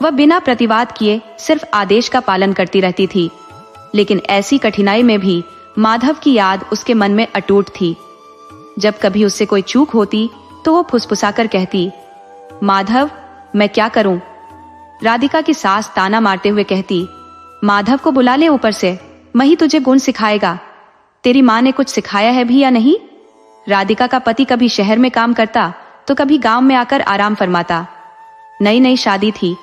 वह बिना प्रतिवाद किए सिर्फ आदेश का पालन करती रहती थी। लेकिन ऐसी कठिनाई में भी माधव की याद उसके मन में अटूट थी। जब कभी उससे कोई चूक होती तो वो फुसफुसाकर कहती, माधव, मैं क्या करूं? राधिका की सास ताना मारते हुए कहती, माधव को बुला ले ऊपर से, वही तुझे गुण सिखाएगा। तेरी माँ ने कुछ सिखाया है भी या नहीं? राधिका का पति कभी शहर में काम करता तो कभी गांव में आकर आराम फरमाता। नई नई शादी थी,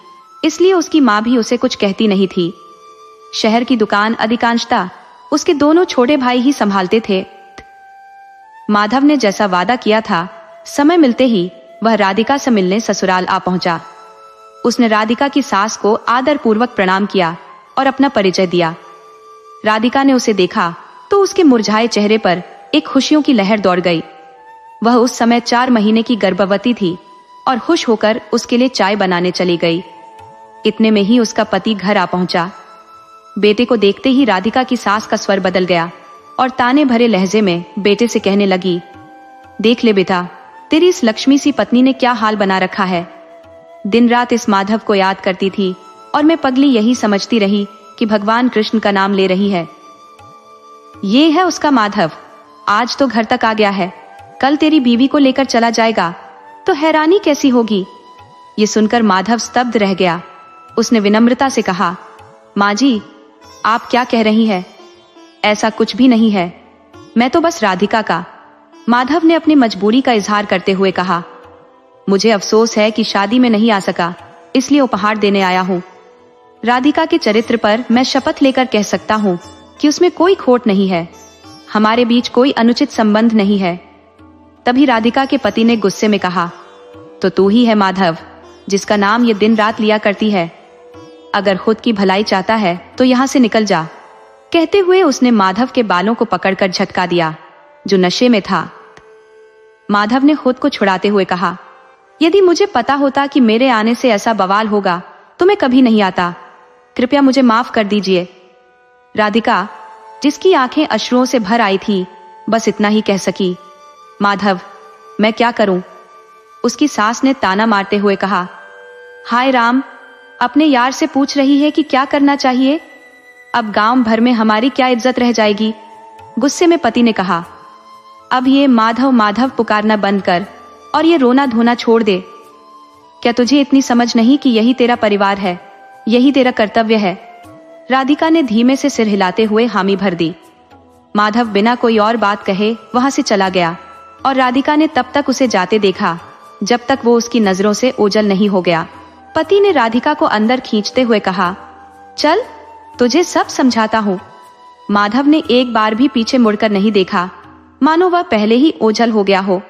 इसलिए उसकी माँ भी उसे कुछ कहती नहीं थी। शहर की दुकान अधिकांशतः उसके दोनों छोटे भाई ही संभालते थे। माधव ने जैसा वादा किया था, समय मिलते ही वह राधिका से मिलने ससुराल आ पहुंचा। उसने राधिका की सास को आदर पूर्वक प्रणाम किया और अपना परिचय दिया। राधिका ने उसे देखा तो उसके मुरझाए चेहरे पर एक खुशियों की लहर दौड़ गई। वह उस समय 4 महीने की गर्भवती थी और खुश होकर उसके लिए चाय बनाने चली गई। इतने में ही उसका पति घर आ पहुंचा। बेटे को देखते ही राधिका की सास का स्वर बदल गया और ताने भरे लहजे में बेटे से कहने लगी, देख ले बेटा, तेरी इस लक्ष्मी सी पत्नी ने क्या हाल बना रखा है। दिन रात इस माधव को याद करती थी और मैं पगली यही समझती रही कि भगवान कृष्ण का नाम ले रही है। ये है उसका माधव, आज तो घर तक आ गया है, कल तेरी बीवी को लेकर चला जाएगा तो हैरानी कैसी होगी। ये सुनकर माधव स्तब्ध रह गया। उसने विनम्रता से कहा, माँ जी, आप क्या कह रही हैं? ऐसा कुछ भी नहीं है, मैं तो बस राधिका का। माधव ने अपनी मजबूरी का इजहार करते हुए कहा, मुझे अफसोस है कि शादी में नहीं आ सका, इसलिए उपहार देने आया हूँ। राधिका के चरित्र पर मैं शपथ लेकर कह सकता हूँ कि उसमें कोई खोट नहीं है, हमारे बीच कोई अनुचित संबंध नहीं है। तभी राधिका के पति ने गुस्से में कहा, तो तू ही है माधव, जिसका नाम ये दिन रात लिया करती है। अगर खुद की भलाई चाहता है तो यहाँ से निकल जा। कहते हुए उसने माधव के बालों को पकड़कर झटका दिया, जो नशे में था। माधव ने खुद को छुड़ाते हुए कहा, यदि मुझे पता होता कि मेरे आने से ऐसा बवाल होगा तो मैं कभी नहीं आता। कृपया मुझे माफ कर दीजिए। राधिका, जिसकी आंखें अश्रुओं से भर आई थी, बस इतना ही कह सकी, माधव, मैं क्या करूं? उसकी सास ने ताना मारते हुए कहा, हाय राम, अपने यार से पूछ रही है कि क्या करना चाहिए? अब गांव भर में हमारी क्या इज्जत रह जाएगी। गुस्से में पति ने कहा, अब ये माधव माधव पुकारना बंद कर और ये रोना धोना छोड़ दे। क्या तुझे इतनी समझ नहीं कि यही तेरा परिवार है, यही तेरा कर्तव्य है? राधिका ने धीमे से सिर हिलाते हुए हामी भर दी। माधव बिना कोई और बात कहे वहां से चला गया और राधिका ने तब तक उसे जाते देखा जब तक वो उसकी नजरों से ओझल नहीं हो गया। पति ने राधिका को अंदर खींचते हुए कहा, चल, तुझे सब समझाता हूँ। माधव ने एक बार भी पीछे मुड़कर नहीं देखा, मानो वह पहले ही ओझल हो गया हो।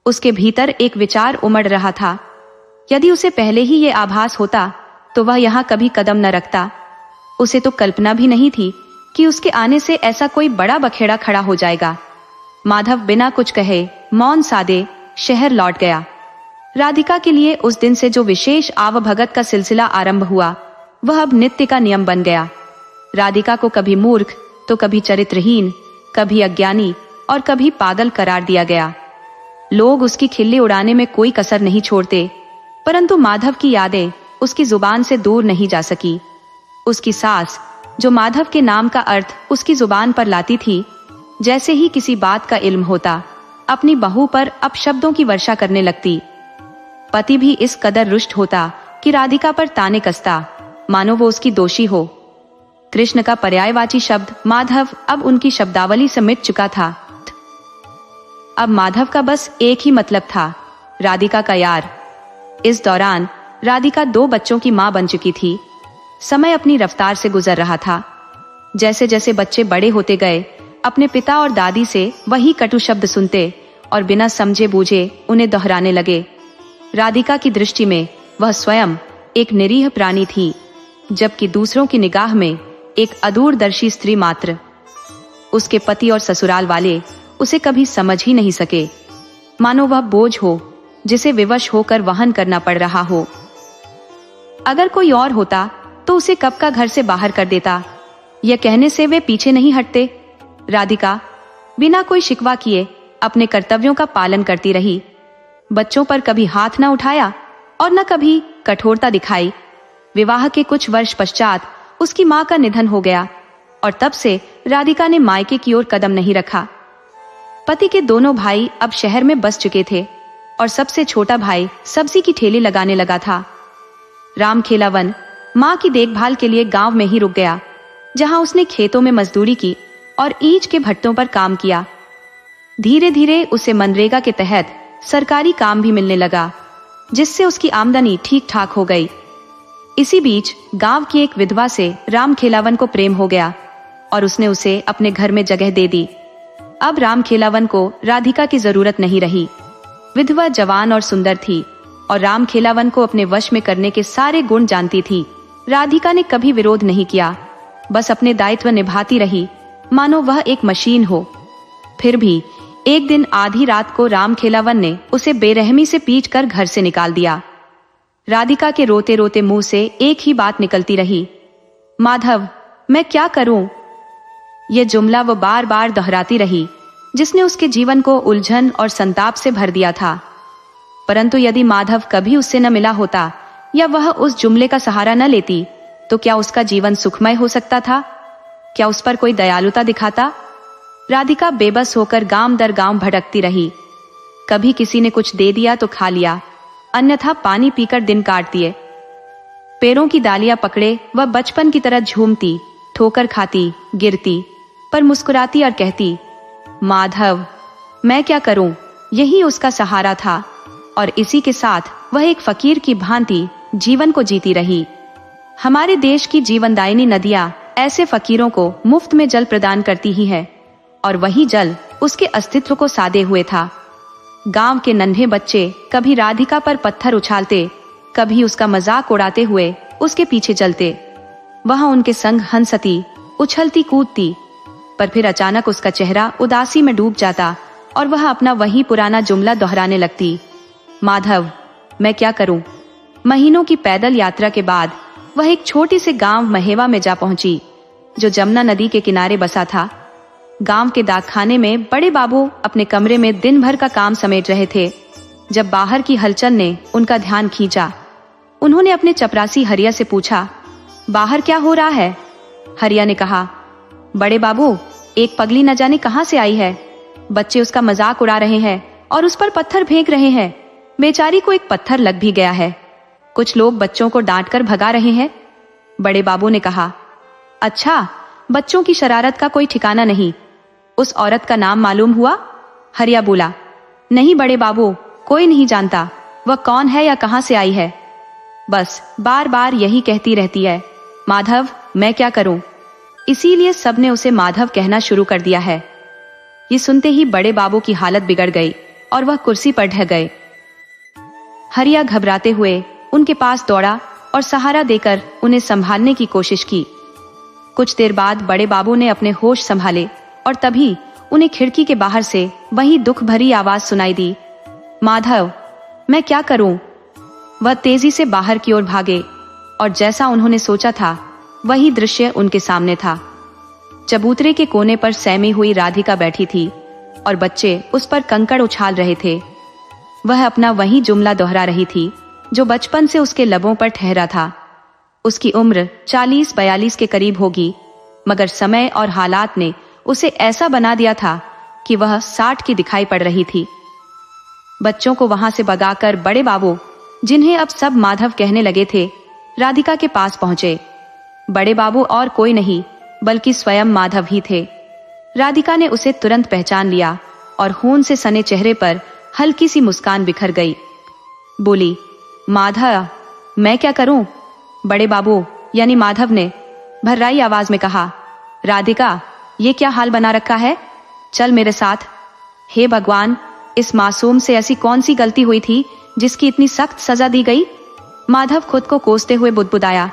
उसके भीतर एक विचार उमड़ रहा था, यदि उसे पहले ही ये आभास होता तो वह यहाँ कभी कदम न रखता। उसे तो कल्पना भी नहीं थी कि उसके आने से ऐसा कोई बड़ा बखेड़ा खड़ा हो जाएगा। माधव बिना कुछ कहे मौन साधे शहर लौट गया। राधिका के लिए उस दिन से जो विशेष आवभगत का सिलसिला आरंभ हुआ, वह अब नित्य का नियम बन गया। राधिका को कभी मूर्ख तो कभी चरित्रहीन, कभी अज्ञानी और कभी पागल करार दिया गया। लोग उसकी खिल्ली उड़ाने में कोई कसर नहीं छोड़ते, परंतु माधव की यादें उसकी जुबान से दूर नहीं जा सकी। उसकी सास, जो माधव के नाम का अर्थ उसकी जुबान पर लाती थी, जैसे ही किसी बात का इल्म होता, अपनी बहू पर अपशब्दों की वर्षा करने लगती। पति भी इस कदर रुष्ट होता कि राधिका पर ताने कसता, मानो वो उसकी दोषी हो। कृष्ण का पर्यायवाची शब्द माधव अब उनकी शब्दावली से मिट चुका था। अब माधव का बस एक ही मतलब था, राधिका का यार। इस दौरान राधिका 2 बच्चों की मां बन चुकी थी। समय अपनी रफ्तार से गुजर रहा था। जैसे जैसे बच्चे बड़े होते गए, अपने पिता और दादी से वही कटु शब्द सुनते और बिना समझे बूझे उन्हें दोहराने लगे। राधिका की दृष्टि में वह स्वयं एक निरीह प्राणी थी, जबकि दूसरों की निगाह में एक अदूरदर्शी स्त्री मात्र। उसके पति और ससुराल वाले उसे कभी समझ ही नहीं सके, मानो वह बोझ हो जिसे विवश होकर वहन करना पड़ रहा हो। अगर कोई और होता तो उसे कब का घर से बाहर कर देता। यह कहने से वे पीछे नहीं हटते। राधिका बिना कोई शिकवा किए अपने कर्तव्यों का पालन करती रही। बच्चों पर कभी हाथ न उठाया और न कभी कठोरता दिखाई। विवाह के कुछ वर्ष पश्चात उसकी मां का निधन हो गया और तब से राधिका ने मायके की ओर कदम नहीं रखा। पति के दोनों भाई अब शहर में बस चुके थे और सबसे छोटा भाई सब्जी की ठेली लगाने लगा था। रामखेलावन मां की देखभाल के लिए गांव में ही रुक गया, जहां उसने खेतों में मजदूरी की और ईंट के भट्टों पर काम किया। धीरे धीरे उसे मनरेगा के तहत सरकारी काम भी मिलने लगा, जिससे उसकी आमदनी ठीक ठाक हो गई। इसी बीच गांव की एक विधवा से रामखेलावन को प्रेम हो गया और उसने उसे अपने घर में जगह दे दी। अब रामखेलावन को राधिका की जरूरत नहीं रही। विधवा जवान और सुंदर थी और रामखेलावन को अपने वश में करने के सारे गुण जानती थी। राधिका ने कभी विरोध नहीं किया, बस अपने दायित्व निभाती रही, मानो वह एक मशीन हो। फिर भी एक दिन आधी रात को रामखेलावन ने उसे बेरहमी से पीटकर घर से निकाल दिया। राधिका के रोते रोते मुंह से एक ही बात निकलती रही, माधव मैं क्या करूं। यह जुमला वो बार बार दोहराती रही, जिसने उसके जीवन को उलझन और संताप से भर दिया था। परंतु यदि माधव कभी उससे न मिला होता या वह उस जुमले का सहारा न लेती, तो क्या उसका जीवन सुखमय हो सकता था? क्या उस पर कोई दयालुता दिखाता? राधिका बेबस होकर गांव दर गांव भटकती रही। कभी किसी ने कुछ दे दिया तो खा लिया, अन्यथा पानी पीकर दिन काट दिए। पेड़ों की डालियां पकड़े वह बचपन की तरह झूमती, ठोकर खाती, गिरती, पर मुस्कुराती और कहती, माधव मैं क्या करूं। यही उसका सहारा था और इसी के साथ वह एक फकीर की भांति जीवन को जीती रही। हमारे देश की जीवनदायिनी नदियां ऐसे फकीरों को मुफ्त में जल प्रदान करती ही है और वही जल उसके अस्तित्व को साधे हुए था। गांव के नन्हे बच्चे कभी राधिका पर पत्थर उछालते, कभी उसका मजाक उड़ाते हुए उसके पीछे चलते। वह उनके संग हंसती, उछलती कूदती, पर फिर अचानक उसका चेहरा उदासी में डूब जाता और वह अपना वही पुराना जुमला दोहराने लगती, माधव मैं क्या करूं। महीनों की पैदल यात्रा के बाद वह एक छोटी से गांव महेवा में जा पहुंची, जो जमुना नदी के किनारे बसा था। गांव के डाकखाने में बड़े बाबू अपने कमरे में दिन भर का काम समेट रहे थे, जब बाहर की हलचल ने उनका ध्यान खींचा। उन्होंने अपने चपरासी हरिया से पूछा, बाहर क्या हो रहा है? हरिया ने कहा, बड़े बाबू एक पगली न जाने कहां से आई है। बच्चे उसका मजाक उड़ा रहे हैं और उस पर पत्थर फेंक रहे हैं। बेचारी को एक पत्थर लग भी गया है। कुछ लोग बच्चों को डांटकर भगा रहे हैं। बड़े बाबू ने कहा, अच्छा बच्चों की शरारत का कोई ठिकाना नहीं। उस औरत का नाम मालूम हुआ? हरिया बोला, नहीं बड़े बाबू, कोई नहीं जानता वह कौन है या कहां से आई है। बस बार बार यही कहती रहती है, माधव मैं क्या करूं। इसीलिए सबने उसे माधव कहना शुरू कर दिया है। ये सुनते ही बड़े बाबू की हालत बिगड़ गई और वह कुर्सी पर ढह गए। हरिया घबराते हुए उनके पास दौड़ा और सहारा देकर उन्हें संभालने की कोशिश की। कुछ देर बाद बड़े बाबू ने अपने होश संभाले और तभी उन्हें खिड़की के बाहर से वही दुख भरी आवाज सुनाई दी, माधव मैं क्या करूं। वह तेजी से बाहर की ओर भागे और जैसा उन्होंने सोचा था वही दृश्य उनके सामने था। चबूतरे के कोने पर सहमी हुई राधिका बैठी थी और बच्चे उस पर कंकड़ उछाल रहे थे। वह अपना वही जुमला दोहरा रही थी जो बचपन से उसके लबों पर ठहरा था। उसकी उम्र 40-42 के करीब होगी, मगर समय और हालात ने उसे ऐसा बना दिया था कि वह 60 की दिखाई पड़ रही थी। बच्चों को वहां से भगाकर बड़े बाबू, जिन्हें अब सब माधव कहने लगे थे, राधिका के पास पहुंचे। बड़े बाबू और कोई नहीं बल्कि स्वयं माधव ही थे। राधिका ने उसे तुरंत पहचान लिया और खून से सने चेहरे पर हल्की सी मुस्कान बिखर गई। बोली, माधव, मैं क्या करूं? बड़े बाबू यानी माधव ने भर्राई आवाज में कहा, राधिका, ये क्या हाल बना रखा है? चल मेरे साथ। हे भगवान, इस मासूम से ऐसी कौन सी गलती हुई थी जिसकी इतनी सख्त सजा दी गई? माधव खुद को कोसते हुए बुदबुदाया,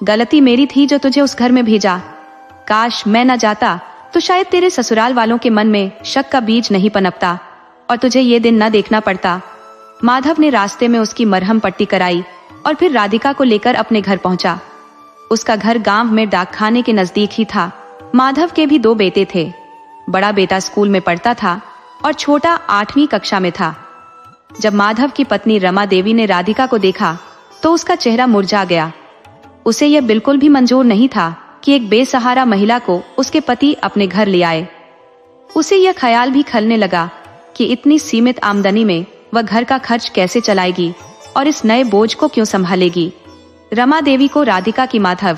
गलती मेरी थी जो तुझे उस घर में भेजा। काश मैं न जाता तो शायद तेरे ससुराल वालों के मन में शक का बीज नहीं पनपता और तुझे ये दिन न देखना पड़ता। माधव ने रास्ते में उसकी मरहम पट्टी कराई और फिर राधिका को लेकर अपने घर पहुंचा। उसका घर गांव में डाकखाने के नजदीक ही था। माधव के भी 2 बेटे थे। बड़ा बेटा स्कूल में पढ़ता था और छोटा 8वीं कक्षा में था। जब माधव की पत्नी रमा देवी ने राधिका को देखा तो उसका चेहरा मुरझा गया। उसे यह बिल्कुल भी मंजूर नहीं था कि एक बेसहारा महिला को उसके पति अपने घर ले आए। उसे यह ख्याल भी खलने लगा कि इतनी सीमित आमदनी में वह घर का खर्च कैसे चलाएगी और इस नए बोझ को क्यों संभालेगी। रमा देवी को राधिका की माधव,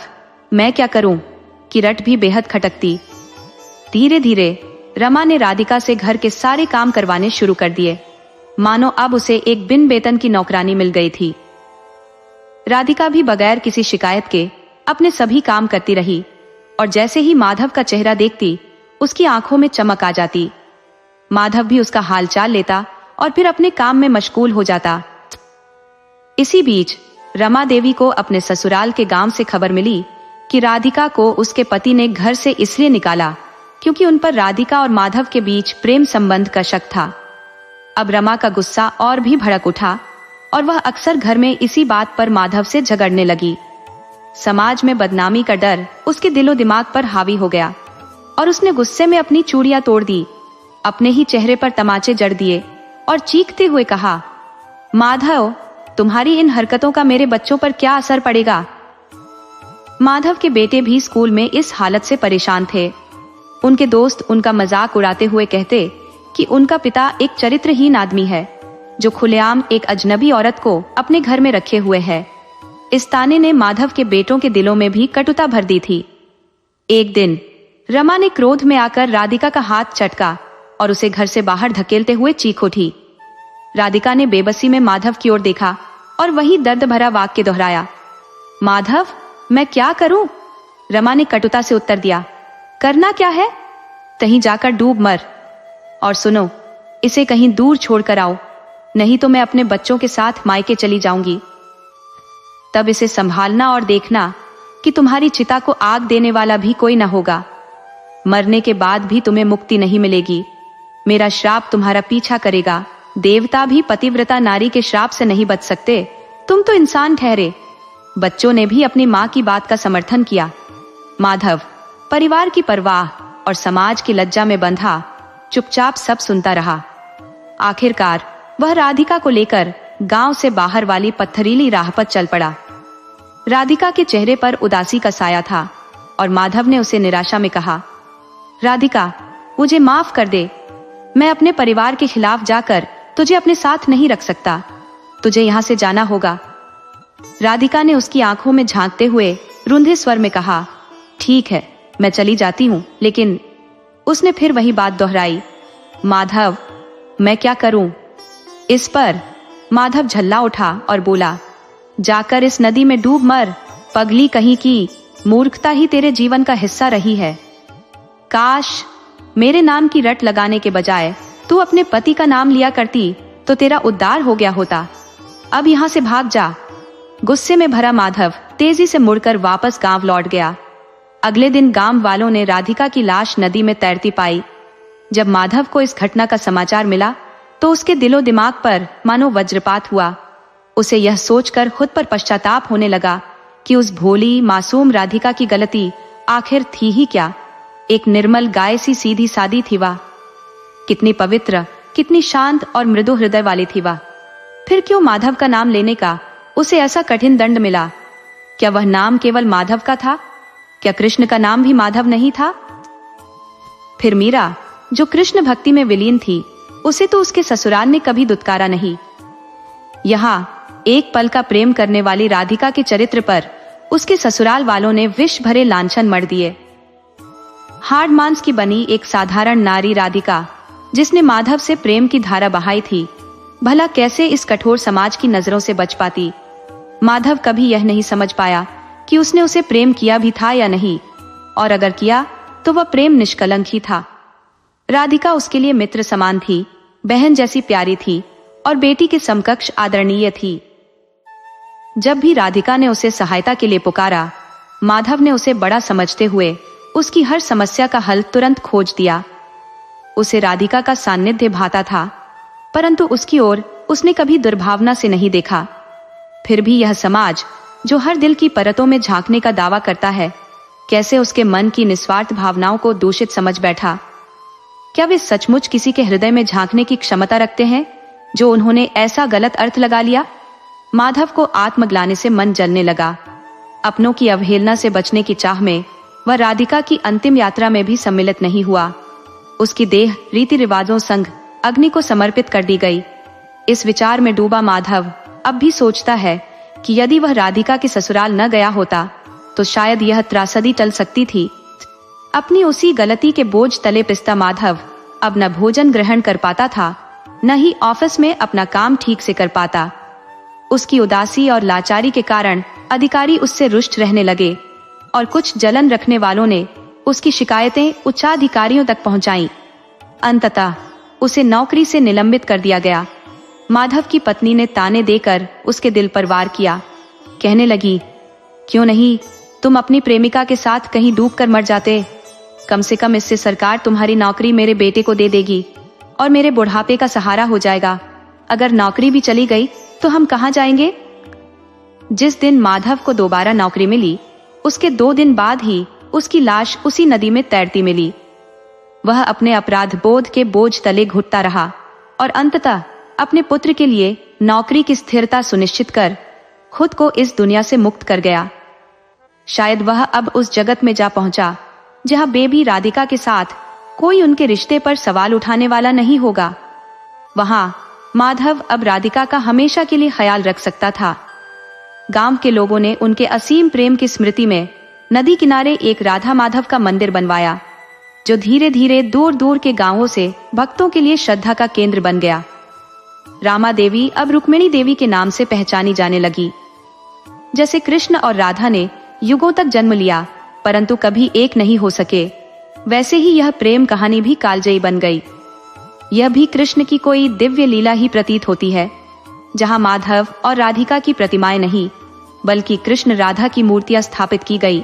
मैं क्या करूं, की रट भी बेहद खटकती। धीरे धीरे रमा ने राधिका से घर के सारे काम करवाने शुरू कर दिए, मानो अब उसे एक बिन वेतन की नौकरानी मिल गई थी। राधिका भी बगैर किसी शिकायत के अपने सभी काम करती रही और जैसे ही माधव का चेहरा देखती उसकी आंखों में चमक आ जाती। माधव भी उसका हालचाल लेता और फिर अपने काम में मशगूल हो जाता। इसी बीच रमा देवी को अपने ससुराल के गांव से खबर मिली कि राधिका को उसके पति ने घर से इसलिए निकाला क्योंकि उन पर राधिका और माधव के बीच प्रेम संबंध का शक था। अब रमा का गुस्सा और भी भड़क उठा और वह अक्सर घर में इसी बात पर माधव से झगड़ने लगी। समाज में बदनामी का डर उसके दिलो दिमाग पर हावी हो गया और उसने गुस्से में अपनी चूड़ियां तोड़ दी, अपने ही चेहरे पर तमाचे जड़ दिए और चीखते हुए कहा, माधव, तुम्हारी इन हरकतों का मेरे बच्चों पर क्या असर पड़ेगा? माधव के बेटे भी स्कूल में इस हालत से परेशान थे। उनके दोस्त उनका मजाक उड़ाते हुए कहते कि उनका पिता एक चरित्रहीन आदमी है जो खुलेआम एक अजनबी औरत को अपने घर में रखे हुए है। इस ताने ने माधव के बेटों के दिलों में भी कटुता भर दी थी। एक दिन रमा ने क्रोध में आकर राधिका का हाथ चटका और उसे घर से बाहर धकेलते हुए चीख उठी। राधिका ने बेबसी में माधव की ओर देखा और वही दर्द भरा वाक्य दोहराया, माधव, मैं क्या करूं? रमा ने कटुता से उत्तर दिया, करना क्या है? कहीं जाकर डूब मर। और सुनो, इसे कहीं दूर छोड़कर आओ, नहीं तो मैं अपने बच्चों के साथ मायके चली जाऊंगी। तब इसे संभालना और देखना कि तुम्हारी चिता को आग देने वाला भी कोई न होगा। मरने के बाद भी तुम्हें मुक्ति नहीं मिलेगी। मेरा श्राप तुम्हारा पीछा करेगा। देवता भी पतिव्रता नारी के श्राप से नहीं बच सकते, तुम तो इंसान ठहरे। बच्चों ने भी अपनी माँ की बात का समर्थन किया। माधव परिवार की परवाह और समाज की लज्जा में बंधा चुपचाप सब सुनता रहा। आखिरकार वह राधिका को लेकर गांव से बाहर वाली पत्थरीली राह पर चल पड़ा। राधिका के चेहरे पर उदासी का साया था और माधव ने उसे निराशा में कहा, राधिका, मुझे माफ कर दे। मैं अपने परिवार के खिलाफ जाकर तुझे अपने साथ नहीं रख सकता। तुझे यहां से जाना होगा। राधिका ने उसकी आंखों में झांकते हुए रुंधे स्वर में कहा, ठीक है, मैं चली जाती हूं, लेकिन उसने फिर वही बात दोहराई, माधव, मैं क्या करूं? इस पर माधव झल्ला उठा और बोला, जाकर इस नदी में डूब मर। पगली कहीं की, मूर्खता ही तेरे जीवन का हिस्सा रही है। काश मेरे नाम की रट लगाने के बजाय तू अपने पति का नाम लिया करती तो तेरा उद्धार हो गया होता। अब यहां से भाग जा। गुस्से में भरा माधव तेजी से मुड़कर वापस गांव लौट गया। अगले दिन गांव वालों ने राधिका की लाश नदी में तैरती पाई। जब माधव को इस घटना का समाचार मिला तो उसके दिलो दिमाग पर मानो वज्रपात हुआ। उसे यह सोचकर खुद पर पश्चाताप होने लगा कि उस भोली मासूम राधिका की गलती आखिर थी ही क्या। एक निर्मल गाय सी सीधी सादी थी वह। कितनी पवित्र, कितनी शांत और मृदु हृदय वाली थी वह। फिर क्यों माधव का नाम लेने का उसे ऐसा कठिन दंड मिला? क्या वह नाम केवल माधव का था? क्या कृष्ण का नाम भी माधव नहीं था? फिर मीरा, जो कृष्ण भक्ति में विलीन थी, उसे तो उसके ससुराल ने कभी दुत्कारा नहीं। यहाँ एक पल का प्रेम करने वाली राधिका के चरित्र पर उसके ससुराल वालों ने विष भरे लांछन मढ़ दिए। हाड़ मांस की बनी एक साधारण नारी राधिका, जिसने माधव से प्रेम की धारा बहाई थी, भला कैसे इस कठोर समाज की नजरों से बच पाती। माधव कभी यह नहीं समझ पाया कि उसने उसे प्रेम किया भी था या नहीं, और अगर किया तो वह प्रेम निष्कलंक ही था। राधिका उसके लिए मित्र समान थी, बहन जैसी प्यारी थी और बेटी के समकक्ष आदरणीय थी। जब भी राधिका ने उसे सहायता के लिए पुकारा, माधव ने उसे बड़ा समझते हुए उसकी हर समस्या का हल तुरंत खोज दिया। उसे राधिका का सान्निध्य भाता था, परंतु उसकी ओर उसने कभी दुर्भावना से नहीं देखा। फिर भी यह समाज, जो हर दिल की परतों में झांकने का दावा करता है, कैसे उसके मन की निस्वार्थ भावनाओं को दूषित समझ बैठा। क्या वे सचमुच किसी के हृदय में झांकने की क्षमता रखते हैं, जो उन्होंने ऐसा गलत अर्थ लगा लिया? माधव को आत्मग्लानि से मन जलने लगा। अपनों की अवहेलना से बचने की चाह में वह राधिका की अंतिम यात्रा में भी सम्मिलित नहीं हुआ। उसकी देह रीति रिवाजों संग अग्नि को समर्पित कर दी गई। इस विचार में डूबा माधव अब भी सोचता है कि यदि वह राधिका के ससुराल न गया होता तो शायद यह त्रासदी टल सकती थी। अपनी उसी गलती के बोझ तले पिसता माधव अब न भोजन ग्रहण कर पाता था, न ही ऑफिस में अपना काम ठीक से कर पाता। उसकी उदासी और लाचारी के कारण अधिकारी उससे रुष्ट रहने लगे और कुछ जलन रखने वालों ने उसकी शिकायतें उच्चाधिकारियों तक पहुंचाईं। अंततः उसे नौकरी से निलंबित कर दिया गया। माधव की पत्नी ने ताने देकर उसके दिल पर वार किया। कहने लगी, क्यों नहीं तुम अपनी प्रेमिका के साथ कहीं डूब कर मर जाते? कम से कम इससे सरकार तुम्हारी नौकरी मेरे बेटे को दे देगी और मेरे बुढ़ापे का सहारा हो जाएगा। अगर नौकरी भी चली गई तो हम कहाँ जाएंगे? जिस दिन माधव को दोबारा नौकरी मिली, उसके 2 दिन बाद ही उसकी लाश उसी नदी में तैरती मिली। वह अपने अपराध बोध के बोझ तले घुटता रहा और अंततः अपने पुत्र के लिए नौकरी की स्थिरता सुनिश्चित कर खुद को इस दुनिया से मुक्त कर गया। शायद वह अब उस जगत में जा पहुंचा जहां बेबी राधिका के साथ कोई उनके रिश्ते पर सवाल उठाने वाला नहीं होगा। वहां माधव अब राधिका का हमेशा के लिए ख्याल रख सकता था। गांव के लोगों ने उनके असीम प्रेम की स्मृति में नदी किनारे एक राधा माधव का मंदिर बनवाया, जो धीरे धीरे दूर दूर के गांवों से भक्तों के लिए श्रद्धा का केंद्र बन गया। रामा देवी अब रुक्मिणी देवी के नाम से पहचानी जाने लगी। जैसे कृष्ण और राधा ने युगों तक जन्म लिया परंतु कभी एक नहीं हो सके, वैसे ही यह प्रेम कहानी भी कालजयी बन गई। यह भी कृष्ण की कोई दिव्य लीला ही प्रतीत होती है, जहां माधव और राधिका की प्रतिमाएं नहीं बल्कि कृष्ण राधा की मूर्तियां स्थापित की गई।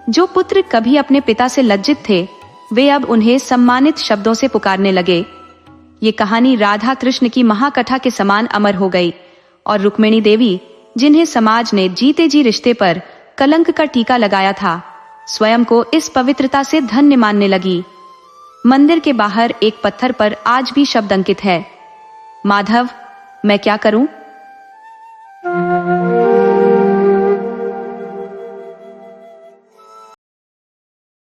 जो पुत्र कभी अपने पिता से लज्जित थे, वे अब उन्हें सम्मानित शब्दों से पुकारने लगे। ये कहानी राधा कृष्ण की महाकथा के समान अमर हो गई और रुक्मिणी देवी, जिन्हें समाज ने जीते जी रिश्ते पर कलंक का टीका लगाया था, स्वयं को इस पवित्रता से धन्य मानने लगी। मंदिर के बाहर एक पत्थर पर आज भी शब्द अंकित है, माधव, मैं क्या करूं?